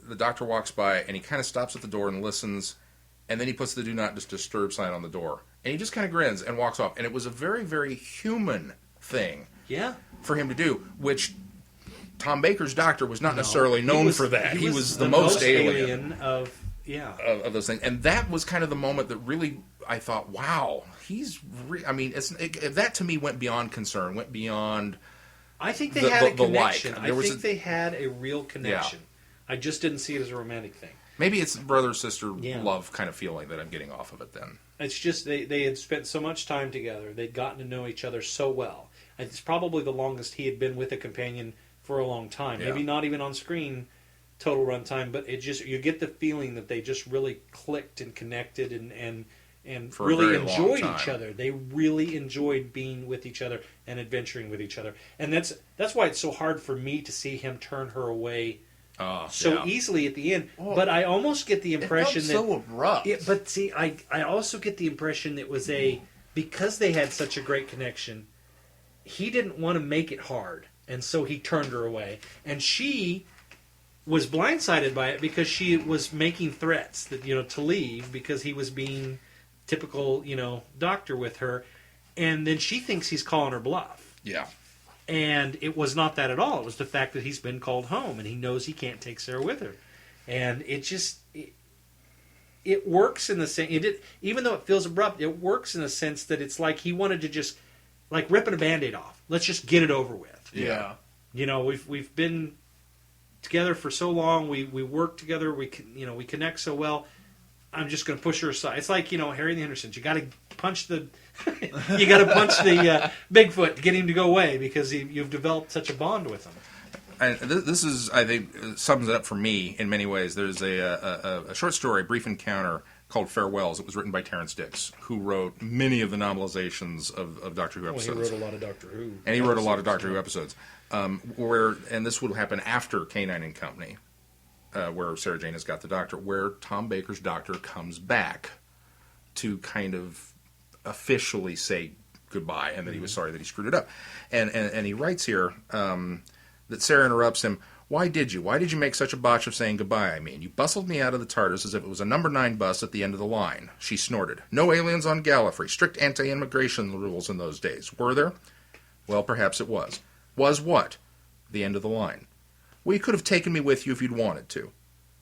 S2: the doctor walks by and he kind of stops at the door and listens, and then he puts the do not disturb sign on the door, and he just kind of grins and walks off, and it was a very, very human thing
S4: yeah.
S2: for him to do, which Tom Baker's doctor was not
S4: No,
S2: necessarily
S4: he
S2: known
S4: was-
S2: for that. He was the
S4: most
S2: alien
S4: of yeah.
S2: of those things, and that was kind of the moment that really I thought, wow, I mean, that to me went beyond concern, went beyond.
S4: I think they
S2: the-
S4: had
S2: the-
S4: a
S2: the
S4: connection.
S2: like.
S4: I
S2: There was
S4: think they had a real connection. I just didn't see it as a romantic thing.
S2: Maybe it's brother-sister
S4: Yeah.
S2: love kind of feeling that I'm getting off of it then.
S4: It's just they had spent so much time together. They'd gotten to know each other so well. It's probably the longest he had been with a companion for a long time.
S2: Yeah.
S4: Maybe not even on screen total runtime, but it just you get the feeling that they just really clicked and connected and
S2: For a
S4: really
S2: very long
S4: enjoyed
S2: time.
S4: each other. They really enjoyed being with each other and adventuring with each other. And that's why it's so hard for me to see him turn her away so easily at the end.
S3: Well,
S4: but I almost get the impression
S3: it felt so abrupt.
S4: But see, I also get the impression it was because they had such a great connection, he didn't want to make it hard, and so he turned her away. And she was blindsided by it because she was making threats that to leave because he was being typical doctor with her, and then she thinks he's calling her bluff.
S2: Yeah.
S4: And it was not that at all. It was the fact that he's been called home and he knows he can't take Sarah with her. And it works in the same. Even though it feels abrupt, it works in the sense that it's like he wanted to just like ripping a Band-Aid off. Let's just get it over with.
S3: Yeah.
S4: We've been together for so long. We work together. We connect so well. I'm just going to push her aside. It's like Harry and the Hendersons. You got to punch the Bigfoot to get him to go away because you've developed such a bond with him.
S2: And this is, I think, sums it up for me in many ways. There's a short story, a brief encounter, called Farewells. It was written by Terrence Dicks, who wrote many of the novelizations of Doctor Who episodes.
S4: Well, he wrote a lot of Doctor Who.
S2: And he wrote a lot of Doctor Who episodes. And this would happen after K9 and Company, where Sarah Jane has got the Doctor, where Tom Baker's Doctor comes back to kind of officially say goodbye and that he was sorry that he screwed it up. And he writes here that Sarah interrupts him. Why did you make such a botch of saying goodbye, I mean? You bustled me out of the TARDIS as if it was a number 9 bus at the end of the line. She snorted. No aliens on Gallifrey. Strict anti-immigration rules in those days. Were there? Well, perhaps it was. Was what? The end of the line. Well, you could have taken me with you if you'd wanted to.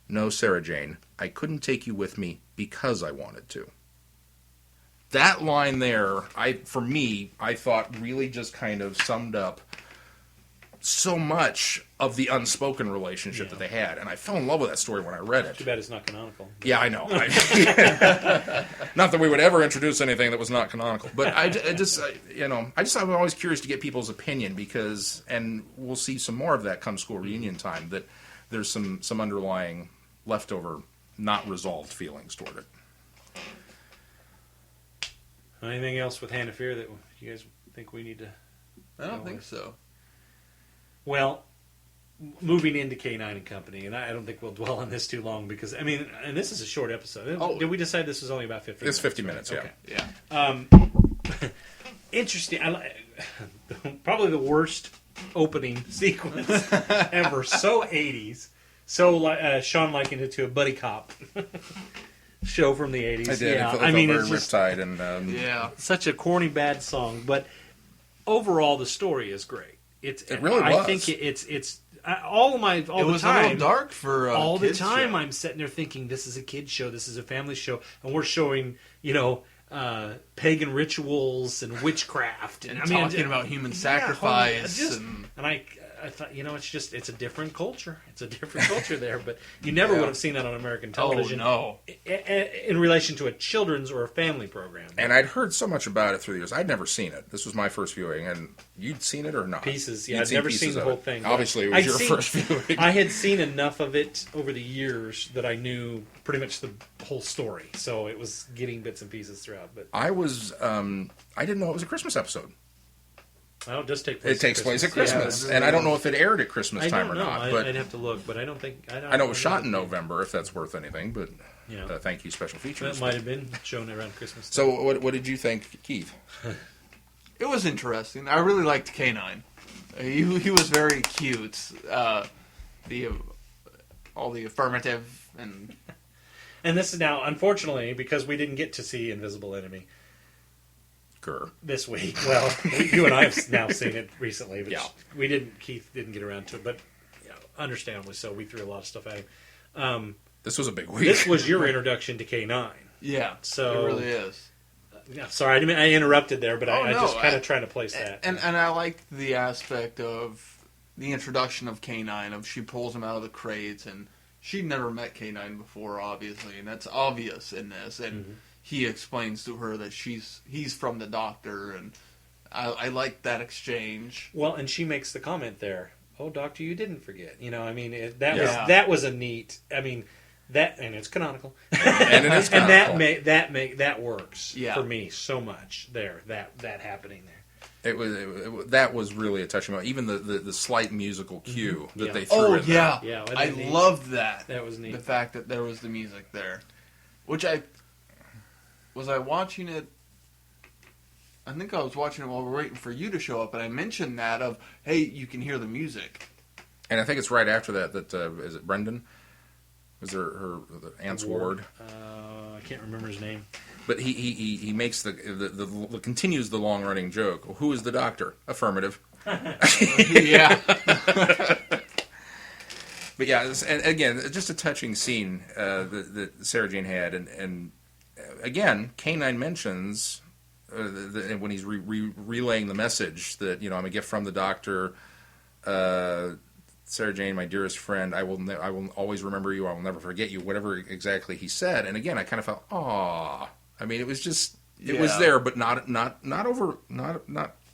S2: No, Sarah Jane, I couldn't take you with me because I wanted to. That line there, for me, I thought really just kind of summed up so much of the unspoken relationship that they had, and I fell in love with that story when I read it.
S4: Too bad it's not canonical.
S2: Yeah, I know. Not that we would ever introduce anything that was not canonical, but I'm always curious to get people's opinion because, and we'll see some more of that come school reunion time. That there's some underlying leftover, not resolved feelings toward it.
S4: Anything else with Hand of Fear that you guys think we need to?
S3: I don't think so.
S4: Well, moving into K9 and Company, and I don't think we'll dwell on this too long because, and this is a short episode.
S3: Oh.
S4: Did we decide this was only about 50 minutes?
S2: It's 50 minutes,
S4: right?
S2: yeah.
S4: Okay.
S3: Yeah.
S4: Interesting. Probably the worst opening sequence ever. So 80s. So Sean likened it to a buddy cop show from the 80s.
S2: I did.
S4: Yeah.
S2: It felt very
S4: it's just
S2: riptide and
S3: Yeah.
S4: such a corny bad song, but overall the story is great.
S2: It really was.
S4: I think it's
S3: It was a little dark for
S4: all the
S3: kids
S4: time.
S3: show.
S4: I'm sitting there thinking, this is a kid's show, this is a family show, and we're showing pagan rituals and witchcraft,
S3: and talking about human sacrifice,
S4: and I thought, it's a different culture. It's a different culture there, but you never would have seen that on American television.
S3: Oh no!
S4: In relation to a children's or a family program.
S2: And I'd heard so much about it through the years. I'd never seen it. This was my first viewing, and you'd seen it or not?
S4: Pieces,
S2: You'd
S4: I'd never seen
S2: pieces
S4: the
S2: of
S4: whole
S2: it.
S4: thing.
S2: Obviously, it was your first viewing.
S4: I had seen enough of it over the years that I knew pretty much the whole story. So it was getting bits and pieces throughout. But
S2: I didn't know it was a Christmas episode.
S4: well, it does take place.
S2: It takes place at Christmas,
S3: Yeah,
S2: and I don't know if it aired at Christmas
S4: I
S2: time
S4: don't
S2: or
S4: know.
S2: not. But
S4: I'd have to look, but I don't think.
S2: I know it was shot in November, if that's worth anything. But
S4: Yeah.
S2: thank you, special features.
S4: That might have been shown around Christmas.
S2: So, what did you think, Keith?
S3: It was interesting. I really liked K9. He was very cute. All the affirmative and
S4: this is now, unfortunately, because we didn't get to see Invisible Enemy. this week. Well, you and I have now seen it recently, but
S2: Yeah.
S4: Keith didn't get around to it, but understandably so. We threw a lot of stuff at him.
S2: This was a big week.
S4: This was your introduction to K9.
S3: Yeah,
S4: So
S3: it really is.
S4: Yeah, sorry, I interrupted there, but I
S3: no,
S4: just kind of trying to place that.
S3: And I liked the aspect of the introduction of K9, of she pulls him out of the crates, and she'd never met K9 before, obviously, and that's obvious in this. And he explains to her that he's from the doctor, and I like that exchange.
S4: Well, and she makes the comment there, "Oh, doctor, you didn't forget." That was a neat. I mean, that, and it's canonical,
S2: And it is canonical.
S4: and that works
S3: Yeah.
S4: for me so much there. That happening there.
S2: That was really a touching moment. Even the slight musical cue that
S4: Yeah.
S2: they threw
S3: Oh
S2: in there.
S3: yeah,
S4: Yeah, wasn't
S3: I
S4: that neat?
S3: loved that.
S4: That was neat.
S3: The fact that there was the music there, which I watching it. I think I was watching it while we were waiting for you to show up, and I mentioned that of, hey, you can hear the music.
S2: And I think it's right after that is it Brendan? Was there her aunt's ward?
S4: I can't remember his name.
S2: But he makes the continues the long running joke. Well, who is the doctor? Affirmative.
S3: Yeah,
S2: But yeah, and again, just a touching scene that Sarah Jane had, and again, K9 mentions when he's relaying the message that I'm a gift from the doctor. Sarah Jane, my dearest friend, I will always remember you. I will never forget you. Whatever exactly he said, and again, I kind of felt, aw. I mean, it was just it was there, but not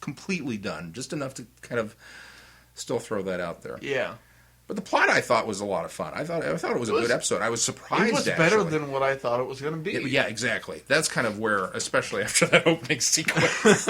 S2: completely done. Just enough to kind of still throw that out there.
S3: yeah.
S2: But the plot I thought was a lot of fun. I thought it was a good episode. I was surprised.
S3: It was
S2: actually.
S3: better than what I thought it was going to be.
S2: Yeah, exactly. That's kind of where, especially after that opening sequence,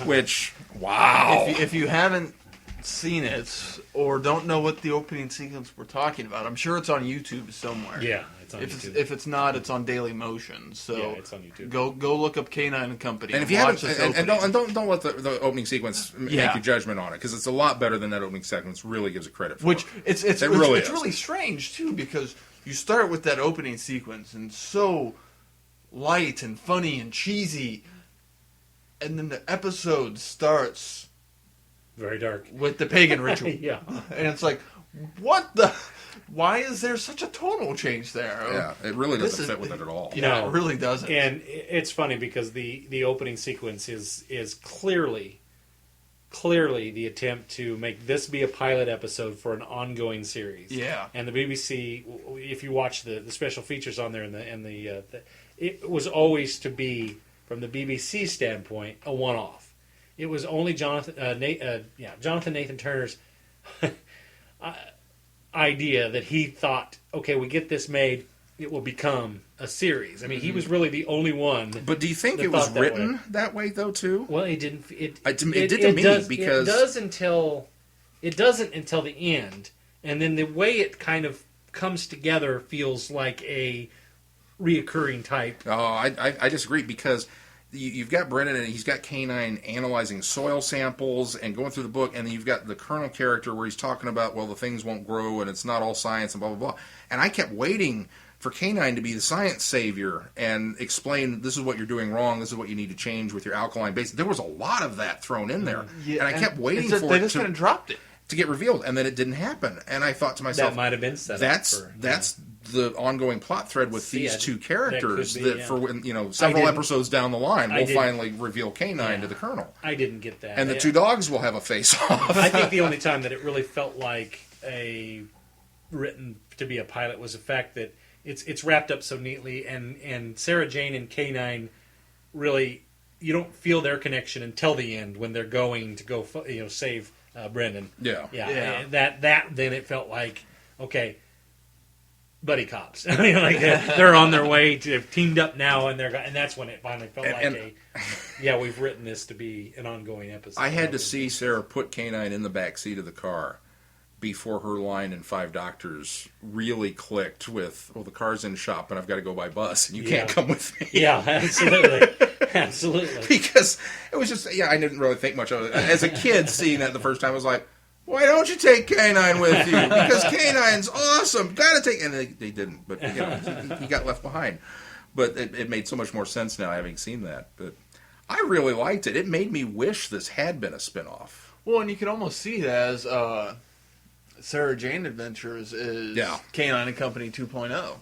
S2: which wow.
S3: If you haven't seen it or don't know what the opening sequence we're talking about, I'm sure it's on YouTube somewhere.
S4: Yeah, it's on YouTube.
S3: If it's not, it's on Daily Motion. So
S4: Yeah, it's on YouTube.
S3: Go look up K9 and Company.
S2: And if you
S3: watch
S2: haven't,
S3: this
S2: and
S3: opening.
S2: don't let the opening sequence make your judgment on it, because it's a lot better than that opening sequence really gives it credit for.
S3: Which it's
S2: really is.
S3: really strange too, because you start with that opening sequence and so light and funny and cheesy, and then the episode starts
S4: Very dark.
S3: with the pagan ritual.
S4: Yeah.
S3: And it's like, what the? Why is there such a tonal change there?
S2: Yeah, it really doesn't
S3: This is-
S2: fit with it at all.
S3: Yeah,
S4: No.
S3: it really doesn't.
S4: And it's funny because the opening sequence is clearly the attempt to make this be a pilot episode for an ongoing series.
S3: Yeah.
S4: And the BBC, if you watch the special features on there, it was always to be, from the BBC standpoint, a one-off. It was only Jonathan Nathan Turner's idea that he thought, okay, we get this made, it will become a series. I mean, he was really the only one.
S2: But do you think
S4: that
S2: it was
S4: thought that
S2: written
S4: way.
S2: that way though too?
S4: Well, it didn't.
S2: It did to me, because
S4: it doesn't until the end, and then the way it kind of comes together feels like a reoccurring type.
S2: Oh, I disagree, because you've got Brennan and he's got K9 analyzing soil samples and going through the book, and then you've got the Colonel character where he's talking about, well, the things won't grow and it's not all science and blah, blah, blah. And I kept waiting for K9 to be the science savior and explain, this is what you're doing wrong, this is what you need to change with your alkaline base. There was a lot of that thrown in there.
S3: Yeah,
S2: and I kept waiting
S3: they
S2: for
S3: just
S2: it
S3: kind of dropped it.
S2: to get revealed, and then it didn't happen. And I thought to myself,
S4: That might have been set up
S2: that's the ongoing plot thread with
S4: See,
S2: these
S4: I-
S2: two
S4: that
S2: characters
S4: could be,
S2: that
S4: yeah.
S2: for when, several
S4: didn't-
S2: episodes down the line,
S4: I
S2: we'll
S4: didn't-
S2: finally reveal K9
S4: Yeah.
S2: to the Colonel.
S4: I didn't get that.
S2: And the two dogs will have a face-off.
S4: I think the only time that it really felt like a written to be a pilot was the fact that it's wrapped up so neatly, and Sarah Jane and K9 really, you don't feel their connection until the end when they're going to go save Brendan.
S2: Yeah.
S4: Yeah. That then it felt like, okay, buddy cops. I mean, like they're on their way to have teamed up now, and that's when it finally felt we've written this to be an ongoing episode.
S2: I had to see Sarah put K9 in the back seat of the car before her line in Five Doctors really clicked with, well, the car's in the shop and I've got to go by bus and you can't come with me.
S4: Yeah, absolutely. Absolutely.
S2: Because it was just, I didn't really think much of it. As a kid, seeing that the first time, I was like, why don't you take K9 with you? Because K9's awesome. Got to take... And they didn't, but he got left behind. But it made so much more sense now, having seen that. But I really liked it. It made me wish this had been a spinoff.
S3: Well, and you can almost see it as Sarah Jane Adventures is Canine and Company 2.0.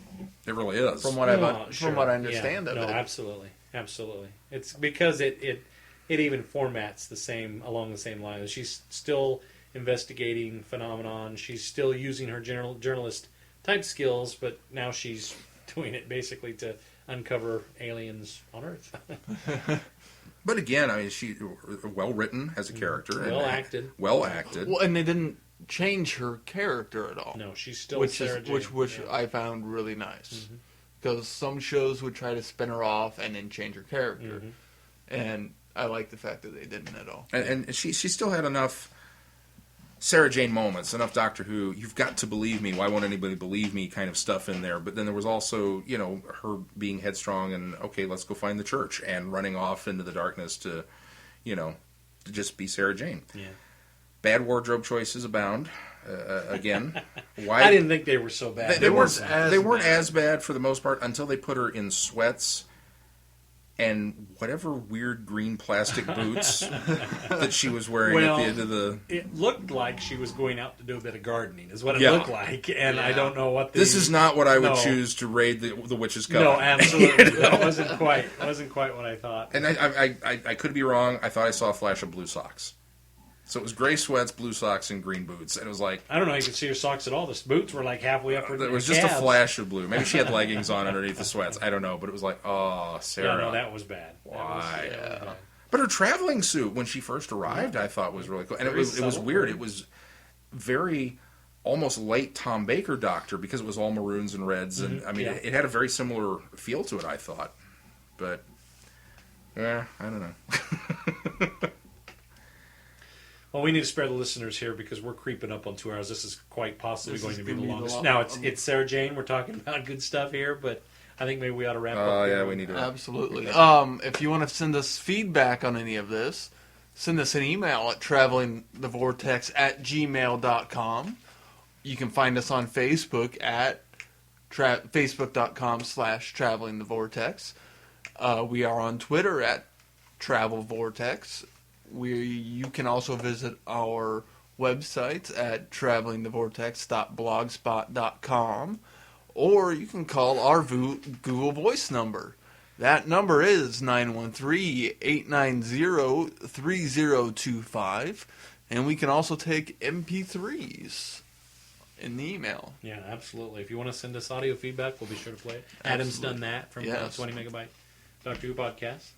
S2: It really is.
S3: From what I understand of it.
S4: Absolutely. Absolutely. It's because it even formats along the same lines. She's still investigating phenomenon. She's still using her journalist type skills, but now she's doing it basically to uncover aliens on Earth.
S2: But again, I mean, she well written as a character, well acted.
S3: Well, and they didn't change her character at all.
S4: No, she's still Sarah Jane.
S3: Which I found really nice, because some shows would try to spin her off and then change her character, and I like the fact that they didn't at all.
S2: And she still had enough Sarah Jane moments, enough Doctor Who, you've got to believe me, why won't anybody believe me kind of stuff in there. But then there was also, her being headstrong and, okay, let's go find the church, and running off into the darkness to just be Sarah Jane.
S4: Yeah.
S2: Bad wardrobe choices abound. Again, why?
S4: I didn't think they were so bad.
S2: They weren't as bad for the most part until they put her in sweats and whatever weird green plastic boots that she was wearing at the end of the...
S4: It looked like she was going out to do a bit of gardening, is what it looked like, and I don't know what
S2: This is not what I would choose to raid the Witch's Coven.
S4: No, absolutely. That wasn't quite what I thought.
S2: And I could be wrong. I thought I saw a flash of blue socks. So it was gray sweats, blue socks, and green boots. And it was like...
S4: I don't know, you could see her socks at all. The boots were like halfway up her
S2: It was just a flash of blue. Maybe she had leggings on underneath the sweats. I don't know. But it was like, oh, Sarah.
S4: Yeah, no, that was bad.
S2: Why?
S4: That was bad.
S2: But her traveling suit, when she first arrived, I thought was really cool. And it was weird. It was very... almost late Tom Baker Doctor, because it was all maroons and reds. And I mean, it had a very similar feel to it, I thought. But, I don't know.
S4: Well, we need to spare the listeners here because we're creeping up on 2 hours. This is quite possibly going to be the longest. Now, it's Sarah Jane. We're talking about good stuff here, but I think maybe we ought to wrap up.
S2: Oh, yeah, we need to.
S3: Absolutely. If you want to send us feedback on any of this, send us an email at travelingthevortex@gmail.com. You can find us on Facebook at facebook.com/travelingthevortex. We are on Twitter at travelvortex. You can also visit our websites at travelingthevortex.blogspot.com, or you can call our Google Voice number. That number is 913-890-3025, and we can also take MP3s in the email.
S4: Yeah, absolutely. If you want to send us audio feedback, we'll be sure to play it. Adam's done that from 20 Megabyte Doctor Who podcast.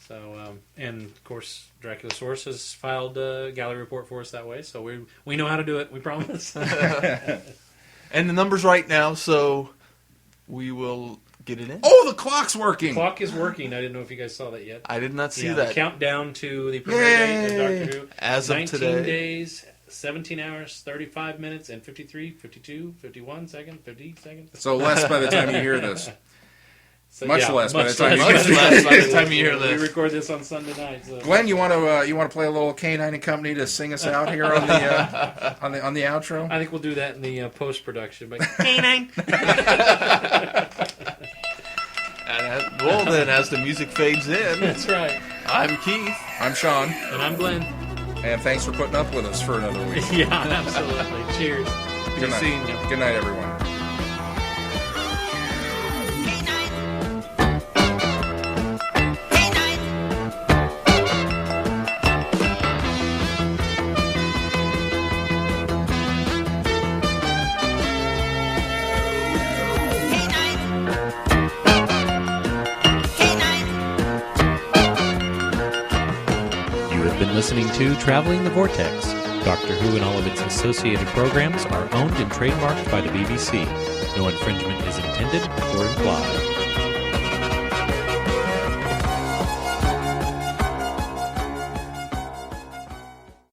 S4: So, and of course, Dracula Source has filed a gallery report for us that way. So we know how to do it. We promise.
S3: And the number's right now, so we will get it in.
S2: Oh, the clock's working.
S4: The clock is working. I didn't know if you guys saw that yet.
S3: I did not see that.
S4: The countdown to the premiere date of Doctor Who.
S3: As of
S4: 19
S3: today.
S4: days, 17 hours, 35 minutes, and 53, 52, 51 seconds, 50 seconds.
S2: So less by the time you hear this.
S4: So,
S2: much less by the time
S3: you hear this.
S4: We record this on Sunday night. So.
S2: Glenn, you want to play a little Canine and Company to sing us out here on the on the outro?
S4: I think we'll do that in the post production. But Canine.
S3: Well, then, as the music fades in,
S4: That's right.
S3: I'm Keith.
S2: I'm Sean,
S4: And I'm Glenn.
S2: and thanks for putting up with us for another week.
S4: Yeah, absolutely. Cheers.
S2: Good night.
S3: seeing you.
S2: Good night, everyone.
S5: Listening to Traveling the Vortex. Doctor Who and all of its associated programs are owned and trademarked by the BBC. No infringement is intended or implied.